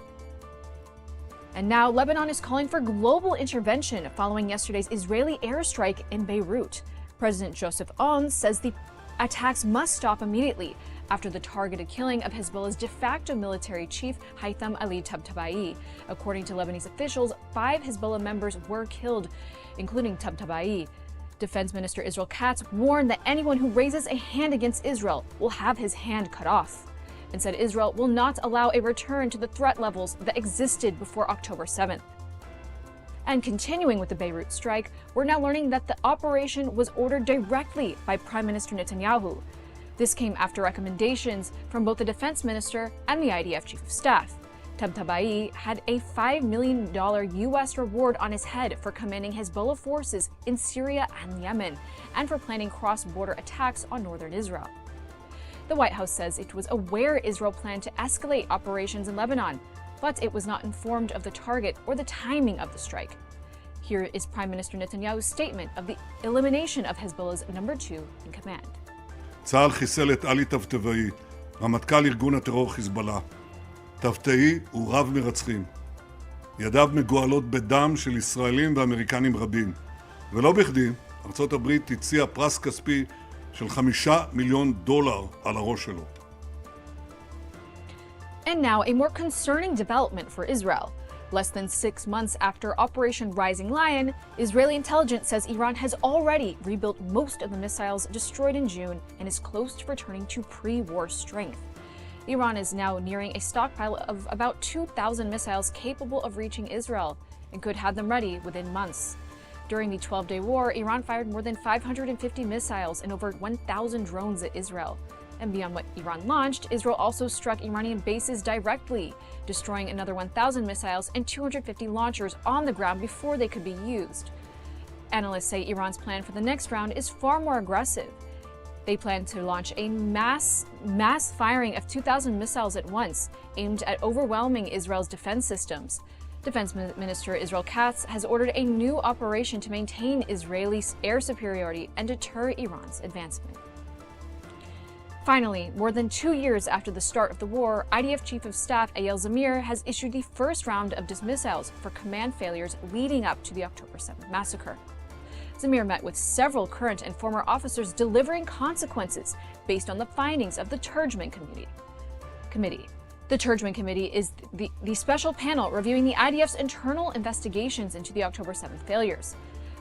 And now, Lebanon is calling for global intervention following yesterday's Israeli airstrike in Beirut. President Joseph Aoun says the attacks must stop immediately after the targeted killing of Hezbollah's de facto military chief, Haitham Ali Tabtabai. According to Lebanese officials, 5 Hezbollah members were killed, including Tabtabai. Defense Minister Israel Katz warned that anyone who raises a hand against Israel will have his hand cut off, and said Israel will not allow a return to the threat levels that existed before October 7th. And continuing with the Beirut strike, we're now learning that the operation was ordered directly by Prime Minister Netanyahu. This came after recommendations from both the defense minister and the IDF chief of staff. Tabtabai had a $5 million U.S. reward on his head for commanding Hezbollah forces in Syria and Yemen, and for planning cross-border attacks on northern Israel. The White House says it was aware Israel planned to escalate operations in Lebanon, but it was not informed of the target or the timing of the strike. Here is Prime Minister Netanyahu's statement of the elimination of Hezbollah's number 2 in command. צה"ל חיסל את עלי טבטבאי, רמטכ"ל ארגון הטרור חיזבאללה. טבטאי הוא רב מרצחים. ידיו מגואלות בדם של ישראלים ואמריקנים רבים. ולא בכדי, ארצות הברית הציעה פרס כספי של $5 מיליון על הראש שלו. And now a more concerning development for Israel. Less than 6 months after Operation Rising Lion, Israeli intelligence says Iran has already rebuilt most of the missiles destroyed in June and is close to returning to pre-war strength. Iran is now nearing a stockpile of about 2,000 missiles capable of reaching Israel and could have them ready within months. During the 12-day war, Iran fired more than 550 missiles and over 1,000 drones at Israel. And beyond what Iran launched, Israel also struck Iranian bases directly, destroying another 1,000 missiles and 250 launchers on the ground before they could be used. Analysts say Iran's plan for the next round is far more aggressive. They plan to launch a mass firing of 2,000 missiles at once, aimed at overwhelming Israel's defense systems. Defense Minister Israel Katz has ordered a new operation to maintain Israeli air superiority and deter Iran's advancement. Finally, more than 2 years after the start of the war, IDF Chief of Staff Eyal Zamir has issued the first round of dismissals for command failures leading up to the October 7th massacre. Zamir met with several current and former officers delivering consequences based on the findings of the Turgeman Committee. The Turgeman Committee is the special panel reviewing the IDF's internal investigations into the October 7th failures.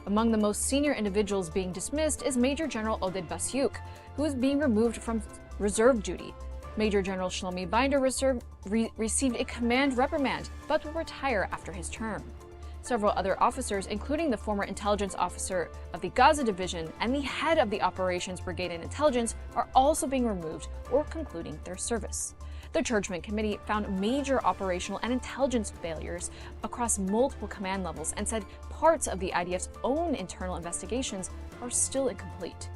Among the most senior individuals being dismissed is Major General Oded Basyuk, who is being removed from reserve duty. Major General Shlomi Binder received a command reprimand, but will retire after his term. Several other officers, including the former intelligence officer of the Gaza Division and the head of the Operations Brigade and Intelligence, are also being removed or concluding their service. The Churchman Committee found major operational and intelligence failures across multiple command levels and said parts of the IDF's own internal investigations are still incomplete.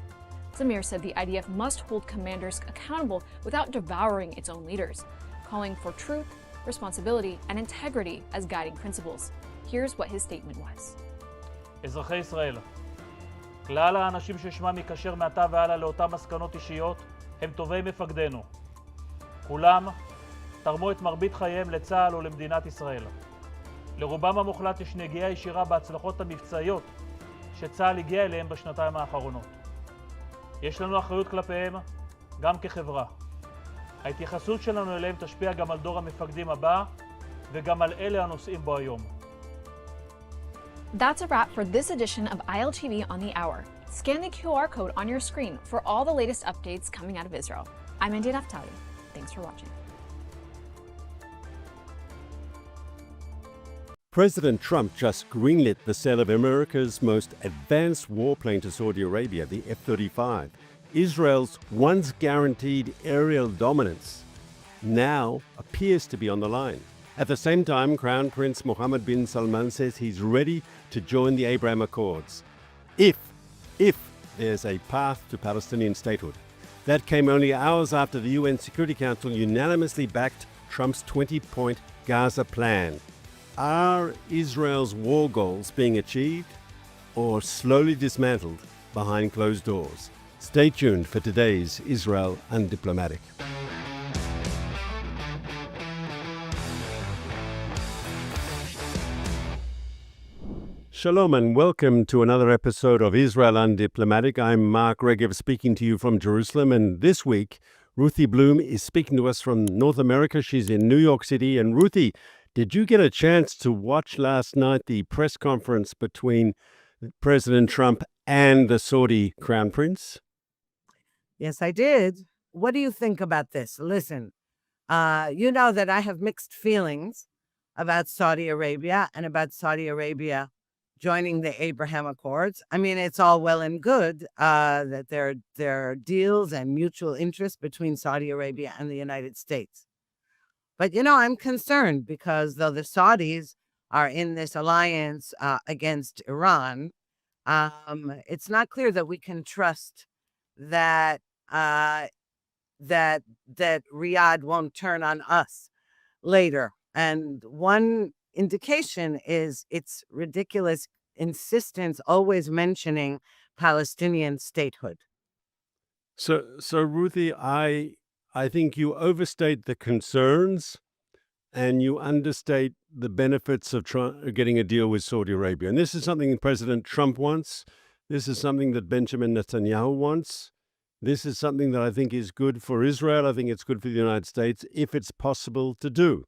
Zamir said the IDF must hold commanders accountable without devouring its own leaders, calling for truth, responsibility, and integrity as guiding principles. Here's what his statement was. אזרחי ישראל, כלל האנשים ששמם יקשר מעתה והלאה לאותן מסקנות אישיות הם טובי מפקדינו. כולם תרמו את מרבית חייהם לצה"ל ולמדינת ישראל. לרובם המוחלט יש נגיעה ישירה בהצלחות המבצעיות שצה"ל הגיע אליהם בשנתיים האחרונות. יש לנו אחריות כלפיהם גם כחברה. ההתייחסות שלנו אליהם תשפיע גם על דור המפקדים הבא וגם על אלה הנושאים בו היום. That's a wrap for this edition of ILTV on the Hour. Scan the QR code on your screen for all the latest updates coming out of Israel. I'm India Naftali. Thanks for watching. President Trump just greenlit the sale of America's most advanced warplane to Saudi Arabia, the F-35. Israel's once guaranteed aerial dominance now appears to be on the line. At the same time, Crown Prince Mohammed bin Salman says he's ready to join the Abraham Accords if there's a path to Palestinian statehood. That came only hours after the UN Security Council unanimously backed Trump's 20-point Gaza plan. Are Israel's war goals being achieved or slowly dismantled behind closed doors? Stay tuned for today's Israel Undiplomatic. Shalom and welcome to another episode of Israel Undiplomatic. I'm Mark Regev speaking to you from Jerusalem, and this week Ruthie Bloom is speaking to us from North America. She's in New York City. And Ruthie, did you get a chance to watch last night the press conference between President Trump and the Saudi Crown Prince? Yes, I did. What do you think about this? Listen, you know that I have mixed feelings about Saudi Arabia and about Saudi Arabia joining the Abraham Accords. I mean, it's all well and good that there are deals and mutual interest between Saudi Arabia and the United States. But, you know, I'm concerned because though the Saudis are in this alliance against Iran, it's not clear that we can trust that that Riyadh won't turn on us later. And one indication is its ridiculous insistence always mentioning Palestinian statehood. So Ruthie, I think you overstate the concerns and you understate the benefits of getting a deal with Saudi Arabia. And this is something President Trump wants. This is something that Benjamin Netanyahu wants. This is something that I think is good for Israel. I think it's good for the United States if it's possible to do.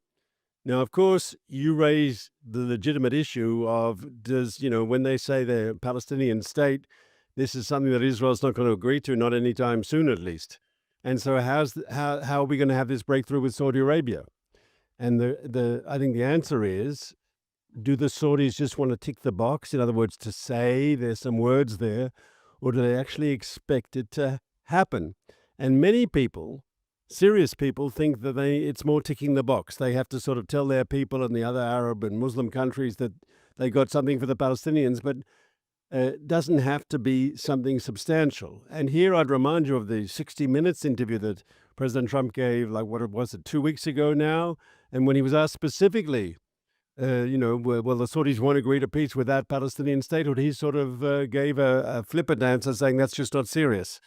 Now, of course, you raise the legitimate issue of when they say they're a Palestinian state, this is something that Israel's not going to agree to, not anytime soon at least. And so how are we going to have this breakthrough with Saudi Arabia? And I think the answer is, do the Saudis just want to tick the box? In other words, to say there's some words there, or do they actually expect it to happen? And many people, serious people, think that it's more ticking the box. They have to sort of tell their people in the other Arab and Muslim countries that they got something for the Palestinians, but it doesn't have to be something substantial. And here I'd remind you of the 60 Minutes interview that President Trump gave, 2 weeks ago now? And when he was asked specifically, well, the Saudis won't agree to peace without Palestinian statehood, he sort of gave a flippant answer saying that's just not serious.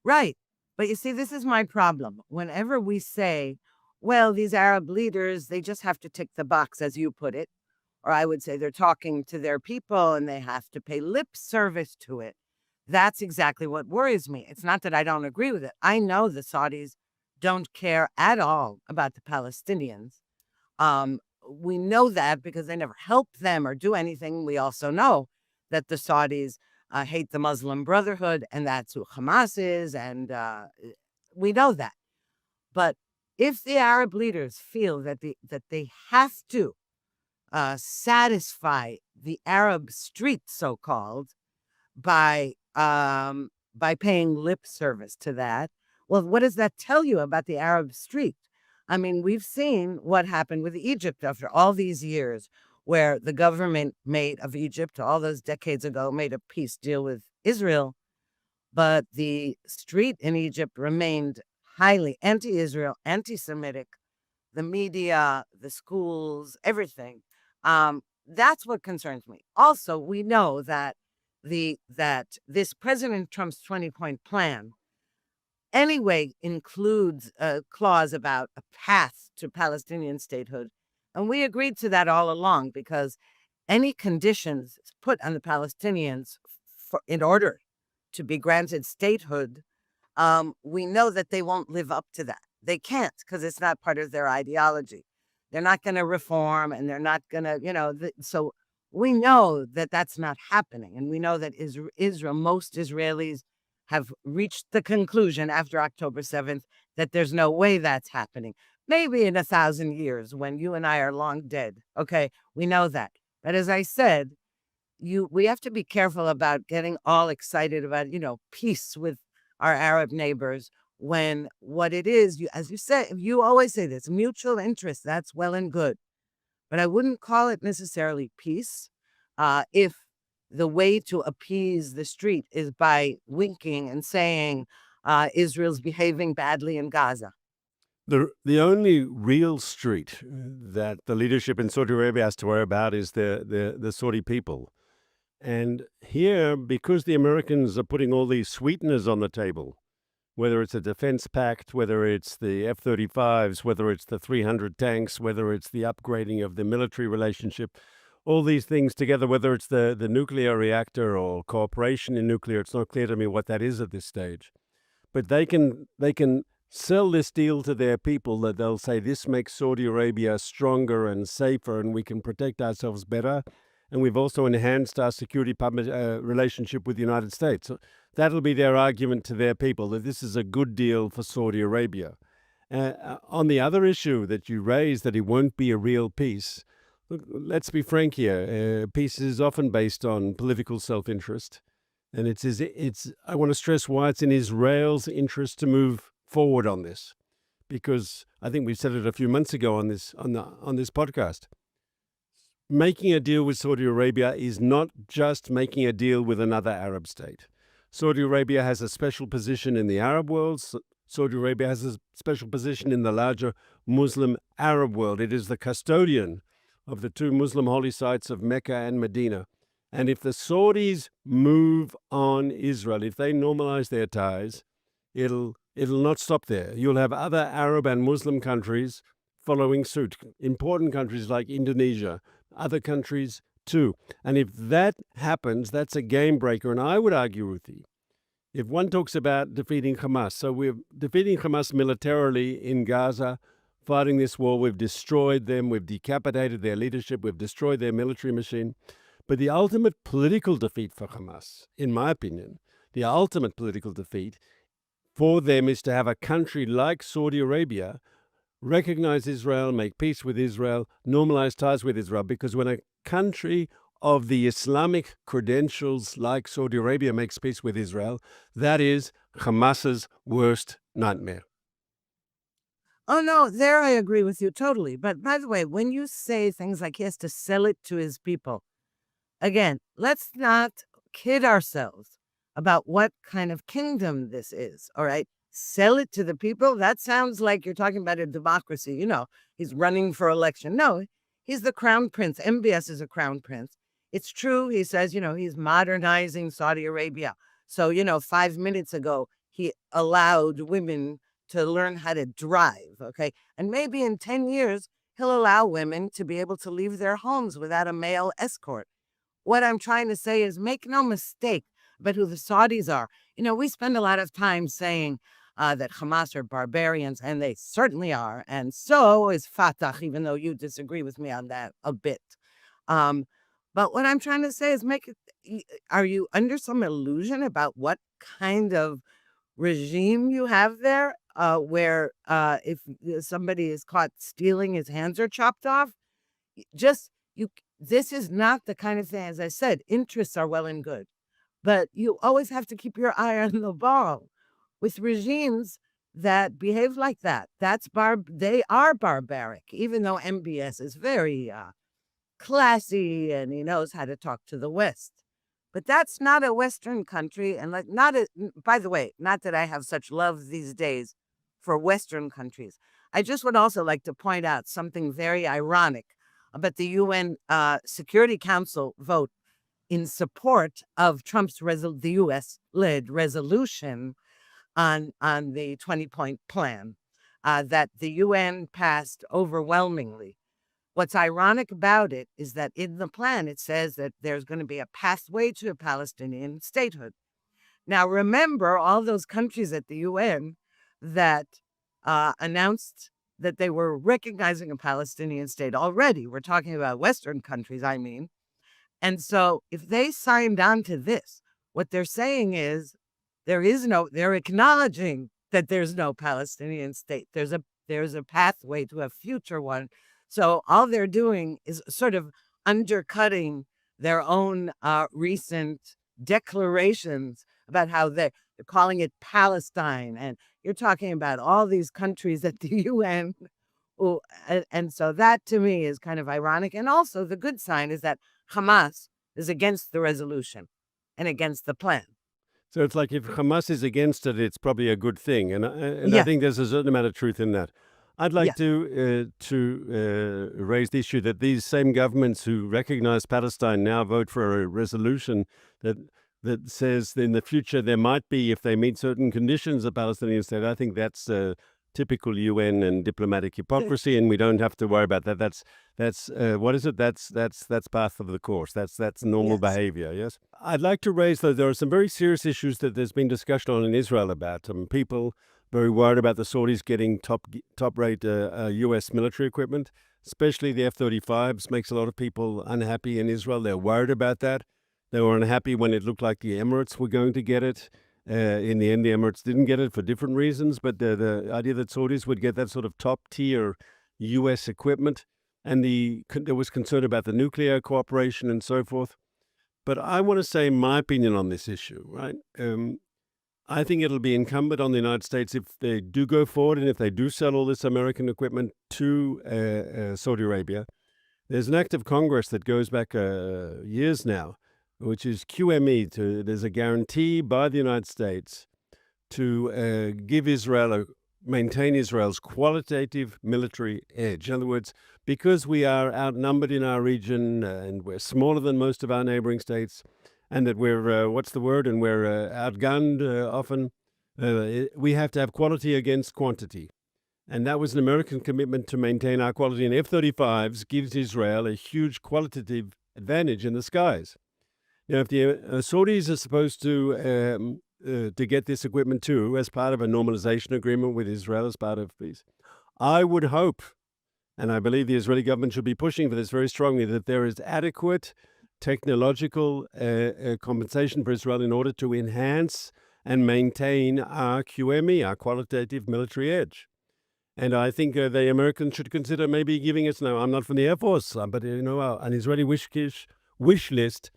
Right. But you see, this is my problem. Whenever we say, well, these Arab leaders, they just have to tick the box, as you put it, or I would say they're talking to their people and they have to pay lip service to it. That's exactly what worries me. It's not that I don't agree with it. I know the Saudis don't care at all about the Palestinians. We know that because they never help them or do anything. We also know that the Saudis hate the Muslim Brotherhood, and that's who Hamas is, and we know that. But if the Arab leaders feel that they have to satisfy the Arab street, so-called, by paying lip service to that, Well, what does that tell you about the Arab street? I mean, we've seen what happened with Egypt after all these years, where the government of Egypt, all those decades ago, made a peace deal with Israel, but the street in Egypt remained highly anti-Israel, anti-Semitic. The media, the schools, everything. That's what concerns me. Also, we know that this President Trump's 20-point plan anyway includes a clause about a path to Palestinian statehood. And we agreed to that all along because any conditions put on the Palestinians in order to be granted statehood, we know that they won't live up to that. They can't because it's not part of their ideology. They're not going to reform and they're not going to, so we know that that's not happening. And we know that Israel, most Israelis have reached the conclusion after October 7th that there's no way that's happening. Maybe in 1,000 years when you and I are long dead. Okay, we know that. But as I said, we have to be careful about getting all excited about, peace with our Arab neighbors when what it is, as you say, you always say this, mutual interest, that's well and good. But I wouldn't call it necessarily peace if the way to appease the street is by winking and saying Israel's behaving badly in Gaza. The only real street that the leadership in Saudi Arabia has to worry about is the Saudi people. And here, because the Americans are putting all these sweeteners on the table, whether it's a defense pact, whether it's the F-35s, whether it's the 300 tanks, whether it's the upgrading of the military relationship, all these things together, whether it's the nuclear reactor or cooperation in nuclear, it's not clear to me what that is at this stage. But they can sell this deal to their people that they'll say this makes Saudi Arabia stronger and safer and we can protect ourselves better. And we've also enhanced our security relationship with the United States. So that'll be their argument to their people, that this is a good deal for Saudi Arabia. On the other issue that you raised, that it won't be a real peace, look, let's be frank here. Peace is often based on political self-interest. And I want to stress why it's in Israel's interest to move forward on this. Because I think we said it a few months ago on this podcast. Making a deal with Saudi Arabia is not just making a deal with another Arab state. Saudi Arabia has a special position in the Arab world. Saudi Arabia has a special position in the larger Muslim Arab world. It is the custodian of the two Muslim holy sites of Mecca and Medina. And if the Saudis move on Israel, if they normalize their ties, it'll not stop there. You'll have other Arab and Muslim countries following suit. Important countries like Indonesia, other countries too. And if that happens, that's a game breaker. And I would argue, Ruthie, if one talks about defeating Hamas, so we're defeating Hamas militarily in Gaza, fighting this war, we've destroyed them, we've decapitated their leadership, we've destroyed their military machine. But the ultimate political defeat for Hamas, in my opinion, the ultimate political defeat for them is to have a country like Saudi Arabia recognize Israel, make peace with Israel, normalize ties with Israel, because when a country of the Islamic credentials like Saudi Arabia makes peace with Israel, that is Hamas's worst nightmare. Oh, no, there I agree with you totally. But by the way, when you say things like he has to sell it to his people, again, let's not kid ourselves about what kind of kingdom this is, all right? Sell it to the people? That sounds like you're talking about a democracy. He's running for election. No, he's the crown prince. MBS is a crown prince. It's true. He says, he's modernizing Saudi Arabia. So, 5 minutes ago, he allowed women to learn how to drive, okay? And maybe in 10 years, he'll allow women to be able to leave their homes without a male escort. What I'm trying to say is make no mistake about who the Saudis are. We spend a lot of time saying that Hamas are barbarians, and they certainly are. And so is Fatah, even though you disagree with me on that a bit. But what I'm trying to say is are you under some illusion about what kind of regime you have there where if somebody is caught stealing, his hands are chopped off? This is not the kind of thing, as I said, interests are well and good. But you always have to keep your eye on the ball. With regimes, that behave like that. They are barbaric, even though MBS is very classy and he knows how to talk to the West. But that's not a Western country, and by the way, not that I have such love these days for Western countries. I just would also like to point out something very ironic about the UN Security Council vote in support of the U.S.-led resolution on the 20-point plan that the UN passed overwhelmingly. What's ironic about it is that in the plan, it says that there's going to be a pathway to a Palestinian statehood. Now, remember all those countries at the UN that announced that they were recognizing a Palestinian state already. We're talking about Western countries, I mean. And so if they signed on to this, what they're saying is they're acknowledging that there's no Palestinian state. There's a pathway to a future one. So all they're doing is sort of undercutting their own recent declarations about how they're calling it Palestine. And you're talking about all these countries at the UN. And so that to me is kind of ironic. And also the good sign is that Hamas is against the resolution and against the plan. So it's like if Hamas is against it, it's probably a good thing. And Yeah. I think there's a certain amount of truth in that. I'd like Yeah. to raise the issue that these same governments who recognize Palestine now vote for a resolution that says in the future there might be, if they meet certain conditions, a Palestinian state. I think that's typical UN and diplomatic hypocrisy, and we don't have to worry about that. That's what is it? That's path of the course. That's normal behavior. Yes. I'd like to raise though there are some very serious issues that there's been discussion on in Israel about people very worried about the Saudis getting top-rate U.S. military equipment, especially the F-35s. Makes a lot of people unhappy in Israel. They're worried about that. They were unhappy when it looked like the Emirates were going to get it. In the end, the Emirates didn't get it for different reasons, but the idea that Saudis would get that sort of top-tier U.S. equipment, and there was concern about the nuclear cooperation and so forth. But I want to say my opinion on this issue, right? I think it'll be incumbent on the United States if they do go forward and if they do sell all this American equipment to Saudi Arabia. There's an act of Congress that goes back years now, which is QME. There's a guarantee by the United States to give maintain Israel's qualitative military edge. In other words, because we are outnumbered in our region and we're smaller than most of our neighboring states, and that we're, and we're outgunned often, we have to have quality against quantity. And that was an American commitment to maintain our quality. And F-35s gives Israel a huge qualitative advantage in the skies. Now, if the Saudis are supposed to get this equipment too, as part of a normalization agreement with Israel as part of peace, I would hope, and I believe the Israeli government should be pushing for this very strongly, that there is adequate technological compensation for Israel in order to enhance and maintain our QME, our qualitative military edge. And I think the Americans should consider maybe giving us, no, I'm not from the Air Force, but an Israeli wish list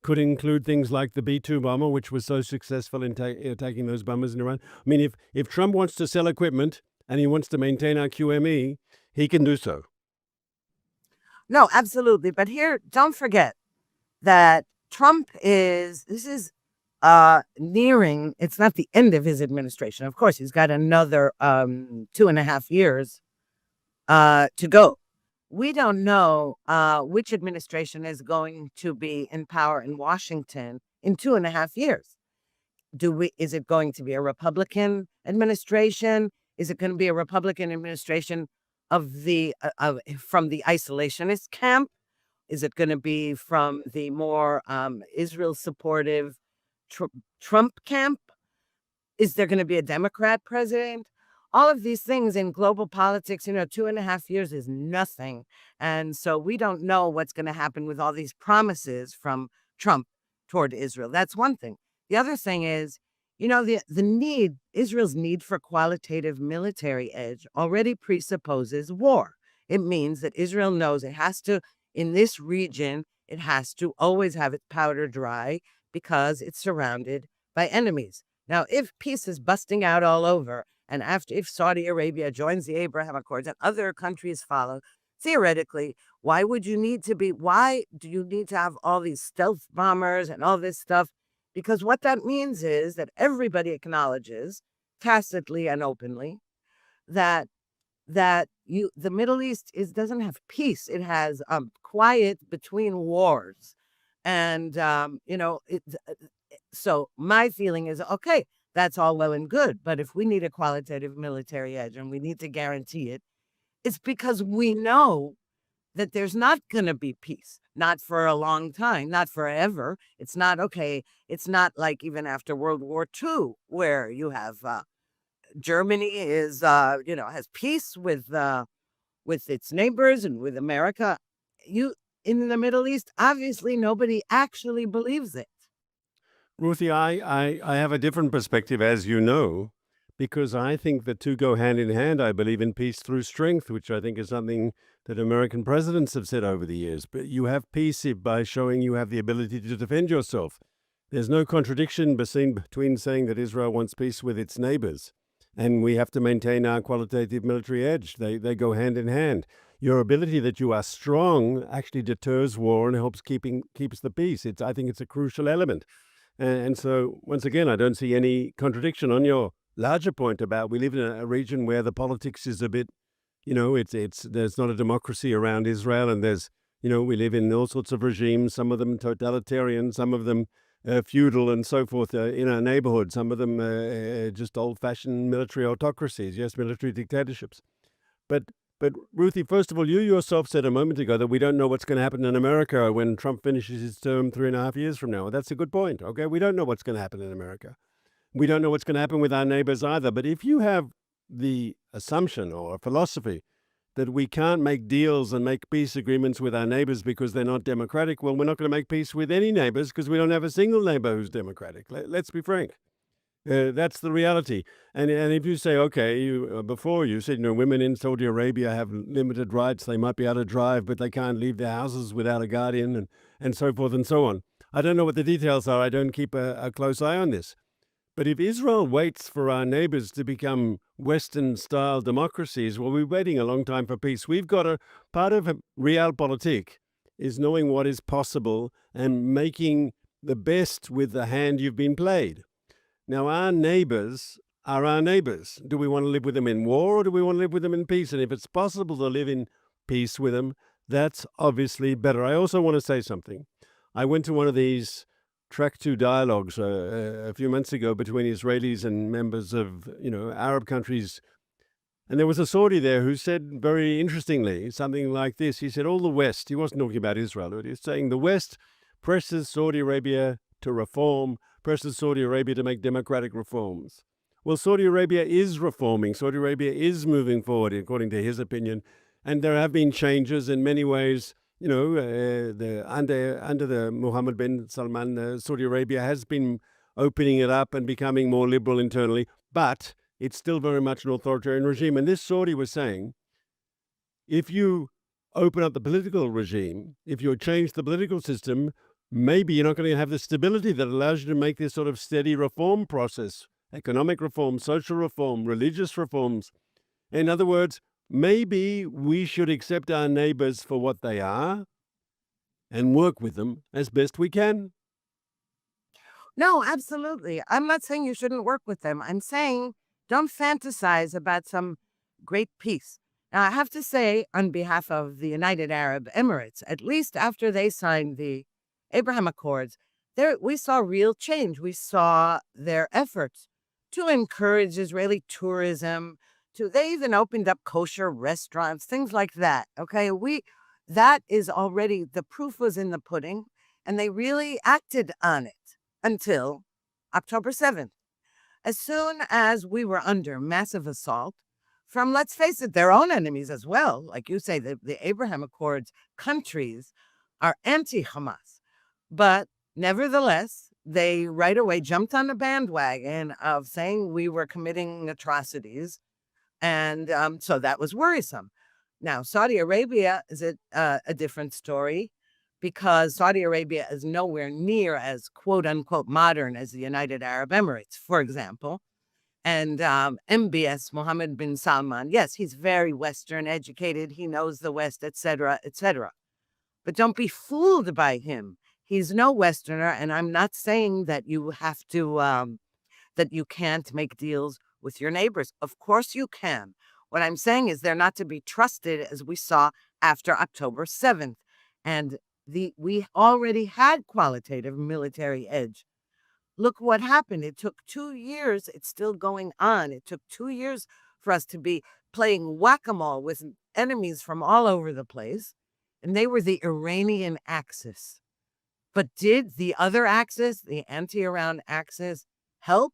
could include things like the B-2 bomber, which was so successful in attacking those bombers in Iran. I mean, if Trump wants to sell equipment and he wants to maintain our QME, he can do so. No, absolutely. But here, don't forget that Trump this is nearing, it's not the end of his administration. Of course, he's got another 2.5 years to go. We don't know which administration is going to be in power in Washington in 2.5 years. Is it going to be a Republican administration? Is it going to be a Republican administration from the isolationist camp? Is it going to be from the more Israel-supportive Trump camp? Is there going to be a Democrat president? All of these things in global politics, 2.5 years is nothing. And so we don't know what's going to happen with all these promises from Trump toward Israel. That's one thing. The other thing is, Israel's need for qualitative military edge already presupposes war. It means that Israel knows it has to, in this region, it has to always have its powder dry because it's surrounded by enemies. Now, if peace is busting out all over And after, if Saudi Arabia joins the Abraham Accords and other countries follow, theoretically, why do you need to have all these stealth bombers and all this stuff? Because what that means is that everybody acknowledges, tacitly and openly, that the Middle East doesn't have peace. It has quiet between wars. And so my feeling is, okay, that's all well and good, but if we need a qualitative military edge and we need to guarantee it, it's because we know that there's not going to be peace, not for a long time, not forever. It's not okay. It's not like even after World War II, where you have Germany has peace with its neighbors and with America. In the Middle East, obviously nobody actually believes it. Ruthie, I have a different perspective, as you know, because I think the two go hand in hand. I believe in peace through strength, which I think is something that American presidents have said over the years. But you have peace by showing you have the ability to defend yourself. There's no contradiction between saying that Israel wants peace with its neighbors, and we have to maintain our qualitative military edge. They go hand in hand. Your ability that you are strong actually deters war and keeps the peace. I think it's a crucial element. And so, once again, I don't see any contradiction on your larger point about we live in a region where the politics is a bit, there's not a democracy around Israel, and we live in all sorts of regimes, some of them totalitarian, some of them feudal and so forth in our neighborhood, some of them just old-fashioned military autocracies, yes, military dictatorships. But Ruthie, first of all, you yourself said a moment ago that we don't know what's going to happen in America when Trump finishes his term 3.5 years from now. That's a good point, okay? We don't know what's going to happen in America. We don't know what's going to happen with our neighbors either. But if you have the assumption or philosophy that we can't make deals and make peace agreements with our neighbors because they're not democratic, well, we're not going to make peace with any neighbors because we don't have a single neighbor who's democratic. Let's be frank. That's the reality. And if you say, okay, before you said, women in Saudi Arabia have limited rights. They might be able to drive, but they can't leave their houses without a guardian and so forth and so on. I don't know what the details are. I don't keep a close eye on this. But if Israel waits for our neighbors to become Western-style democracies, well, we're waiting a long time for peace. We've got part of realpolitik is knowing what is possible and making the best with the hand you've been played. Now, our neighbors are our neighbors. Do we want to live with them in war or do we want to live with them in peace? And if it's possible to live in peace with them, that's obviously better. I also want to say something. I went to one of these Track 2 dialogues a few months ago between Israelis and members of, Arab countries. And there was a Saudi there who said very interestingly something like this. He said, all the West, he wasn't talking about Israel, but he was saying the West presses Saudi Arabia to reform, presses Saudi Arabia to make democratic reforms. Well, Saudi Arabia is reforming. Saudi Arabia is moving forward, according to his opinion. And there have been changes in many ways. Under the Mohammed bin Salman, Saudi Arabia has been opening it up and becoming more liberal internally, but it's still very much an authoritarian regime. And this Saudi was saying, if you open up the political regime, if you change the political system, maybe you're not going to have the stability that allows you to make this sort of steady reform process, economic reform, social reform, religious reforms. In other words, maybe we should accept our neighbors for what they are and work with them as best we can. No, absolutely. I'm not saying you shouldn't work with them. I'm saying don't fantasize about some great peace. Now, I have to say, on behalf of the United Arab Emirates, at least after they signed the Abraham Accords, we saw real change. We saw their efforts to encourage Israeli tourism. They even opened up kosher restaurants, things like that. Okay, that is already, the proof was in the pudding, and they really acted on it until October 7th. As soon as we were under massive assault from, let's face it, their own enemies as well. Like you say, the Abraham Accords countries are anti-Hamas. But nevertheless, they right away jumped on the bandwagon of saying we were committing atrocities. And so that was worrisome. Now, Saudi Arabia is a different story because Saudi Arabia is nowhere near as quote unquote modern as the United Arab Emirates, for example. And MBS, Mohammed bin Salman, yes, he's very Western educated. He knows the West, etc., etc. But don't be fooled by him. He's no Westerner, and I'm not saying that you have to, that you can't make deals with your neighbors. Of course you can. What I'm saying is they're not to be trusted, as we saw after October 7th. And we already had qualitative military edge. Look what happened. It took 2 years. It's still going on. It took 2 years for us to be playing whack-a-mole with enemies from all over the place. And they were the Iranian axis. But did the other axis, the anti-Iran axis, help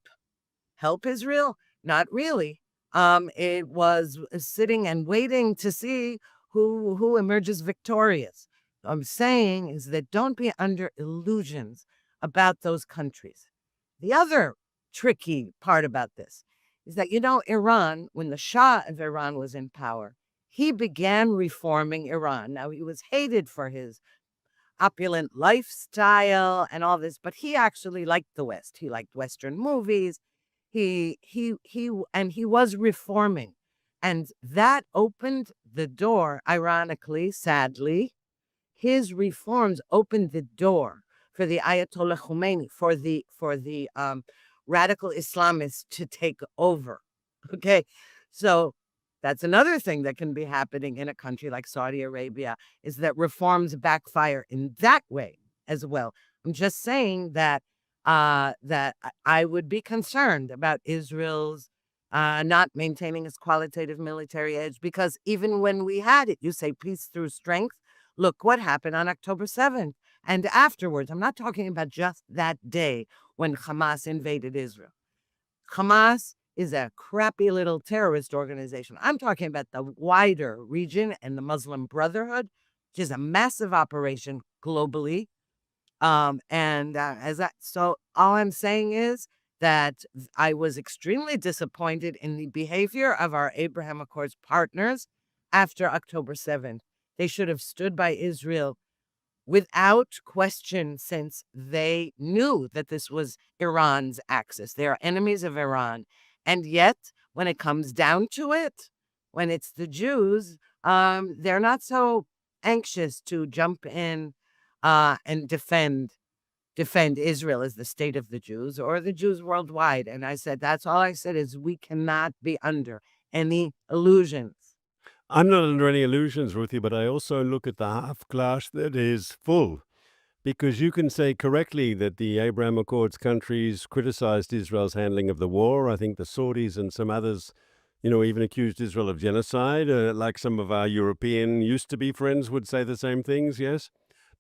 Israel? Not really. It was sitting and waiting to see who emerges victorious. What I'm saying is that don't be under illusions about those countries. The other tricky part about this is that, Iran, when the Shah of Iran was in power, he began reforming Iran. Now, he was hated for his opulent lifestyle and all this, but he actually liked the West. He liked Western movies. He was reforming. And that opened the door, ironically, sadly, his reforms opened the door for the Ayatollah Khomeini, for the radical Islamists to take over. Okay, so that's another thing that can be happening in a country like Saudi Arabia, is that reforms backfire in that way as well. I'm just saying that that I would be concerned about Israel's not maintaining its qualitative military edge, because even when we had it, you say peace through strength. Look what happened on October 7th and afterwards. I'm not talking about just that day when Hamas invaded Israel. Hamas is a crappy little terrorist organization. I'm talking about the wider region and the Muslim Brotherhood, which is a massive operation globally. So all I'm saying is that I was extremely disappointed in the behavior of our Abraham Accords partners after October 7th. They should have stood by Israel without question, since they knew that this was Iran's axis. They are enemies of Iran. And yet, when it comes down to it, when it's the Jews, they're not so anxious to jump in and defend Israel as the state of the Jews or the Jews worldwide. And I said, that's all I said, is we cannot be under any illusions. I'm not under any illusions, Ruthie, but I also look at the half glass that is full. Because you can say correctly that the Abraham Accords countries criticized Israel's handling of the war. I think the Saudis and some others, even accused Israel of genocide, like some of our European used-to-be friends would say the same things, yes?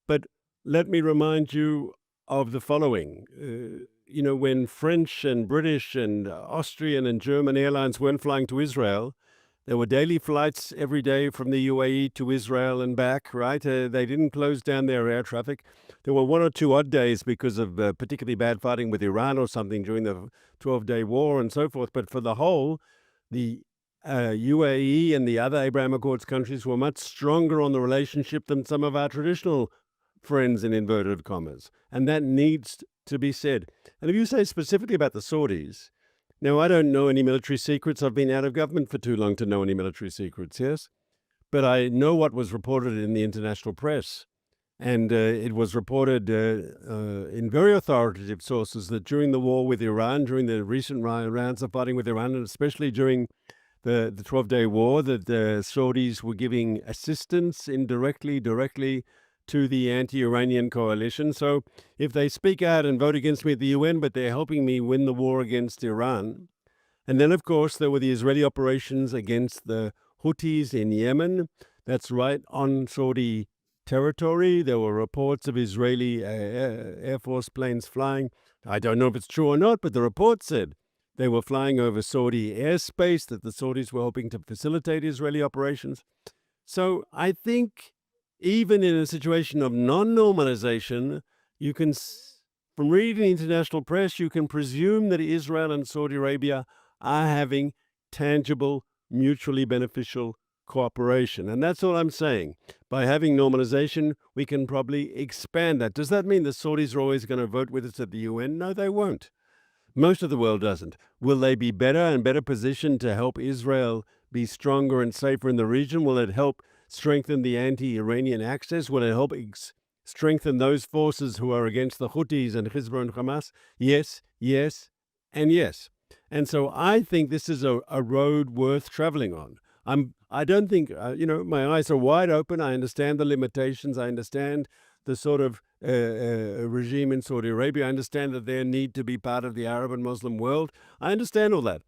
But let me remind you of the following. When French and British and Austrian and German airlines weren't flying to Israel, there were daily flights every day from the UAE to Israel and back, right? They didn't close down their air traffic. There were 1 or 2 odd days because of particularly bad fighting with Iran or something during the 12-day war and so forth. But for the whole, the UAE and the other Abraham Accords countries were much stronger on the relationship than some of our traditional friends, in inverted commas. And that needs to be said. And if you say specifically about the Saudis, now, I don't know any military secrets. I've been out of government for too long to know any military secrets, yes? But I know what was reported in the international press. And it was reported in very authoritative sources that during the war with Iran, during the recent rounds of fighting with Iran, and especially during the 12-day war, that the Saudis were giving assistance indirectly, directly to the anti-Iranian coalition. So if they speak out and vote against me at the UN, but they're helping me win the war against Iran. And then, of course, there were the Israeli operations against the Houthis in Yemen. That's right on Saudi territory. There were reports of Israeli Air Force planes flying. I don't know if it's true or not, but the report said they were flying over Saudi airspace, that the Saudis were hoping to facilitate Israeli operations. So I think even in a situation of non-normalization, you can, from reading the international press, you can presume that Israel and Saudi Arabia are having tangible, mutually beneficial cooperation. And that's all I'm saying. By having normalization, we can probably expand that. Does that mean the Saudis are always going to vote with us at the UN? No, they won't. Most of the world doesn't. Will they be better and better positioned to help Israel be stronger and safer in the region? Will it help strengthen the anti-Iranian axis? Will it help strengthen those forces who are against the Houthis and Hezbollah and Hamas? Yes, yes, and yes. And so I think this is a road worth traveling on. I don't think, my eyes are wide open. I understand the limitations. I understand the sort of regime in Saudi Arabia. I understand that their need to be part of the Arab and Muslim world. I understand all that.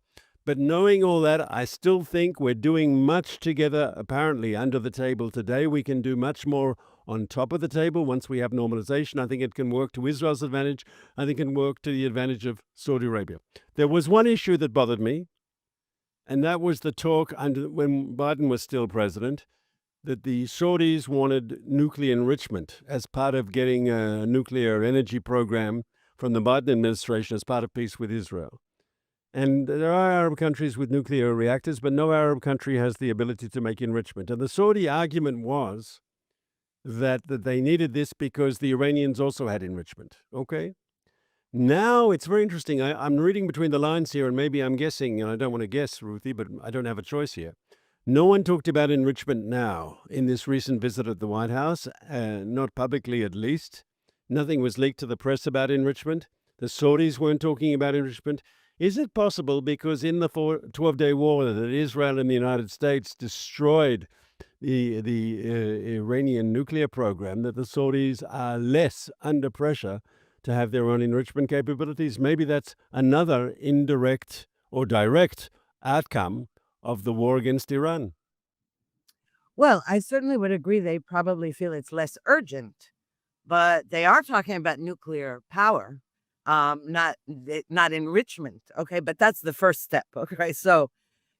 But knowing all that, I still think we're doing much together, apparently, under the table today. We can do much more on top of the table once we have normalization. I think it can work to Israel's advantage. I think it can work to the advantage of Saudi Arabia. There was one issue that bothered me, and that was the talk when Biden was still president, that the Saudis wanted nuclear enrichment as part of getting a nuclear energy program from the Biden administration as part of peace with Israel. And there are Arab countries with nuclear reactors, but no Arab country has the ability to make enrichment. And the Saudi argument was that they needed this because the Iranians also had enrichment. Okay? Now it's very interesting. I'm reading between the lines here, and maybe I'm guessing, and I don't want to guess, Ruthie, but I don't have a choice here. No one talked about enrichment now in this recent visit at the White House, not publicly at least. Nothing was leaked to the press about enrichment. The Saudis weren't talking about enrichment. Is it possible, because in the 12-day war that Israel and the United States destroyed the Iranian nuclear program, that the Saudis are less under pressure to have their own enrichment capabilities? Maybe that's another indirect or direct outcome of the war against Iran. Well, I certainly would agree they probably feel it's less urgent, but they are talking about nuclear power, not enrichment. Okay, but that's the first step. Okay, so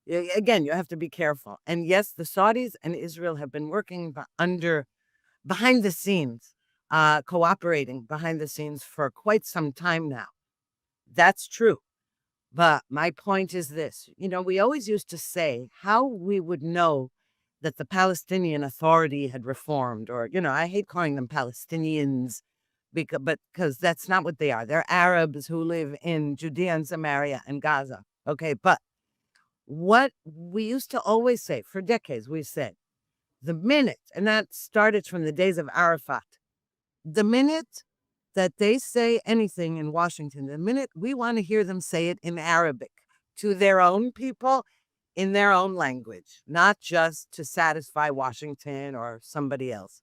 again, you have to be careful. And yes, the Saudis and Israel have been working behind the scenes, cooperating behind the scenes for quite some time now. That's true. But my point is this, we always used to say how we would know that the Palestinian Authority had reformed, or, I hate calling them Palestinians because that's not what they are. They're Arabs who live in Judea and Samaria and Gaza. Okay. But what we used to always say for decades, we said the minute, and that started from the days of Arafat, the minute that they say anything in Washington, the minute we want to hear them say it in Arabic to their own people in their own language, not just to satisfy Washington or somebody else.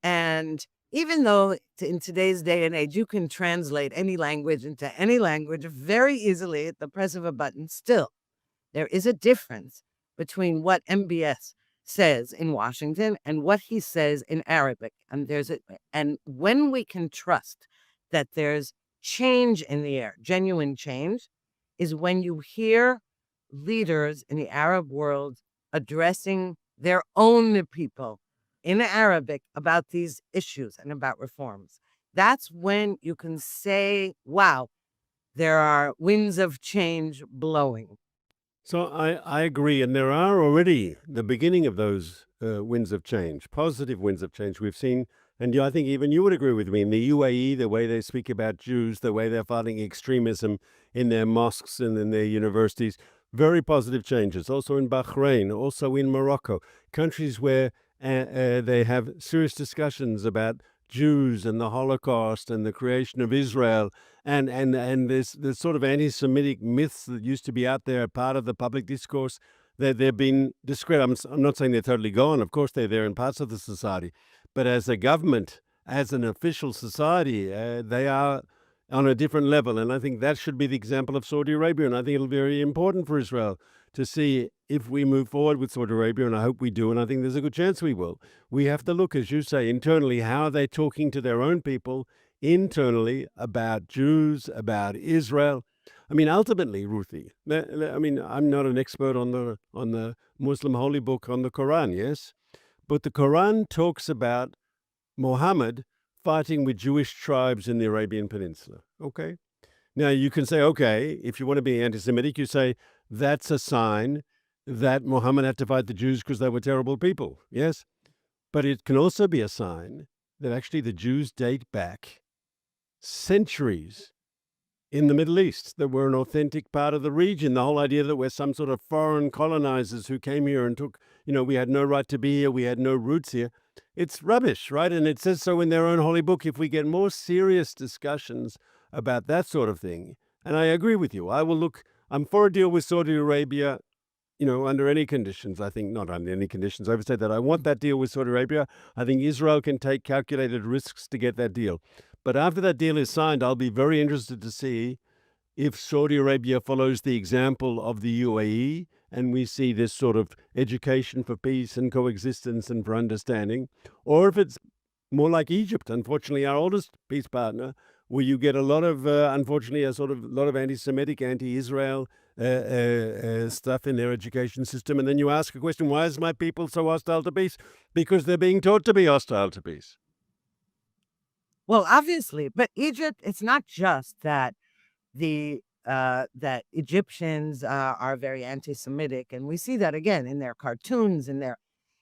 And even though in today's day and age, you can translate any language into any language very easily at the press of a button, still, there is a difference between what MBS says in Washington and what he says in Arabic. And when we can trust that there's change in the air, genuine change, is when you hear leaders in the Arab world addressing their own people in Arabic about these issues and about reforms. That's when you can say, wow, there are winds of change blowing. So I agree, and there are already the beginning of those winds of change, positive winds of change we've seen. And I think even you would agree with me, in the UAE, the way they speak about Jews, the way they're fighting extremism in their mosques and in their universities, very positive changes. Also in Bahrain, also in Morocco, countries where they have serious discussions about Jews and the Holocaust and the creation of Israel and this sort of anti-Semitic myths that used to be out there, part of the public discourse, that they've been discredited. I'm not saying they're totally gone. Of course, they're there in parts of the society. But as a government, as an official society, they are on a different level. And I think that should be the example of Saudi Arabia. And I think it'll be very important for Israel to see if we move forward with Saudi Arabia, and I hope we do, and I think there's a good chance we will. We have to look, as you say, internally, how are they talking to their own people internally about Jews, about Israel. I mean, ultimately, Ruthie, I'm not an expert on the Muslim holy book, on the Quran, yes? But the Quran talks about Muhammad fighting with Jewish tribes in the Arabian Peninsula, okay? Now, you can say, okay, if you want to be anti-Semitic, you say that's a sign that Muhammad had to fight the Jews because they were terrible people, yes? But it can also be a sign that actually the Jews date back centuries in the Middle East, that we're an authentic part of the region. The whole idea that we're some sort of foreign colonizers who came here and took, we had no right to be here, we had no roots here. It's rubbish, right? And it says so in their own holy book. If we get more serious discussions about that sort of thing, and I agree with you, I'm for a deal with Saudi Arabia, under any conditions. I think not under any conditions. I would say that I want that deal with Saudi Arabia. I think Israel can take calculated risks to get that deal. But after that deal is signed, I'll be very interested to see if Saudi Arabia follows the example of the UAE and we see this sort of education for peace and coexistence and for understanding, or if it's more like Egypt, unfortunately, our oldest peace partner, where you get a lot of, unfortunately, a lot of anti-Semitic, anti-Israel stuff in their education system. And then you ask a question, why is my people so hostile to peace? Because they're being taught to be hostile to peace. Well, obviously, but Egypt, it's not just that that Egyptians are very anti-Semitic, and we see that again in their cartoons, in their,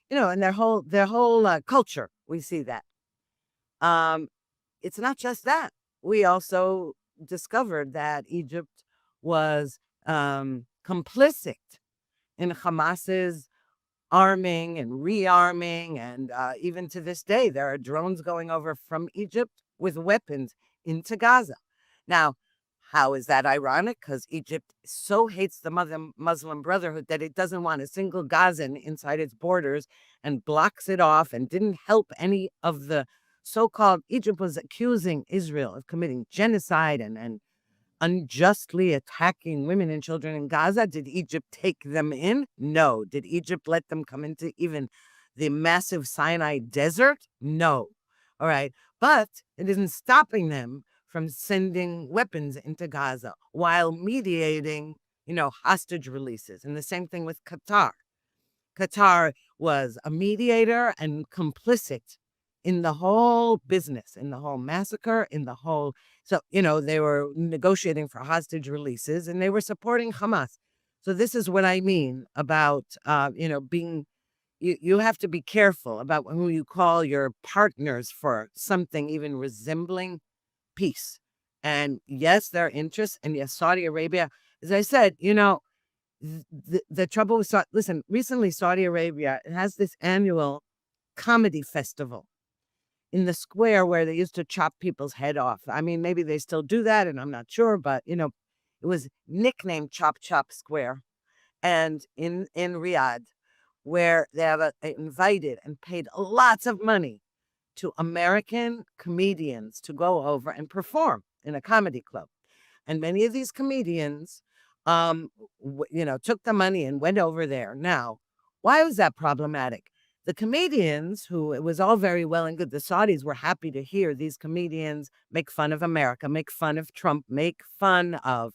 in their whole culture. We see that. It's not just that. We also discovered that Egypt was complicit in Hamas's arming and rearming, and even to this day, there are drones going over from Egypt with weapons into Gaza. Now, how is that ironic? Because Egypt so hates the Muslim Brotherhood that it doesn't want a single Gazan inside its borders and blocks it off and didn't help any of the so-called, Egypt was accusing Israel of committing genocide and unjustly attacking women and children in Gaza. Did Egypt take them in? No. Did Egypt let them come into even the massive Sinai desert? No. All right. But it isn't stopping them from sending weapons into Gaza while mediating, hostage releases. And the same thing with Qatar. Qatar was a mediator and complicit in the whole business, in the whole massacre, so, they were negotiating for hostage releases and they were supporting Hamas. So this is what I mean about, you have to be careful about who you call your partners for something even resembling peace. And yes, their interests, and yes, Saudi Arabia, as I said, the trouble with, listen, recently Saudi Arabia has this annual comedy festival in the square where they used to chop people's head off. I mean, maybe they still do that, and I'm not sure, but, it was nicknamed Chop Chop Square. And in Riyadh, where they have invited and paid lots of money to American comedians to go over and perform in a comedy club. And many of these comedians, took the money and went over there. Now, why was that problematic? The comedians, who it was all very well and good, the Saudis were happy to hear these comedians make fun of America, make fun of Trump, make fun of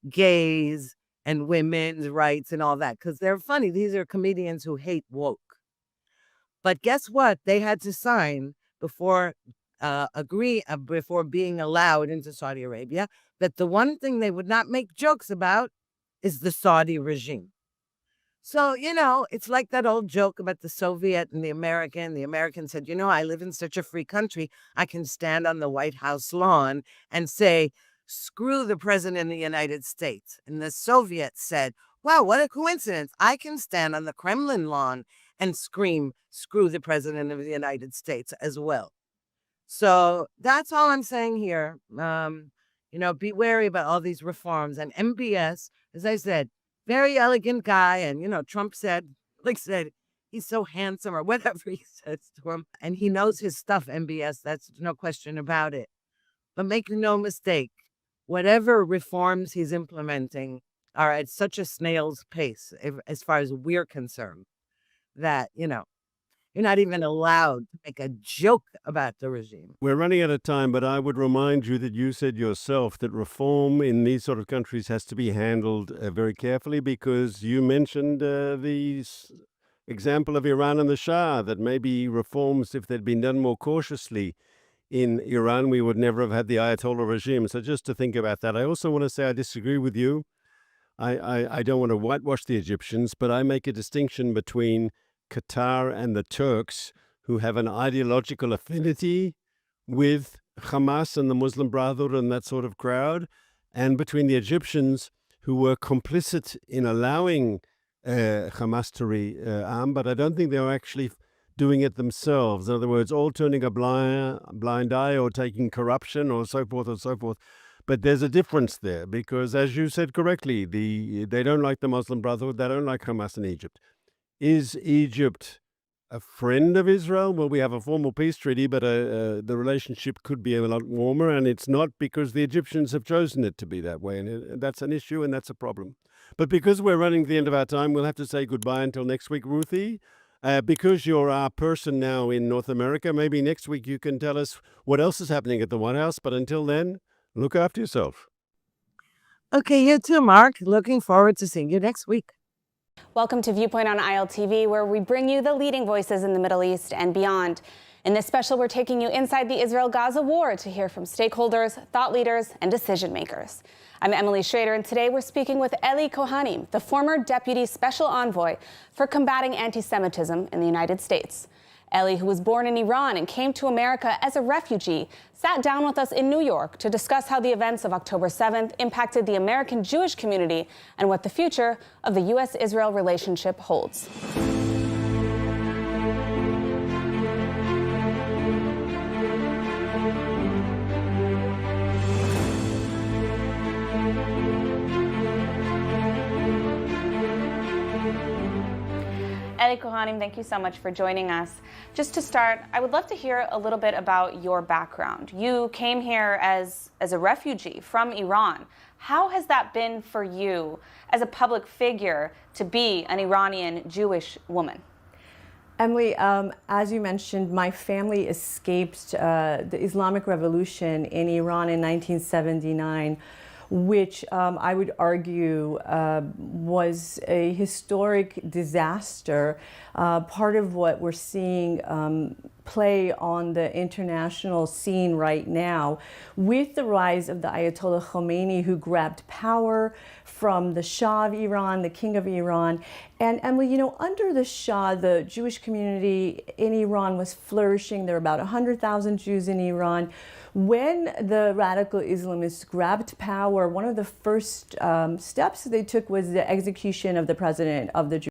gays and women's rights and all that, because they're funny. These are comedians who hate woke. But guess what? They had to sign before before being allowed into Saudi Arabia, that the one thing they would not make jokes about is the Saudi regime. So, it's like that old joke about the Soviet and the American. The American said, I live in such a free country, I can stand on the White House lawn and say, screw the president of the United States. And the Soviet said, wow, what a coincidence. I can stand on the Kremlin lawn and scream, screw the president of the United States as well. So that's all I'm saying here. Be wary about all these reforms. And MBS, as I said, very elegant guy. And, Trump said, he's so handsome or whatever he says to him. And he knows his stuff, MBS. That's no question about it. But make no mistake, whatever reforms he's implementing are at such a snail's pace, as far as we're concerned, that, you're not even allowed to make a joke about the regime. We're running out of time, but I would remind you that you said yourself that reform in these sort of countries has to be handled very carefully, because you mentioned the example of Iran and the Shah, that maybe reforms, if they'd been done more cautiously in Iran, we would never have had the Ayatollah regime. So just to think about that. I also want to say I disagree with you. I don't want to whitewash the Egyptians, but I make a distinction between Qatar and the Turks, who have an ideological affinity with Hamas and the Muslim Brotherhood and that sort of crowd, and between the Egyptians who were complicit in allowing Hamas to rearm, but I don't think they were actually doing it themselves. In other words, all turning a blind eye or taking corruption or so forth and so forth. But there's a difference there because, as you said correctly, they don't like the Muslim Brotherhood, they don't like Hamas in Egypt. Is Egypt a friend of Israel? Well, we have a formal peace treaty, but the relationship could be a lot warmer, and it's not because the Egyptians have chosen it to be that way, and that's an issue and that's a problem. But because we're running to the end of our time, we'll have to say goodbye until next week, Ruthie. Because you're our person now in North America, maybe next week you can tell us what else is happening at the White House, but until then, look after yourself. Okay, you too, Mark. Looking forward to seeing you next week. Welcome to Viewpoint on ILTV, where we bring you the leading voices in the Middle East and beyond. In this special, we're taking you inside the Israel-Gaza war to hear from stakeholders, thought leaders, and decision makers. I'm Emily Schrader, and today we're speaking with Eli Kohanim, the former Deputy Special Envoy for combating anti-Semitism in the United States. Eli, who was born in Iran and came to America as a refugee, sat down with us in New York to discuss how the events of October 7th impacted the American Jewish community and what the future of the U.S.-Israel relationship holds. Eli Kohanim, thank you so much for joining us. Just to start, I would love to hear a little bit about your background. You came here as a refugee from Iran. How has that been for you as a public figure to be an Iranian Jewish woman? Emily, as you mentioned, my family escaped the Islamic Revolution in Iran in 1979. Which I would argue was a historic disaster, part of what we're seeing play on the international scene right now with the rise of the Ayatollah Khomeini, who grabbed power from the Shah of Iran, the King of Iran. And Emily, you know, under the Shah, the Jewish community in Iran was flourishing. There were about 100,000 Jews in Iran. When the radical Islamists grabbed power, one of the first steps they took was the execution of the president of the